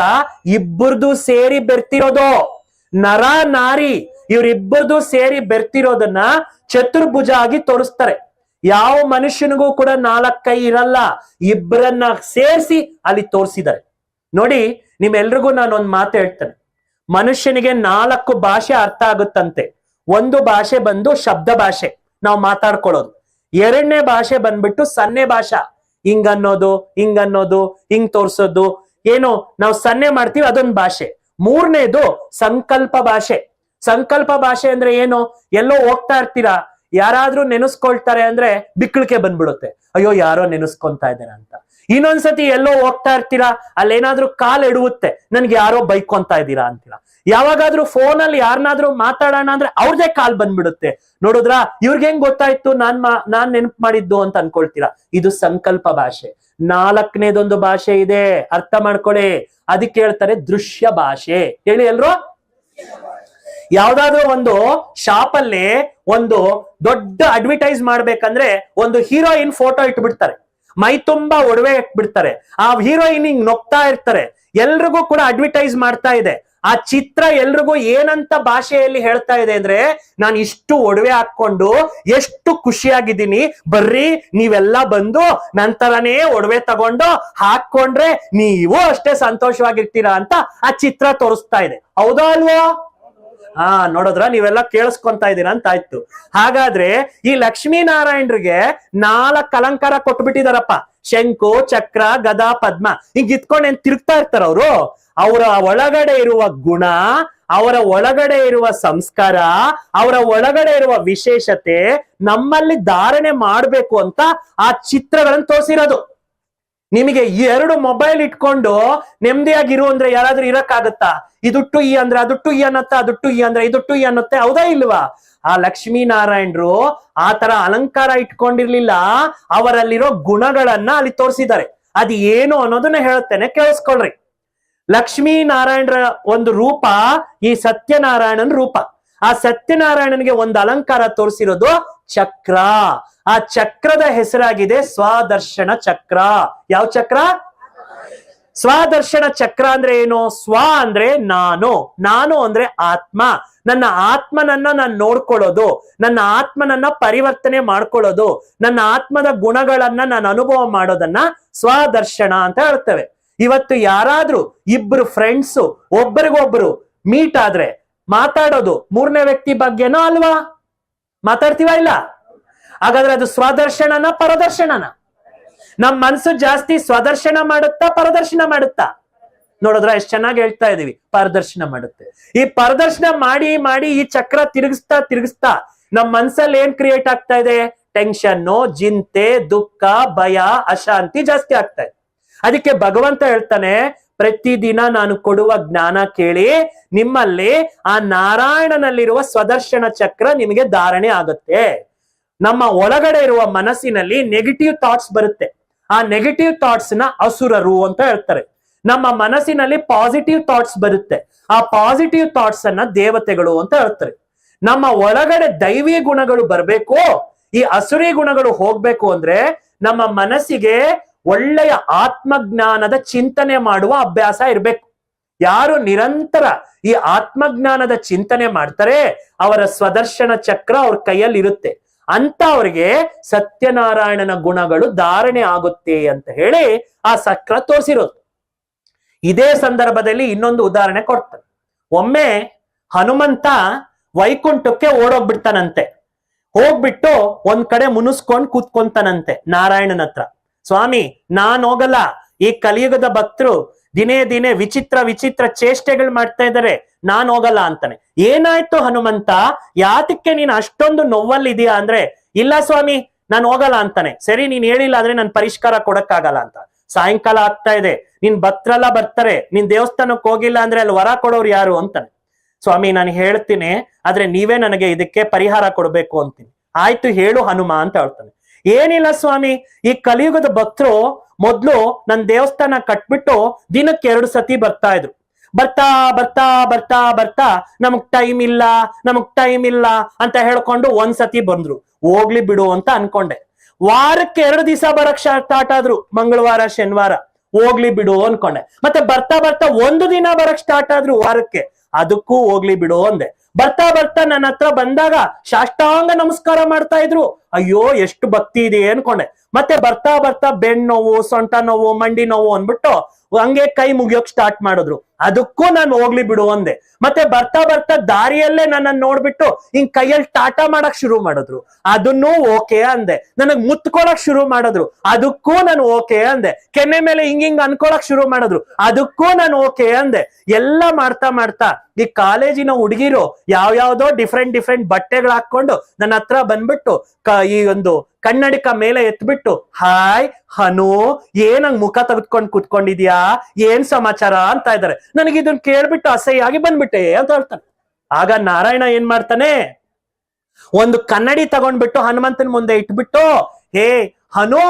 ಇಬ್ಬರದು ಸೇರಿ ಬೆರ್ತಿರೋದು. ನರ ನಾರಿ ಇವರಿಬ್ಬರದು ಸೇರಿ ಬೆರ್ತಿರೋದನ್ನ ಚತುರ್ಭುಜ ಆಗಿ ತೋರಿಸ್ತಾರೆ. ಯಾವ ಮನುಷ್ಯನಿಗೂ ಕೂಡ 4 ಕೈ ಇರಲ್ಲ, ಇಬ್ಬರನ್ನ ಸೇರಿಸಿ ಅಲ್ಲಿ ತೋರಿಸಿದ್ದಾರೆ. ನೋಡಿ, ನಿಮ್ಮೆಲ್ರಿಗೂ ನಾನು ಒಂದು ಮಾತು ಹೇಳ್ತೇನೆ. ಮನುಷ್ಯನಿಗೆ 4 ಭಾಷೆ ಅರ್ಥ ಆಗುತ್ತಂತೆ. ಒಂದು ಭಾಷೆ ಬಂದು ಶಬ್ದ ಭಾಷೆ, ನಾವು ಮಾತಾಡ್ಕೊಳ್ಳೋದು. 2ನೇ ಭಾಷೆ ಬಂದ್ಬಿಟ್ಟು ಸನ್ನೆ ಭಾಷಾ, ಹಿಂಗನ್ನೋದು, ಹಿಂಗನ್ನೋದು, ಹಿಂಗ್ ತೋರ್ಸೋದು, ಏನು ನಾವು ಸನ್ನೆ ಮಾಡ್ತೀವಿ ಅದೊಂದು ಭಾಷೆ. 3ನೇದು ಸಂಕಲ್ಪ ಭಾಷೆ. ಸಂಕಲ್ಪ ಭಾಷೆ ಅಂದ್ರೆ ಏನು? ಎಲ್ಲೋ ಹೋಗ್ತಾ ಇರ್ತೀರಾ, ಯಾರಾದ್ರೂ ನೆನೆಸ್ಕೊಳ್ತಾರೆ ಅಂದ್ರೆ ಬಿಕ್ಕಳಿಕೆ ಬಂದ್ಬಿಡುತ್ತೆ, ಅಯ್ಯೋ ಯಾರೋ ನೆನೆಸ್ಕೊಂತಾ ಇದ್ದೇನೆ ಅಂತ. ಇನ್ನೊಂದ್ಸತಿ ಎಲ್ಲೋ ಹೋಗ್ತಾ ಇರ್ತೀರಾ, ಅಲ್ಲೇನಾದ್ರೂ ಕಾಲ್ ಎಡುತ್ತೆ, ನನ್ಗೆ ಯಾರೋ ಬೈಕೊಂತಾ ಇದ್ದೀರಾ ಅಂತೀರಾ. ಯಾವಾಗಾದ್ರೂ ಫೋನಲ್ಲಿ ಯಾರನ್ನಾದ್ರೂ ಮಾತಾಡೋಣ ಅಂದ್ರೆ ಅವ್ರದೇ ಕಾಲ್ ಬಂದ್ಬಿಡುತ್ತೆ. ನೋಡುದ್ರಾ, ಇವ್ರಿಗೆ ಹೆಂಗ್ ಗೊತ್ತಾಯ್ತು ನಾನ್ ನೆನಪು ಮಾಡಿದ್ದು ಅಂತ ಅನ್ಕೊಳ್ತೀರಾ. ಇದು ಸಂಕಲ್ಪ ಭಾಷೆ. 4ನೇದೊಂದು ಭಾಷೆ ಇದೆ, ಅರ್ಥ ಮಾಡ್ಕೊಳ್ಳಿ. ಅದಕ್ಕೆ ಹೇಳ್ತಾರೆ ದೃಶ್ಯ ಭಾಷೆ. ಹೇಳಿ ಎಲ್ರು. ಯಾವ್ದಾದ್ರು ಒಂದು ಶಾಪ್ ಅಲ್ಲಿ ಒಂದು ದೊಡ್ಡ ಅಡ್ವರ್ಟೈಸ್ ಮಾಡ್ಬೇಕಂದ್ರೆ ಒಂದು ಹೀರೋಯಿನ್ ಫೋಟೋ ಇಟ್ಬಿಡ್ತಾರೆ, ಮೈ ತುಂಬಾ ಒಡವೆ ಇಟ್ಬಿಡ್ತಾರೆ, ಆ ಹೀರೋಯಿನ್ ಹಿಂಗ್ ನೊಕ್ತಾ ಇರ್ತಾರೆ, ಎಲ್ರಿಗೂ ಕೂಡ ಅಡ್ವರ್ಟೈಸ್ ಮಾಡ್ತಾ ಇದೆ. ಆ ಚಿತ್ರ ಎಲ್ರಿಗೂ ಏನಂತ ಭಾಷೆಯಲ್ಲಿ ಹೇಳ್ತಾ ಇದೆ ಅಂದ್ರೆ, ನಾನು ಇಷ್ಟು ಒಡವೆ ಹಾಕೊಂಡು ಎಷ್ಟು ಖುಷಿಯಾಗಿದ್ದೀನಿ, ಬರ್ರಿ ನೀವೆಲ್ಲ ಬಂದು ನಂತರನೇ ಒಡವೆ ತಗೊಂಡು ಹಾಕೊಂಡ್ರೆ ನೀವು ಅಷ್ಟೇ ಸಂತೋಷವಾಗಿರ್ತೀರಾ ಅಂತ ಆ ಚಿತ್ರ ತೋರಿಸ್ತಾ ಇದೆ. ಹೌದಾ ಅಲ್ವೋ? ನೋಡಿದ್ರ, ನೀವೆಲ್ಲ ಕೇಳಿಸ್ಕೊಂತಾ ಇದ್ದೀರಾ ಅಂತ ಆಯ್ತು. ಹಾಗಾದ್ರೆ ಈ ಲಕ್ಷ್ಮೀನಾರಾಯಣರಿಗೆ 4 ಅಲಂಕಾರ ಕೊಟ್ಬಿಟ್ಟಿದಾರಪ್ಪ. ಶಂಕು, ಚಕ್ರ, ಗದಾ, ಪದ್ಮ ಹಿಂಗ್ ಇತ್ಕೊಂಡು ಏನ್ ತಿರುಗ್ತಾ ಇರ್ತಾರ ಅವರು. ಅವರ ಒಳಗಡೆ ಇರುವ ಗುಣ, ಅವರ ಒಳಗಡೆ ಇರುವ ಸಂಸ್ಕಾರ, ಅವರ ಒಳಗಡೆ ಇರುವ ವಿಶೇಷತೆ ನಮ್ಮಲ್ಲಿ ಧಾರಣೆ ಮಾಡ್ಬೇಕು ಅಂತ ಆ ಚಿತ್ರಗಳನ್ನು ತೋರಿಸಿರೋದು. ನಿಮಗೆ 2 ಮೊಬೈಲ್ ಇಟ್ಕೊಂಡು ನೆಮ್ಮದಿಯಾಗಿರು ಅಂದ್ರೆ ಯಾರಾದ್ರೂ ಇರಕ್ಕಾಗತ್ತಾ? ಇದುಟ್ಟು ಈ ಅಂದ್ರೆ ಅದುಟ್ಟು ಈ ಅನ್ನತ್ತ, ಅದುಟ್ಟು ಈ ಅಂದ್ರೆ ಇದುಟ್ಟು ಈ ಅನ್ನತ್ತೆ. ಹೌದಾ ಇಲ್ವಾ? ಆ ಲಕ್ಷ್ಮೀನಾರಾಯಣರು ಆ ತರ ಅಲಂಕಾರ ಇಟ್ಕೊಂಡಿರ್ಲಿಲ್ಲ, ಅವರಲ್ಲಿರೋ ಗುಣಗಳನ್ನ ಅಲ್ಲಿ ತೋರಿಸಿದ್ದಾರೆ. ಅದು ಏನು ಅನ್ನೋದನ್ನ ಹೇಳ್ತೇನೆ, ಕೇಳಿಸ್ಕೊಳ್ರಿ. ಲಕ್ಷ್ಮೀನಾರಾಯಣರ ಒಂದು ರೂಪ ಈ ಸತ್ಯನಾರಾಯಣನ ರೂಪ. ಆ ಸತ್ಯನಾರಾಯಣನಿಗೆ ಒಂದು ಅಲಂಕಾರ ತೋರಿಸಿರೋದು ಚಕ್ರ. ಆ ಚಕ್ರದ ಹೆಸರಾಗಿದೆ ಸ್ವದರ್ಶನ ಚಕ್ರ. ಯಾವ ಚಕ್ರ? ಸ್ವದರ್ಶನ ಚಕ್ರ ಅಂದ್ರೆ ಏನು? ಸ್ವ ಅಂದ್ರೆ ನಾನು, ನಾನು ಅಂದ್ರೆ ಆತ್ಮ. ನನ್ನ ಆತ್ಮನನ್ನ ನಾನು ನೋಡ್ಕೊಳ್ಳೋದು, ನನ್ನ ಆತ್ಮನನ್ನ ಪರಿವರ್ತನೆ ಮಾಡ್ಕೊಳ್ಳೋದು, ನನ್ನ ಆತ್ಮದ ಗುಣಗಳನ್ನ ನಾನು ಅನುಭವ ಮಾಡೋದನ್ನ ಸ್ವದರ್ಶನ ಅಂತ ಹೇಳ್ತೇವೆ. ಇವತ್ತು ಯಾರಾದ್ರೂ ಇಬ್ರು ಫ್ರೆಂಡ್ಸ್ ಒಬ್ಬರಿಗೊಬ್ರು ಮೀಟ್ ಆದ್ರೆ ಮಾತಾಡೋದು 3ನೇ ವ್ಯಕ್ತಿ ಬಗ್ಗೆನೋ ಅಲ್ವಾ? ಮಾತಾಡ್ತೀವ ಇಲ್ಲ? ಹಾಗಾದ್ರೆ ಅದು ಸ್ವದರ್ಶನನ ಪರದರ್ಶನನ? ನಮ್ ಮನ್ಸು ಜಾಸ್ತಿ ಸ್ವದರ್ಶನ ಮಾಡುತ್ತಾ ಪರದರ್ಶನ ಮಾಡುತ್ತಾ? ನೋಡಿದ್ರ, ಎಷ್ಟು ಚೆನ್ನಾಗಿ ಹೇಳ್ತಾ ಇದೀವಿ, ಪರದರ್ಶನ ಮಾಡುತ್ತೆ. ಈ ಪರದರ್ಶನ ಮಾಡಿ ಮಾಡಿ ಈ ಚಕ್ರ ತಿರುಗಿಸ್ತಾ ತಿರುಗಿಸ್ತಾ ನಮ್ ಮನ್ಸಲ್ಲಿ ಏನ್ ಕ್ರಿಯೇಟ್ ಆಗ್ತಾ ಇದೆ? ಟೆನ್ಷನ್ನು, ಚಿಂತೆ, ದುಃಖ, ಭಯ, ಅಶಾಂತಿ ಜಾಸ್ತಿ ಆಗ್ತಾ ಇದೆ. ಅದಕ್ಕೆ ಭಗವಂತ ಹೇಳ್ತಾನೆ, ಪ್ರತಿದಿನ ನಾನು ಕೊಡುವ ಜ್ಞಾನ ಕೇಳಿ, ನಿಮ್ಮಲ್ಲಿ ಆ ನಾರಾಯಣನಲ್ಲಿರುವ ಸ್ವದರ್ಶನ ಚಕ್ರ ನಿಮಗೆ ಧಾರಣೆ ಆಗುತ್ತೆ. ನಮ್ಮ ಒಳಗಡೆ ಇರುವ ಮನಸ್ಸಿನಲ್ಲಿ ನೆಗೆಟಿವ್ ಥಾಟ್ಸ್ ಬರುತ್ತೆ. ಆ ನೆಗೆಟಿವ್ ಥಾಟ್ಸ್ ನ ಅಸುರರು ಅಂತ ಹೇಳ್ತಾರೆ. ನಮ್ಮ ಮನಸ್ಸಿನಲ್ಲಿ ಪಾಸಿಟಿವ್ ಥಾಟ್ಸ್ ಬರುತ್ತೆ. ಆ ಪಾಸಿಟಿವ್ ಥಾಟ್ಸ್ ಅನ್ನ ದೇವತೆಗಳು ಅಂತ ಹೇಳ್ತಾರೆ. ನಮ್ಮ ಒಳಗಡೆ ದೈವಿ ಗುಣಗಳು ಬರ್ಬೇಕು, ಈ ಅಸುರಿ ಗುಣಗಳು ಹೋಗ್ಬೇಕು ಅಂದ್ರೆ ನಮ್ಮ ಮನಸ್ಸಿಗೆ ಒಳ್ಳೆಯ ಆತ್ಮಜ್ಞಾನದ ಚಿಂತನೆ ಮಾಡುವ ಅಭ್ಯಾಸ ಇರ್ಬೇಕು. ಯಾರು ನಿರಂತರ ಈ ಆತ್ಮಜ್ಞಾನದ ಚಿಂತನೆ ಮಾಡ್ತಾರೆ, ಅವರ ಸ್ವದರ್ಶನ ಚಕ್ರ ಅವ್ರ ಕೈಯಲ್ಲಿ ಇರುತ್ತೆ. ಅಂತ ಅವ್ರಿಗೆ ಸತ್ಯನಾರಾಯಣನ ಗುಣಗಳು ಧಾರಣೆ ಆಗುತ್ತೆ ಅಂತ ಹೇಳಿ ಆ ಚಕ್ರ ತೋರಿಸಿರೋದು. ಇದೇ ಸಂದರ್ಭದಲ್ಲಿ ಇನ್ನೊಂದು ಉದಾಹರಣೆ ಕೊಡ್ತಾರೆ. ಒಮ್ಮೆ ಹನುಮಂತ ವೈಕುಂಠಕ್ಕೆ ಓಡೋಗ್ಬಿಡ್ತಾನಂತೆ. ಹೋಗ್ಬಿಟ್ಟು ಒಂದ್ ಕಡೆ ಮುನಿಸ್ಕೊಂಡ್ ಕೂತ್ಕೊಂತಾನಂತೆ ನಾರಾಯಣನ ಹತ್ರ. ಸ್ವಾಮಿ, ನಾನ್ ಹೋಗಲ್ಲ, ಈ ಕಲಿಯುಗದ ಭಕ್ತರು ದಿನೇ ದಿನೇ ವಿಚಿತ್ರ ವಿಚಿತ್ರ ಚೇಷ್ಟೆಗಳು ಮಾಡ್ತಾ ಇದ್ದಾರೆ, ನಾನ್ ಹೋಗಲ್ಲ ಅಂತಾನೆ. ಏನಾಯ್ತು ಹನುಮಂತ, ಯಾತಕ್ಕೆ ನೀನ್ ಅಷ್ಟೊಂದು ನೋವಲ್ಲಿದೀಯಾ ಅಂದ್ರೆ, ಇಲ್ಲ ಸ್ವಾಮಿ ನಾನ್ ಹೋಗಲ್ಲ ಅಂತಾನೆ. ಸರಿ, ನೀನ್ ಹೇಳಿಲ್ಲ ಅಂದ್ರೆ ನನ್ ಪರಿಷ್ಕಾರ ಕೊಡಕ್ಕಾಗಲ್ಲ ಅಂತ. ಸಾಯಂಕಾಲ ಆಗ್ತಾ ಇದೆ, ನಿನ್ ಭಕ್ತರೆಲ್ಲ ಬರ್ತಾರೆ, ನೀನ್ ದೇವಸ್ಥಾನಕ್ಕೆ ಹೋಗಿಲ್ಲ ಅಂದ್ರೆ ಅಲ್ಲಿ ವರ ಕೊಡೋರು ಯಾರು ಅಂತಾನೆ. ಸ್ವಾಮಿ ನಾನು ಹೇಳ್ತೀನಿ, ಆದ್ರೆ ನೀವೇ ನನಗೆ ಇದಕ್ಕೆ ಪರಿಹಾರ ಕೊಡ್ಬೇಕು ಅಂತೀನಿ. ಆಯ್ತು ಹೇಳು ಹನುಮ ಅಂತ ಹೇಳ್ತಾನೆ. ಏನಿಲ್ಲ ಸ್ವಾಮಿ, ಈ ಕಲಿಯುಗದ ಭಕ್ತರು ಮೊದ್ಲು ನನ್ ದೇವಸ್ಥಾನ ಕಟ್ಬಿಟ್ಟು ದಿನಕ್ಕೆ 2 ಸತಿ ಬರ್ತಾ ಇದ್ರು. ಬರ್ತಾ ಬರ್ತಾ ಬರ್ತಾ ಬರ್ತಾ ನಮಗ್ ಟೈಮ್ ಇಲ್ಲ ಅಂತ ಹೇಳ್ಕೊಂಡು 1 ಸತಿ ಬಂದ್ರು. ಹೋಗ್ಲಿ ಬಿಡು ಅಂತ ಅನ್ಕೊಂಡೆ. ವಾರಕ್ಕೆ 2 ದಿವಸ ಬರಕ್ ಸ್ಟಾರ್ಟ್ ಆದ್ರು, ಮಂಗಳವಾರ ಶನಿವಾರ. ಹೋಗ್ಲಿ ಬಿಡು ಅನ್ಕೊಂಡೆ. ಮತ್ತೆ ಬರ್ತಾ ಬರ್ತಾ 1 ದಿನ ಬರಕ್ ಸ್ಟಾರ್ಟ್ ಆದ್ರು ವಾರಕ್ಕೆ. ಅದಕ್ಕೂ ಹೋಗ್ಲಿ ಬಿಡು ಅಂದೆ. ಬರ್ತಾ ಬರ್ತಾ ನನ್ನ ಹತ್ರ ಬಂದಾಗ ಸಾಷ್ಟಾಂಗ ನಮಸ್ಕಾರ ಮಾಡ್ತಾ ಇದ್ರು. ಅಯ್ಯೋ ಎಷ್ಟು ಭಕ್ತಿ ಇದೆ ಅನ್ಕೊಂಡೆ. ಮತ್ತೆ ಬರ್ತಾ ಬರ್ತಾ ಬೆನ್ನು ನೋವು, ಸೊಂಟ ನೋವು, ಮಂಡಿ ನೋವು ಅಂದ್ಬಿಟ್ಟು ಹಂಗೆ ಕೈ ಮುಗಿಯೋಕ್ ಸ್ಟಾರ್ಟ್ ಮಾಡಿದ್ರು. ಅದಕ್ಕೂ ನಾನು ಹೋಗ್ಲಿ ಬಿಡು ಅಂದೆ. ಮತ್ತೆ ಬರ್ತಾ ಬರ್ತಾ ದಾರಿಯಲ್ಲೇ ನನ್ನನ್ನು ನೋಡ್ಬಿಟ್ಟು ಹಿಂಗ್ ಕೈಯಲ್ಲಿ ಟಾಟಾ ಮಾಡಕ್ ಶುರು ಮಾಡಿದ್ರು. ಅದನ್ನೂ ಓಕೆ ಅಂದೆ. ನನಗ್ ಮುತ್ಕೊಳಕ್ ಶುರು ಮಾಡಿದ್ರು. ಅದಕ್ಕೂ ನಾನು ಓಕೆ ಅಂದೆ. ಕೆನ್ನೆ ಮೇಲೆ ಹಿಂಗ್ ಅನ್ಕೊಳಕ್ ಶುರು ಮಾಡಿದ್ರು. ಅದಕ್ಕೂ ನಾನು ಓಕೆ ಅಂದೆ. ಎಲ್ಲ ಮಾಡ್ತಾ ಮಾಡ್ತಾ ಈ ಕಾಲೇಜಿನ ಹುಡುಗಿರು ಯಾವ್ಯಾವ್ದೋ ಡಿಫ್ರೆಂಟ್ ಬಟ್ಟೆಗಳು ಹಾಕೊಂಡು ನನ್ನ ಹತ್ರ ಬಂದ್ಬಿಟ್ಟು ಈ ಒಂದು ಕನ್ನಡಿಕ ಮೇಲೆ ಎತ್ಬಿಟ್ಟು, ಹಾಯ್ ಹನು, ಏನಂಗ್ ಮುಖ ತೆಗೆದುಕೊಂಡು ಕುತ್ಕೊಂಡಿದ್ಯಾ, ಏನ್ ಸಮಾಚಾರ ಅಂತ ಇದ್ದಾರೆ. ನನಗೆ ಇದನ್ನ ಕೇಳ್ಬಿಟ್ಟು ಅಸಹ್ಯಾಗಿ ಬಂದ್ಬಿಟ್ಟೆ ಅಂತ ಹೇಳ್ತಾನೆ. ಆಗ ನಾರಾಯಣ ಏನ್ ಮಾಡ್ತಾನೆ, ಒಂದು ಕನ್ನಡಿ ತಗೊಂಡ್ಬಿಟ್ಟು ಹನುಮಂತನ ಮುಂದೆ ಇಟ್ಬಿಟ್ಟು, ಹೇ ಹನು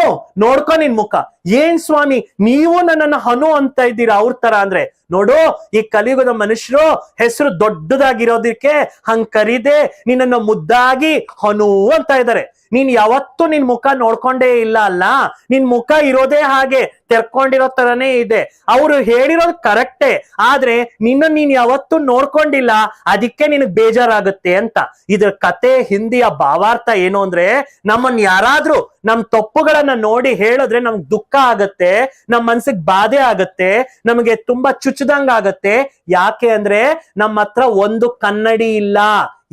ನೋಡ್ಕೊ ನಿನ್ ಮುಖ. ಏನ್ ಸ್ವಾಮಿ ನೀವು ನನ್ನನ್ನ ಹನು ಅಂತ ಇದ್ದೀರಾ ಅವ್ರ ತರ ಅಂದ್ರೆ, ನೋಡು ಈ ಕಲಿಯುಗದ ಮನುಷ್ಯರು ಹೆಸರು ದೊಡ್ಡದಾಗಿರೋದಕ್ಕೆ ಹಂಗ್ ಕರೀದೆ ನಿನ್ನನ್ನು ಮುದ್ದಾಗಿ ಹನು ಅಂತ ಇದ್ದಾರೆ. ನೀನ್ ಯಾವತ್ತೂ ನಿನ್ ಮುಖ ನೋಡ್ಕೊಂಡೇ ಇಲ್ಲ ಅಲ್ಲ, ನಿನ್ ಮುಖ ಇರೋದೇ ಹಾಗೆ ತೆರ್ಕೊಂಡಿರೋ ತರನೇ ಇದೆ. ಅವ್ರು ಹೇಳಿರೋದು ಕರೆಕ್ಟೇ, ಆದ್ರೆ ನೀನ್ ಯಾವತ್ತೂ ನೋಡ್ಕೊಂಡಿಲ್ಲ, ಅದಕ್ಕೆ ನಿನಗ್ ಬೇಜಾರಾಗುತ್ತೆ ಅಂತ. ಇದ್ರ ಕತೆ ಹಿಂದಿಯ ಭಾವಾರ್ಥ ಏನು ಅಂದ್ರೆ, ನಮ್ಮನ್ ಯಾರಾದ್ರೂ ನಮ್ ತಪ್ಪುಗಳನ್ನ ನೋಡಿ ಹೇಳಿದ್ರೆ ನಮ್ಗ್ ದುಃಖ ಆಗತ್ತೆ, ನಮ್ ಮನ್ಸಿಗೆ ಬಾಧೆ ಆಗತ್ತೆ, ನಮಗೆ ತುಂಬಾ ಚುಚ್ಚದಂಗ ಆಗತ್ತೆ. ಯಾಕೆ ಅಂದ್ರೆ ನಮ್ಮ ಹತ್ರ ಒಂದು ಕನ್ನಡಿ ಇಲ್ಲ.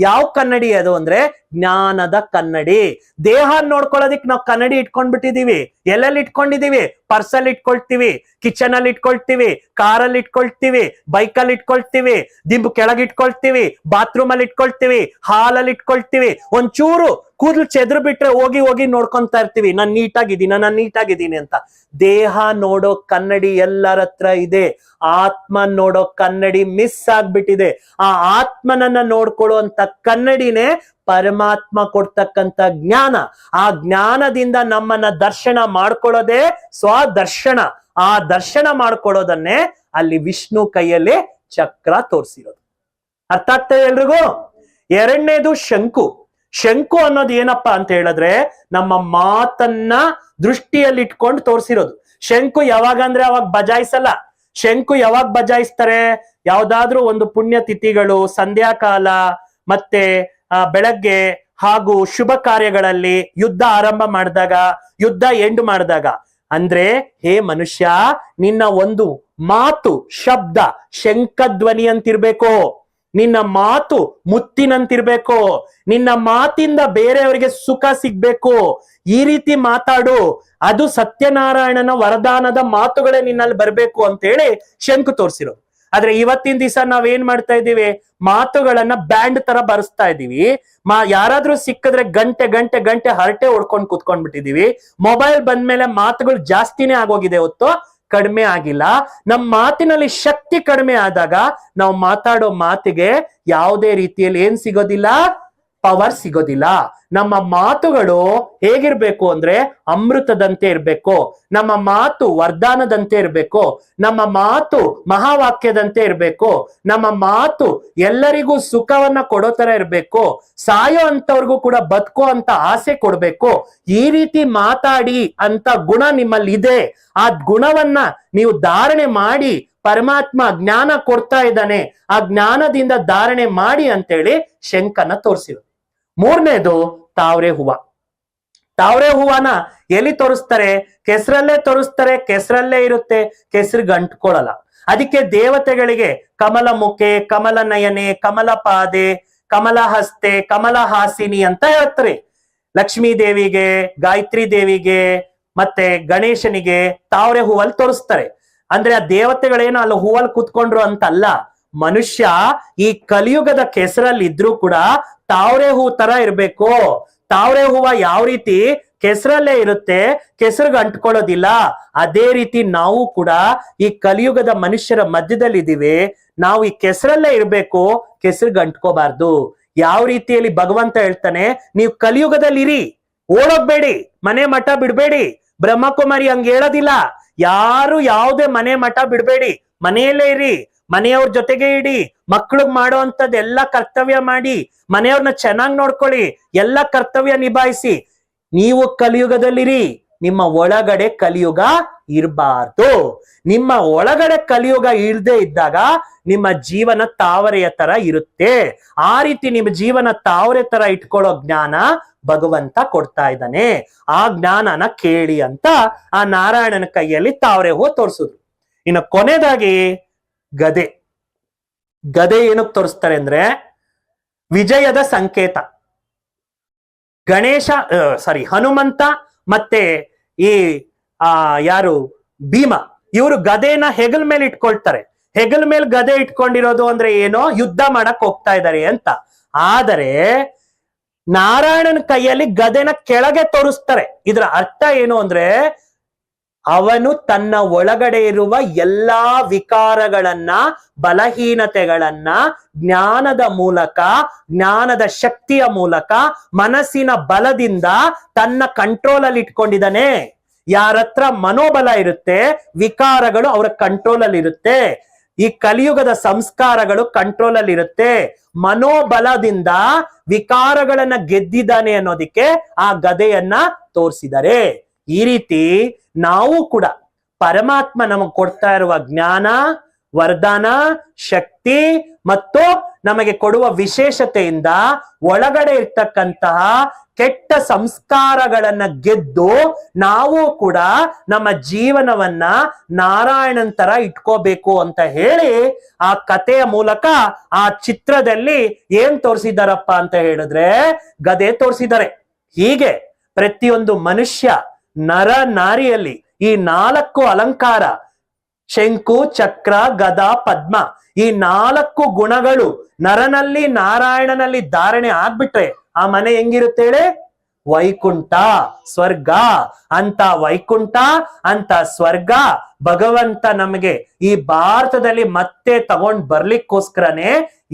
ಯಾವ ಕನ್ನಡಿ ಅದು ಅಂದ್ರೆ ಜ್ಞಾನದ ಕನ್ನಡಿ. ದೇಹ ನೋಡ್ಕೊಳ್ಳೋದಿಕ್ ನಾವು ಕನ್ನಡಿ ಇಟ್ಕೊಂಡ್ಬಿಟ್ಟಿದೀವಿ. ಎಲ್ಲೆಲ್ಲಿ ಇಟ್ಕೊಂಡಿದೀವಿ? ಪರ್ಸಲ್ಲಿ ಇಟ್ಕೊಳ್ತೀವಿ, ಕಿಚನ್ ಅಲ್ಲಿ ಇಟ್ಕೊಳ್ತೀವಿ, ಕಾರಲ್ಲಿ ಇಟ್ಕೊಳ್ತೀವಿ, ಬೈಕಲ್ಲಿ ಇಟ್ಕೊಳ್ತೀವಿ, ದಿಂಬು ಕೆಳಗೆ ಇಟ್ಕೊಳ್ತೀವಿ, ಬಾತ್ರೂಮ್ ಅಲ್ಲಿ ಇಟ್ಕೊಳ್ತೀವಿ, ಹಾಲಲ್ಲಿ ಇಟ್ಕೊಳ್ತೀವಿ. ಒಂಚೂರು ಕೂದಲು ಚೆದ್ರು ಬಿಟ್ರೆ ಹೋಗಿ ನೋಡ್ಕೊಂತಾ ಇರ್ತೀವಿ, ನಾನ್ ನೀಟಾಗಿದ್ದೀನಿ ಅಂತ. ದೇಹ ನೋಡೋ ಕನ್ನಡಿ ಎಲ್ಲರ ಹತ್ರ ಇದೆ. ಆತ್ಮ ನೋಡೋ ಕನ್ನಡಿ ಮಿಸ್ ಆಗ್ಬಿಟ್ಟಿದೆ. ಆ ಆತ್ಮನನ್ನ ನೋಡ್ಕೊಳ್ಳುವಂತ ಕನ್ನಡಿನೇ ಪರಮಾತ್ಮ ಕೊಡ್ತಕ್ಕಂತ ಜ್ಞಾನ. ಆ ಜ್ಞಾನದಿಂದ ನಮ್ಮನ್ನ ದರ್ಶನ ಮಾಡ್ಕೊಳ್ಳೋದೇ ಸ್ವದರ್ಶನ. ಆ ದರ್ಶನ ಮಾಡ್ಕೊಳ್ಳೋದನ್ನೇ ಅಲ್ಲಿ ವಿಷ್ಣು ಕೈಯಲ್ಲಿ ಚಕ್ರ ತೋರಿಸಿರೋದು. ಅರ್ಥ ಆಗ್ತದೆ ಎಲ್ರಿಗೂ? ಎರಡನೇದು ಶಂಕು. ಶಂಕು ಅನ್ನೋದು ಏನಪ್ಪಾ ಅಂತ ಹೇಳಿದ್ರೆ, ನಮ್ಮ ಮಾತನ್ನ ದೃಷ್ಟಿಯಲ್ಲಿ ಇಟ್ಕೊಂಡು ತೋರಿಸಿರೋದು. ಶಂಕು ಯಾವಾಗ ಅಂದ್ರೆ ಅವಾಗ ಬಜಾಯಿಸಲ್ಲ. ಶಂಕು ಯಾವಾಗ ಬಜಾಯಿಸ್ತಾರೆ? ಯಾವ್ದಾದ್ರೂ ಒಂದು ಪುಣ್ಯ ತಿಥಿಗಳು, ಸಂಧ್ಯಾಕಾಲ, ಮತ್ತೆ ಬೆಳಗ್ಗೆ ಹಾಗೂ ಶುಭ ಕಾರ್ಯಗಳಲ್ಲಿ, ಯುದ್ಧ ಆರಂಭ ಮಾಡಿದಾಗ, ಯುದ್ಧ ಎಂಡ್ ಮಾಡಿದಾಗ. ಅಂದ್ರೆ ಹೇ ಮನುಷ್ಯ, ನಿನ್ನ ಒಂದು ಮಾತು ಶಬ್ದ ಶಂಖಧ್ವನಿ ಅಂತಿರ್ಬೇಕು. ನಿನ್ನ ಮಾತು ಮುತ್ತಿನಂತಿರ್ಬೇಕು. ನಿನ್ನ ಮಾತಿಂದ ಬೇರೆಯವರಿಗೆ ಸುಖ ಸಿಗ್ಬೇಕು. ಈ ರೀತಿ ಮಾತಾಡು. ಅದು ಸತ್ಯನಾರಾಯಣನ ವರದಾನದ ಮಾತುಗಳೇ ನಿನ್ನಲ್ಲಿ ಬರ್ಬೇಕು ಅಂತ ಹೇಳಿ ಶಂಕು ತೋರಿಸಿರೋದು. ಆದ್ರೆ ಇವತ್ತಿನ ದಿವಸ ನಾವೇನ್ ಮಾಡ್ತಾ ಇದ್ದೀವಿ? ಮಾತುಗಳನ್ನ ಬ್ಯಾಂಡ್ ತರ ಬರೆಸ್ತಾ ಇದೀವಿ. ಯಾರಾದ್ರೂ ಸಿಕ್ಕಿದ್ರೆ ಗಂಟೆ ಹರಟೆ ಹೊಡ್ಕೊಂಡು ಕುತ್ಕೊಂಡ್ಬಿಟ್ಟಿದೀವಿ. ಮೊಬೈಲ್ ಬಂದ್ಮೇಲೆ ಮಾತುಗಳು ಜಾಸ್ತಿನೇ ಆಗೋಗಿದೆ ಹೊತ್ತು ಕಡಿಮೆ ಆಗಿಲ್ಲ. ನಮ್ಮ ಮಾತಿನಲ್ಲಿ ಶಕ್ತಿ ಕಡಿಮೆ ಆದಾಗ ನಾವು ಮಾತಾಡೋ ಮಾತಿಗೆ ಯಾವುದೇ ರೀತಿಯಲ್ಲಿ ಏನ್ ಸಿಗೋದಿಲ್ಲ? ಪವರ್ ಸಿಗೋದಿಲ್ಲ. ನಮ್ಮ ಮಾತುಗಳು ಹೇಗಿರ್ಬೇಕು ಅಂದ್ರೆ ಅಮೃತದಂತೆ ಇರ್ಬೇಕು. ನಮ್ಮ ಮಾತು ವರದಾನದಂತೆ ಇರ್ಬೇಕು. ನಮ್ಮ ಮಾತು ಮಹಾವಾಕ್ಯದಂತೆ ಇರ್ಬೇಕು. ನಮ್ಮ ಮಾತು ಎಲ್ಲರಿಗೂ ಸುಖವನ್ನ ಕೊಡೋ ತರ ಇರ್ಬೇಕು. ಸಾಯೋ ಅಂತವ್ರಿಗೂ ಕೂಡ ಬದುಕೋ ಅಂತ ಆಸೆ ಕೊಡ್ಬೇಕು. ಈ ರೀತಿ ಮಾತಾಡಿ ಅಂತ ಗುಣ ನಿಮ್ಮಲ್ಲಿ ಇದೆ. ಆ ಗುಣವನ್ನ ನೀವು ಧಾರಣೆ ಮಾಡಿ, ಪರಮಾತ್ಮ ಜ್ಞಾನ ಕೊಡ್ತಾ ಇದ್ದಾನೆ, ಆ ಜ್ಞಾನದಿಂದ ಧಾರಣೆ ಮಾಡಿ ಅಂತೇಳಿ ಶಂಕನ ತೋರಿಸಿರು. ಮೂರನೇದು ತಾವರೆ ಹೂವ. ತಾವರೆ ಹೂವನ ಎಲ್ಲಿ ತೋರಿಸ್ತಾರೆ? ಕೆಸರಲ್ಲೇ ತೋರಿಸ್ತಾರೆ. ಕೆಸರಲ್ಲೇ ಇರುತ್ತೆ, ಕೆಸರಿಗೆ ಅಂಟ್ಕೊಳ್ಳಲ್ಲ. ಅದಕ್ಕೆ ದೇವತೆಗಳಿಗೆ ಕಮಲ ಮುಖೆ, ಕಮಲ ನಯನೆ, ಕಮಲ ಪಾದೆ, ಕಮಲ ಹಸ್ತೆ, ಕಮಲ ಹಾಸಿನಿ ಅಂತ ಹೇಳ್ತಾರೆ. ಲಕ್ಷ್ಮೀ ದೇವಿಗೆ, ಗಾಯತ್ರಿ ದೇವಿಗೆ, ಮತ್ತೆ ಗಣೇಶನಿಗೆ ತಾವರೆ ಹೂವಲ್ಲಿ ತೋರಿಸ್ತಾರೆ. ಅಂದ್ರೆ ಆ ದೇವತೆಗಳೇನು ಅಲ್ಲಿ ಹೂವಲ್ಲಿ ಕೂತ್ಕೊಂಡ್ರು ಅಂತಲ್ಲ. ಮನುಷ್ಯ ಈ ಕಲಿಯುಗದ ಕೆಸರಲ್ಲಿ ಇದ್ರೂ ಕೂಡ ತಾವರೆ ಹೂ ತರ ಇರ್ಬೇಕು. ತಾವರೆ ಹೂವ ಯಾವ ರೀತಿ ಕೆಸರಲ್ಲೇ ಇರುತ್ತೆ, ಕೆಸರಿಗೆ ಅಂಟ್ಕೊಳ್ಳೋದಿಲ್ಲ. ಅದೇ ರೀತಿ ನಾವು ಕೂಡ ಈ ಕಲಿಯುಗದ ಮನುಷ್ಯರ ಮಧ್ಯದಲ್ಲಿ ಇದೀವಿ. ನಾವು ಈ ಕೆಸರಲ್ಲೇ ಇರ್ಬೇಕು, ಕೆಸರಿಗೆ ಅಂಟ್ಕೋಬಾರ್ದು. ಯಾವ ರೀತಿಯಲ್ಲಿ ಭಗವಂತ ಹೇಳ್ತಾನೆ, ನೀವು ಕಲಿಯುಗದಲ್ಲಿ ಇರಿ, ಓಡೋಗ್ಬೇಡಿ, ಮನೆ ಮಠ ಬಿಡ್ಬೇಡಿ. ಬ್ರಹ್ಮಕುಮಾರಿ ಹಂಗ ಹೇಳೋದಿಲ್ಲ. ಯಾರು ಯಾವುದೇ ಮನೆ ಮಠ ಬಿಡ್ಬೇಡಿ, ಮನೆಯಲ್ಲೇ ಇರಿ, ಮನೆಯವ್ರ ಜೊತೆಗೆ ಇಡಿ, ಮಕ್ಳಿಗೆ ಮಾಡೋ ಅಂತದ್ ಎಲ್ಲ ಕರ್ತವ್ಯ ಮಾಡಿ, ಮನೆಯವ್ರನ್ನ ಚೆನ್ನಾಗಿ ನೋಡ್ಕೊಳ್ಳಿ, ಎಲ್ಲ ಕರ್ತವ್ಯ ನಿಭಾಯಿಸಿ. ನೀವು ಕಲಿಯುಗದಲ್ಲಿರಿ, ನಿಮ್ಮ ಒಳಗಡೆ ಕಲಿಯುಗ ಇರಬಾರ್ದು. ನಿಮ್ಮ ಒಳಗಡೆ ಕಲಿಯುಗ ಇರದೇ ಇದ್ದಾಗ ನಿಮ್ಮ ಜೀವನ ತಾವರೆಯ ತರ ಇರುತ್ತೆ. ಆ ರೀತಿ ನಿಮ್ಮ ಜೀವನ ತಾವರೆ ತರ ಇಟ್ಕೊಳ್ಳೋ ಜ್ಞಾನ ಭಗವಂತ ಕೊಡ್ತಾ ಇದ್ದಾನೆ. ಆ ಜ್ಞಾನನ ಕೇಳಿ ಅಂತ ಆ ನಾರಾಯಣನ ಕೈಯಲ್ಲಿ ತಾವರೆ ಹೂ ತೋರಿಸಿದ್ರು. ಇನ್ನು ಕೊನೆಯದಾಗಿ ಗದೆ. ಗದೆ ಏನಕ್ಕೆ ತೋರಿಸ್ತಾರೆ ಅಂದ್ರೆ ವಿಜಯದ ಸಂಕೇತ. ಹನುಮಂತ ಮತ್ತೆ ಈ ಯಾರು ಭೀಮ, ಇವರು ಗದೆನ ಹೆಗಲ್ ಮೇಲೆ ಇಟ್ಕೊಳ್ತಾರೆ. ಹೆಗಲ್ ಮೇಲೆ ಗದೆ ಇಟ್ಕೊಂಡಿರೋದು ಅಂದ್ರೆ ಏನೋ ಯುದ್ಧ ಮಾಡಕ್ ಹೋಗ್ತಾ ಇದ್ದಾರೆ ಅಂತ. ಆದರೆ ನಾರಾಯಣನ ಕೈಯಲ್ಲಿ ಗದೆನ ಕೆಳಗೆ ತೋರಿಸ್ತಾರೆ. ಇದರ ಅರ್ಥ ಏನು ಅಂದ್ರೆ ಅವನು ತನ್ನ ಒಳಗಡೆ ಇರುವ ಎಲ್ಲಾ ವಿಕಾರಗಳನ್ನ, ಬಲಹೀನತೆಗಳನ್ನ ಜ್ಞಾನದ ಮೂಲಕ, ಜ್ಞಾನದ ಶಕ್ತಿಯ ಮೂಲಕ, ಮನಸ್ಸಿನ ಬಲದಿಂದ ತನ್ನ ಕಂಟ್ರೋಲ್ ಅಲ್ಲಿ ಇಟ್ಕೊಂಡಿದ್ದಾನೆ. ಯಾರತ್ರ ಮನೋಬಲ ಇರುತ್ತೆ, ವಿಕಾರಗಳು ಅವರ ಕಂಟ್ರೋಲ್ ಅಲ್ಲಿ ಇರುತ್ತೆ. ಈ ಕಲಿಯುಗದ ಸಂಸ್ಕಾರಗಳು ಕಂಟ್ರೋಲ್ ಅಲ್ಲಿ ಇರುತ್ತೆ. ಮನೋಬಲದಿಂದ ವಿಕಾರಗಳನ್ನ ಗೆದ್ದಿದ್ದಾನೆ ಅನ್ನೋದಿಕ್ಕೆ ಆ ಗದೆಯನ್ನ ತೋರಿಸಿದ್ದಾರೆ. ಈ ರೀತಿ ನಾವು ಕೂಡ ಪರಮಾತ್ಮ ನಮಗೆ ಕೊಡ್ತಾ ಇರುವ ಜ್ಞಾನ, ವರದಾನ, ಶಕ್ತಿ ಮತ್ತು ನಮಗೆ ಕೊಡುವ ವಿಶೇಷತೆಯಿಂದ ಒಳಗಡೆ ಇರ್ತಕ್ಕಂತಹ ಕೆಟ್ಟ ಸಂಸ್ಕಾರಗಳನ್ನ ಗೆದ್ದು ನಾವು ಕೂಡ ನಮ್ಮ ಜೀವನವನ್ನ ನಾರಾಯಣನ್ ತರ ಇಟ್ಕೋಬೇಕು ಅಂತ ಹೇಳಿ ಆ ಕಥೆಯ ಮೂಲಕ ಆ ಚಿತ್ರದಲ್ಲಿ ಏನ್ ತೋರಿಸಿದಾರಪ್ಪ ಅಂತ ಹೇಳಿದ್ರೆ ಗದೆ ತೋರಿಸಿದ್ದಾರೆ. ಹೀಗೆ ಪ್ರತಿಯೊಂದು ಮನುಷ್ಯ ನರ ನಾರಿಯಲ್ಲಿ ಈ 4 ಅಲಂಕಾರ, ಶಂಕು, ಚಕ್ರ, ಗದ, ಪದ್ಮ, ಈ 4 ಗುಣಗಳು ನರನಲ್ಲಿ ನಾರಾಯಣನಲ್ಲಿ ಧಾರಣೆ ಆಗ್ಬಿಟ್ರೆ ಆ ಮನೆ ಹೆಂಗಿರುತ್ತೆ ಹೇಳಿ? ವೈಕುಂಠ, ಸ್ವರ್ಗ. ಅಂತ ವೈಕುಂಠ, ಅಂತ ಸ್ವರ್ಗ ಭಗವಂತ ನಮಗೆ ಈ ಭಾರತದಲ್ಲಿ ಮತ್ತೆ ತಗೊಂಡ್ ಬರ್ಲಿಕ್ಕೋಸ್ಕರನೇ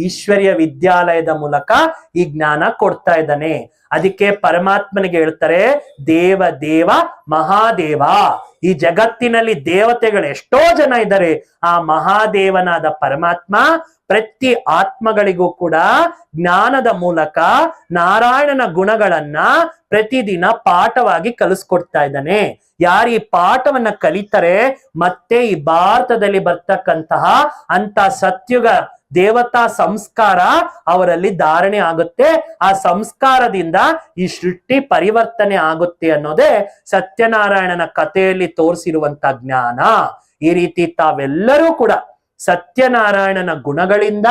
ಈಶ್ವರ್ಯ ವಿದ್ಯಾಲಯದ ಮೂಲಕ ಈ ಜ್ಞಾನ ಕೊಡ್ತಾ ಇದ್ದಾನೆ. ಅದಕ್ಕೆ ಪರಮಾತ್ಮನಿಗೆ ಹೇಳ್ತಾರೆ ದೇವ ದೇವ ಮಹಾದೇವ. ಈ ಜಗತ್ತಿನಲ್ಲಿ ದೇವತೆಗಳು ಎಷ್ಟೋ ಜನ ಇದ್ದಾರೆ. ಆ ಮಹಾದೇವನಾದ ಪರಮಾತ್ಮ ಪ್ರತಿ ಆತ್ಮಗಳಿಗೂ ಕೂಡ ಜ್ಞಾನದ ಮೂಲಕ ನಾರಾಯಣನ ಗುಣಗಳನ್ನ ಪ್ರತಿದಿನ ಪಾಠವಾಗಿ ಕಲಿಸ್ಕೊಡ್ತಾ ಇದ್ದಾನೆ. ಯಾರು ಈ ಪಾಠವನ್ನ ಕಲಿತಾರೆ ಮತ್ತೆ ಈ ಭಾರತದಲ್ಲಿ ಬರ್ತಕ್ಕಂತಹ ಅಂತ ಸತ್ಯುಗ ದೇವತಾ ಸಂಸ್ಕಾರ ಅವರಲ್ಲಿ ಧಾರಣೆ ಆಗುತ್ತೆ. ಆ ಸಂಸ್ಕಾರದಿಂದ ಈ ಸೃಷ್ಟಿ ಪರಿವರ್ತನೆ ಆಗುತ್ತೆ ಅನ್ನೋದೇ ಸತ್ಯನಾರಾಯಣನ ಕಥೆಯಲ್ಲಿ ತೋರಿಸಿರುವಂತ ಜ್ಞಾನ. ಈ ರೀತಿ ತಾವೆಲ್ಲರೂ ಕೂಡ ಸತ್ಯನಾರಾಯಣನ ಗುಣಗಳಿಂದ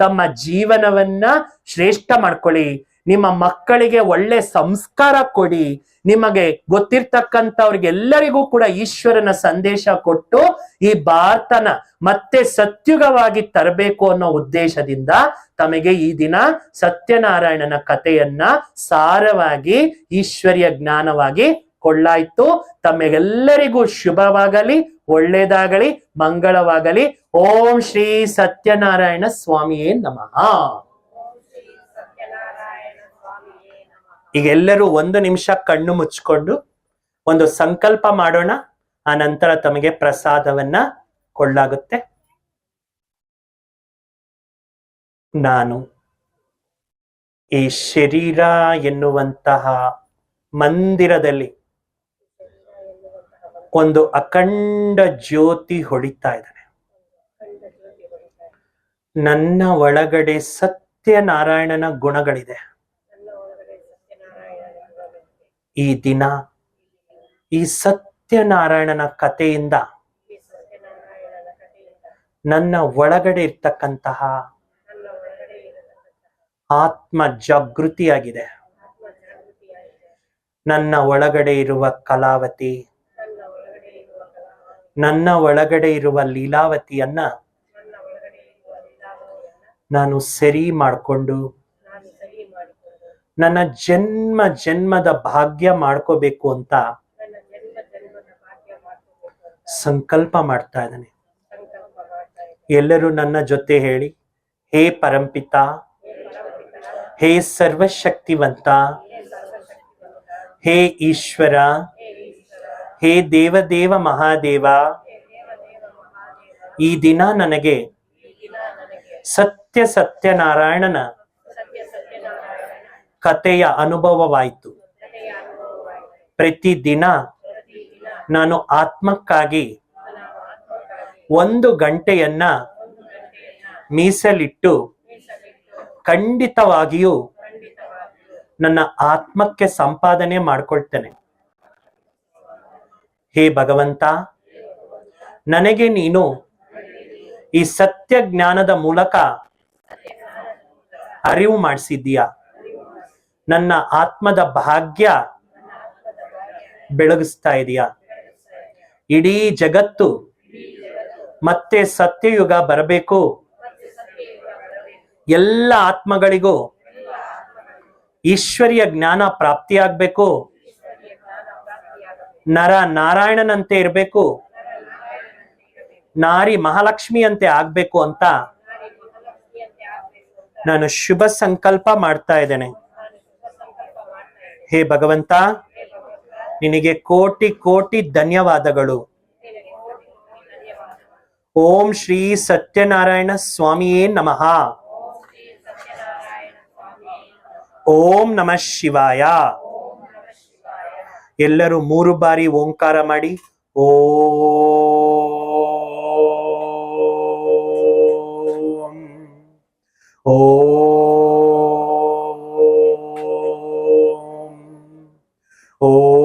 ತಮ್ಮ ಜೀವನವನ್ನ ಶ್ರೇಷ್ಠ ಮಾಡ್ಕೊಳ್ಳಿ. ನಿಮ್ಮ ಮಕ್ಕಳಿಗೆ ಒಳ್ಳೆ ಸಂಸ್ಕಾರ ಕೊಡಿ. ನಿಮಗೆ ಗೊತ್ತಿರ್ತಕ್ಕಂಥವ್ರಿಗೆಲ್ಲರಿಗೂ ಕೂಡ ಈಶ್ವರನ ಸಂದೇಶ ಕೊಟ್ಟು ಈ ಭಾರತನ ಮತ್ತೆ ಸತ್ಯುಗವಾಗಿ ತರಬೇಕು ಅನ್ನೋ ಉದ್ದೇಶದಿಂದ ತಮಗೆ ಈ ದಿನ ಸತ್ಯನಾರಾಯಣನ ಕಥೆಯನ್ನ ಸಾರವಾಗಿ ಈಶ್ವರ್ಯ ಜ್ಞಾನವಾಗಿ ಕೊಳ್ಳಾಯ್ತು. ತಮಗೆಲ್ಲರಿಗೂ ಶುಭವಾಗಲಿ, ಒಳ್ಳೇದಾಗಲಿ, ಮಂಗಳವಾಗಲಿ. ಓಂ ಶ್ರೀ ಸತ್ಯನಾರಾಯಣ ಸ್ವಾಮಿಯೇ ನಮಃ. ಈಗ ಎಲ್ಲರೂ 1 ನಿಮಿಷ ಕಣ್ಣು ಮುಚ್ಕೊಂಡು ಒಂದು ಸಂಕಲ್ಪ ಮಾಡೋಣ. ಆ ನಂತರ ತಮಗೆ ಪ್ರಸಾದವನ್ನ ಕೊಳ್ಳಾಗುತ್ತೆ. ನಾನು ಈ ಶರೀರ ಎನ್ನುವಂತಹ ಮಂದಿರದಲ್ಲಿ ಒಂದು ಅಖಂಡ ಜ್ಯೋತಿ ಹೊಳಿತಾ ಇದ್ದಾನೆ. ನನ್ನ ಒಳಗಡೆ ಸತ್ಯನಾರಾಯಣನ ಗುಣಗಳಿದೆ. ಈ ದಿನ ಈ ಸತ್ಯನಾರಾಯಣನ ಕಥೆಯಿಂದ ನನ್ನ ಒಳಗಡೆ ಇರ್ತಕ್ಕಂತಹ ಆತ್ಮ ಜಾಗೃತಿಯಾಗಿದೆ. ನನ್ನ ಒಳಗಡೆ ಇರುವ ಕಲಾವತಿ, ನನ್ನ ಒಳಗಡೆ ಇರುವ ಲೀಲಾವತಿಯನ್ನ ನಾನು ಸರಿ ಮಾಡಿಕೊಂಡು ನನ್ನ ಜನ್ಮ ಜನ್ಮದ ಭಾಗ್ಯ ಮಾಡ್ಕೋಬೇಕು ಅಂತ ಸಂಕಲ್ಪ ಮಾಡ್ತಾ ಇದ್ದಾನೆ. ಎಲ್ಲರೂ ನನ್ನ ಜೊತೆ ಹೇಳಿ, ಹೇ ಪರಂಪಿತ, ಹೇ ಸರ್ವಶಕ್ತಿವಂತ, ಹೇ ಈಶ್ವರ, ಹೇ ದೇವದೇವ ಮಹಾದೇವ, ಈ ದಿನ ನನಗೆ ಸತ್ಯನಾರಾಯಣನ ಕಥೆಯ ಅನುಭವವಾಯಿತು. ಪ್ರತಿದಿನ ನಾನು ಆತ್ಮಕ್ಕಾಗಿ 1 ಗಂಟೆಯನ್ನ ಮೀಸಲಿಟ್ಟು ಖಂಡಿತವಾಗಿಯೂ ನನ್ನ ಆತ್ಮಕ್ಕೆ ಸಂಪಾದನೆ ಮಾಡ್ಕೊಳ್ತೇನೆ. ಹೇ ಭಗವಂತ, ನನಗೆ ನೀನು ಈ ಸತ್ಯ ಜ್ಞಾನದ ಮೂಲಕ ಅರಿವು ಮಾಡಿಸಿದ್ದೀಯ. ನನ್ನ ಆತ್ಮದ ಭಾಗ್ಯ ಬೆಳಗಿಸ್ತಾ ಇದೀಯ. ಇಡೀ ಜಗತ್ತು ಮತ್ತೆ ಸತ್ಯಯುಗ ಬರಬೇಕು. ಎಲ್ಲ ಆತ್ಮಗಳಿಗೂ ಈಶ್ವರಿಯ ಜ್ಞಾನ ಪ್ರಾಪ್ತಿಯಾಗಬೇಕು. ನರ ನಾರಾಯಣನಂತೆ ಇರಬೇಕು, ನಾರಿ ಮಹಾಲಕ್ಷ್ಮಿಯಂತೆ ಆಗ್ಬೇಕು ಅಂತ ನಾನು ಶುಭ ಸಂಕಲ್ಪ ಮಾಡ್ತಾ ಇದ್ದೇನೆ. ಹೇ ಭಗವಂತ, ನಿನಗೆ ಕೋಟಿ ಕೋಟಿ ಧನ್ಯವಾದಗಳು. ಓಂ ಶ್ರೀ ಸತ್ಯನಾರಾಯಣ ಸ್ವಾಮಿಯೇ ನಮಃ. ಓಂ ನಮಃ ಶಿವಾಯ. ಎಲ್ಲರೂ 3 ಬಾರಿ ಓಂಕಾರ ಮಾಡಿ. ಓಂ ಓಂ ಓಂ.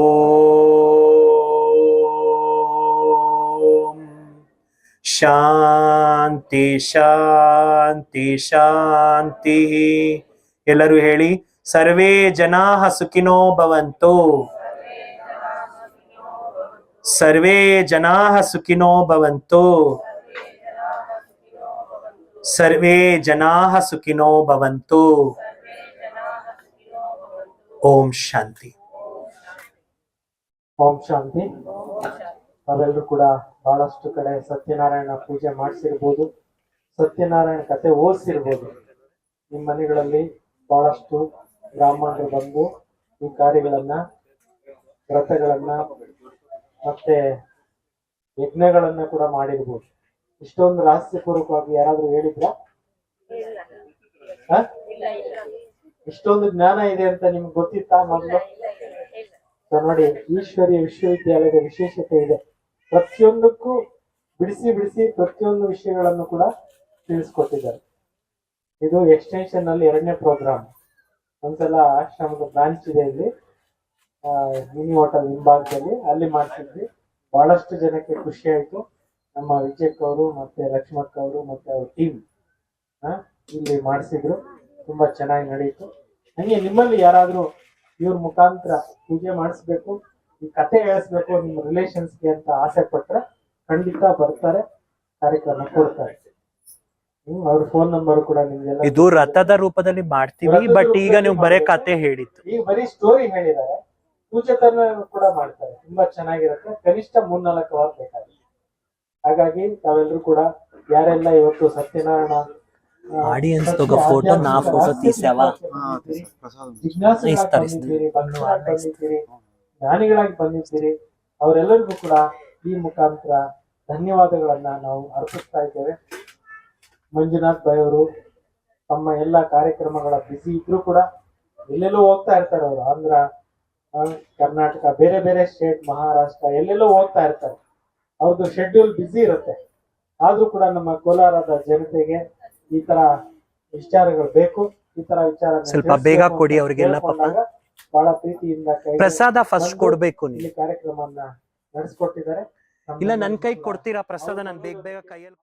ಶಾಂತಿ ಶಾಂತಿ ಶಾಂತಿ. ಎಲ್ಲರೂ ಹೇಳಿ, ಸರ್ವೇ ಜನಾಃ ಸುಖಿನೋ ಭವಂತು. ಸರ್ವೇ ಜನಾಃ ಸುಖಿನೋ ಭವಂತು. ಸರ್ವೇ ಜನಾಃ ಸುಖಿನೋ ಭವಂತು. ಓಂ ಶಾಂತಿ. ಓಂ ಶಾಂತಿ. ನಾವೆಲ್ಲರೂ ಕೂಡ ಬಹಳಷ್ಟು ಕಡೆ ಸತ್ಯನಾರಾಯಣ ಪೂಜೆ ಮಾಡಿಸಿರ್ಬೋದು, ಸತ್ಯನಾರಾಯಣ ಕತೆ ಓದಿಸಿರ್ಬೋದು. ನಿಮ್ಮ ಮನೆಗಳಲ್ಲಿ ಬಹಳಷ್ಟು ಬ್ರಾಹ್ಮಣರು ಬಂದು ಈ ಕಾರ್ಯಗಳನ್ನ, ವ್ರತಗಳನ್ನ ಮತ್ತೆ ಯಜ್ಞಗಳನ್ನ ಕೂಡ ಮಾಡಿರ್ಬೋದು. ಇಷ್ಟೊಂದು ರಹಸ್ಯಪೂರ್ವಕವಾಗಿ ಯಾರಾದ್ರೂ ಹೇಳಿದ್ರ? ಇಷ್ಟೊಂದು ಜ್ಞಾನ ಇದೆ ಅಂತ ನಿಮ್ಗೆ ಗೊತ್ತಿತ್ತಾ ಮೊದಲು? ನೋಡಿ, ಈಶ್ವರಿಯ ವಿಶ್ವವಿದ್ಯಾಲಯದ ವಿಶೇಷತೆ ಇದೆ. ಪ್ರತಿಯೊಂದಕ್ಕೂ ಬಿಡಿಸಿ ಬಿಡಿಸಿ ಪ್ರತಿಯೊಂದು ವಿಷಯಗಳನ್ನು ಕೂಡ ತಿಳಿಸ್ಕೊಟ್ಟಿದ್ದಾರೆ. ಇದು ಎಕ್ಸ್ಟೆನ್ಷನ್ ನಲ್ಲಿ 2ನೇ ಪ್ರೋಗ್ರಾಮ್. ಒಂದ್ಸಲ ಆಶ್ರಮದ ಬ್ರಾಂಚ್ ಇದೆ ಇಲ್ಲಿ, ಮಿನಿ ಹೋಟೆಲ್ ಹಿಂಭಾಗದಲ್ಲಿ, ಅಲ್ಲಿ ಮಾಡ್ತಿದ್ವಿ. ಬಹಳಷ್ಟು ಜನಕ್ಕೆ ಖುಷಿ ಆಯ್ತು. ನಮ್ಮ ವಿಜಯಕ್ ಅವರು ಮತ್ತೆ ಲಕ್ಷ್ಮಕ್ಕ ಅವರು ಮತ್ತೆ ಅವ್ರ ಟೀಮ್ ಇಲ್ಲಿ ಮಾಡಿಸಿದ್ರು. ತುಂಬಾ ಚೆನ್ನಾಗಿ ನಡೀತು. ಹಂಗೆ ನಿಮ್ಮಲ್ಲಿ ಯಾರಾದ್ರೂ ಇವ್ರ ಮುಖಾಂತರ ಪೂಜೆ ಮಾಡಿಸ್ಬೇಕು, ಈ ಕತೆ ಹೇಳಿಸ್ಬೇಕು ನಿಮ್ಮ ರಿಲೇಷನ್ಸ್ಗೆ ಅಂತ ಆಸೆ ಪಟ್ರೆ ಖಂಡಿತ ಬರ್ತಾರೆ, ಕಾರ್ಯಕ್ರಮ ಕೊಡ್ತಾರೆ. ಅವ್ರ ಫೋನ್ ನಂಬರ್ ಕೂಡ ನಿಮ್ಗೆಲ್ಲ ಇದು ರಥದ ರೂಪದಲ್ಲಿ ಮಾಡ್ತೀವಿ. ಬಟ್ ಈಗ ನೀವು ಬರೇ ಕತೆ ಹೇಳಿತ್ತು, ಈಗ ಬರೀ ಸ್ಟೋರಿ ಹೇಳಿದ್ದಾರೆ. ಪೂಜೆತನ ಕೂಡ ಮಾಡ್ತಾರೆ, ತುಂಬಾ ಚೆನ್ನಾಗಿರುತ್ತೆ. ಕನಿಷ್ಠ 3-4 ವಾರ ಬೇಕಾಗುತ್ತೆ. ಹಾಗಾಗಿ ತಾವೆಲ್ಲರೂ ಕೂಡ ಯಾರೆಲ್ಲ ಇವತ್ತು ಸತ್ಯನಾರಾಯಣ ಆಡಿಯನ್ಸ್ ತಗೋ ಫೋಟೋ, ನಾ ಫೋಟೋ ತೀಸಾವ, ಜಿಜ್ಞಾಸಿದ್ದೀರಿ, ಬಂದಿದ್ದೀರಿ, ಜ್ಞಾನಿಗಳಾಗಿ ಬಂದಿದ್ದೀರಿ, ಅವರೆಲ್ಲರಿಗೂ ಕೂಡ ಈ ಮುಖಾಂತರ ಧನ್ಯವಾದಗಳನ್ನ ನಾವು ಅರ್ಪಿಸ್ತಾ ಇದ್ದೇವೆ. ಮಂಜುನಾಥ್ ಭಾಯ್ ಅವರು ತಮ್ಮ ಎಲ್ಲ ಕಾರ್ಯಕ್ರಮಗಳ ಬಿಸಿ ಇದ್ರು ಕೂಡ ಎಲ್ಲೆಲ್ಲೋ ಹೋಗ್ತಾ ಇರ್ತಾರೆ. ಅವರು ಆಂಧ್ರ, ಕರ್ನಾಟಕ, ಬೇರೆ ಬೇರೆ ಸ್ಟೇಟ್, ಮಹಾರಾಷ್ಟ್ರ ಎಲ್ಲೆಲ್ಲೋ ಹೋಗ್ತಾ ಇರ್ತಾರೆ. ಅವ್ರದ್ದು ಶೆಡ್ಯೂಲ್ ಬಿಸಿ ಇರುತ್ತೆ. ಆದ್ರೂ ಕೂಡ ನಮ್ಮ ಕೋಲಾರದ ಜನತೆಗೆ ಈ ತರ ವಿಚಾರಗಳು ಬೇಕು. ಈ ತರ ವಿಚಾರ ಸ್ವಲ್ಪ ಬೇಗ ಕೊಡಿ ಅವರಿಗೆಲ್ಲ. ಬಹಳ ಪ್ರೀತಿಯಿಂದ ಪ್ರಸಾದ ಫಸ್ಟ್ ಕೊಡ್ಬೇಕು. ಇಲ್ಲಿ ಕಾರ್ಯಕ್ರಮವನ್ನ ನಡೆಸ್ಕೊಟ್ಟಿದ್ದಾರೆ. ಇಲ್ಲ, ನನ್ ಕೈ ಕೊಡ್ತೀರಾ ಪ್ರಸಾದ? ನಾನು ಬೇಗ ಬೇಗ ಕೈಯಲ್ಲಿ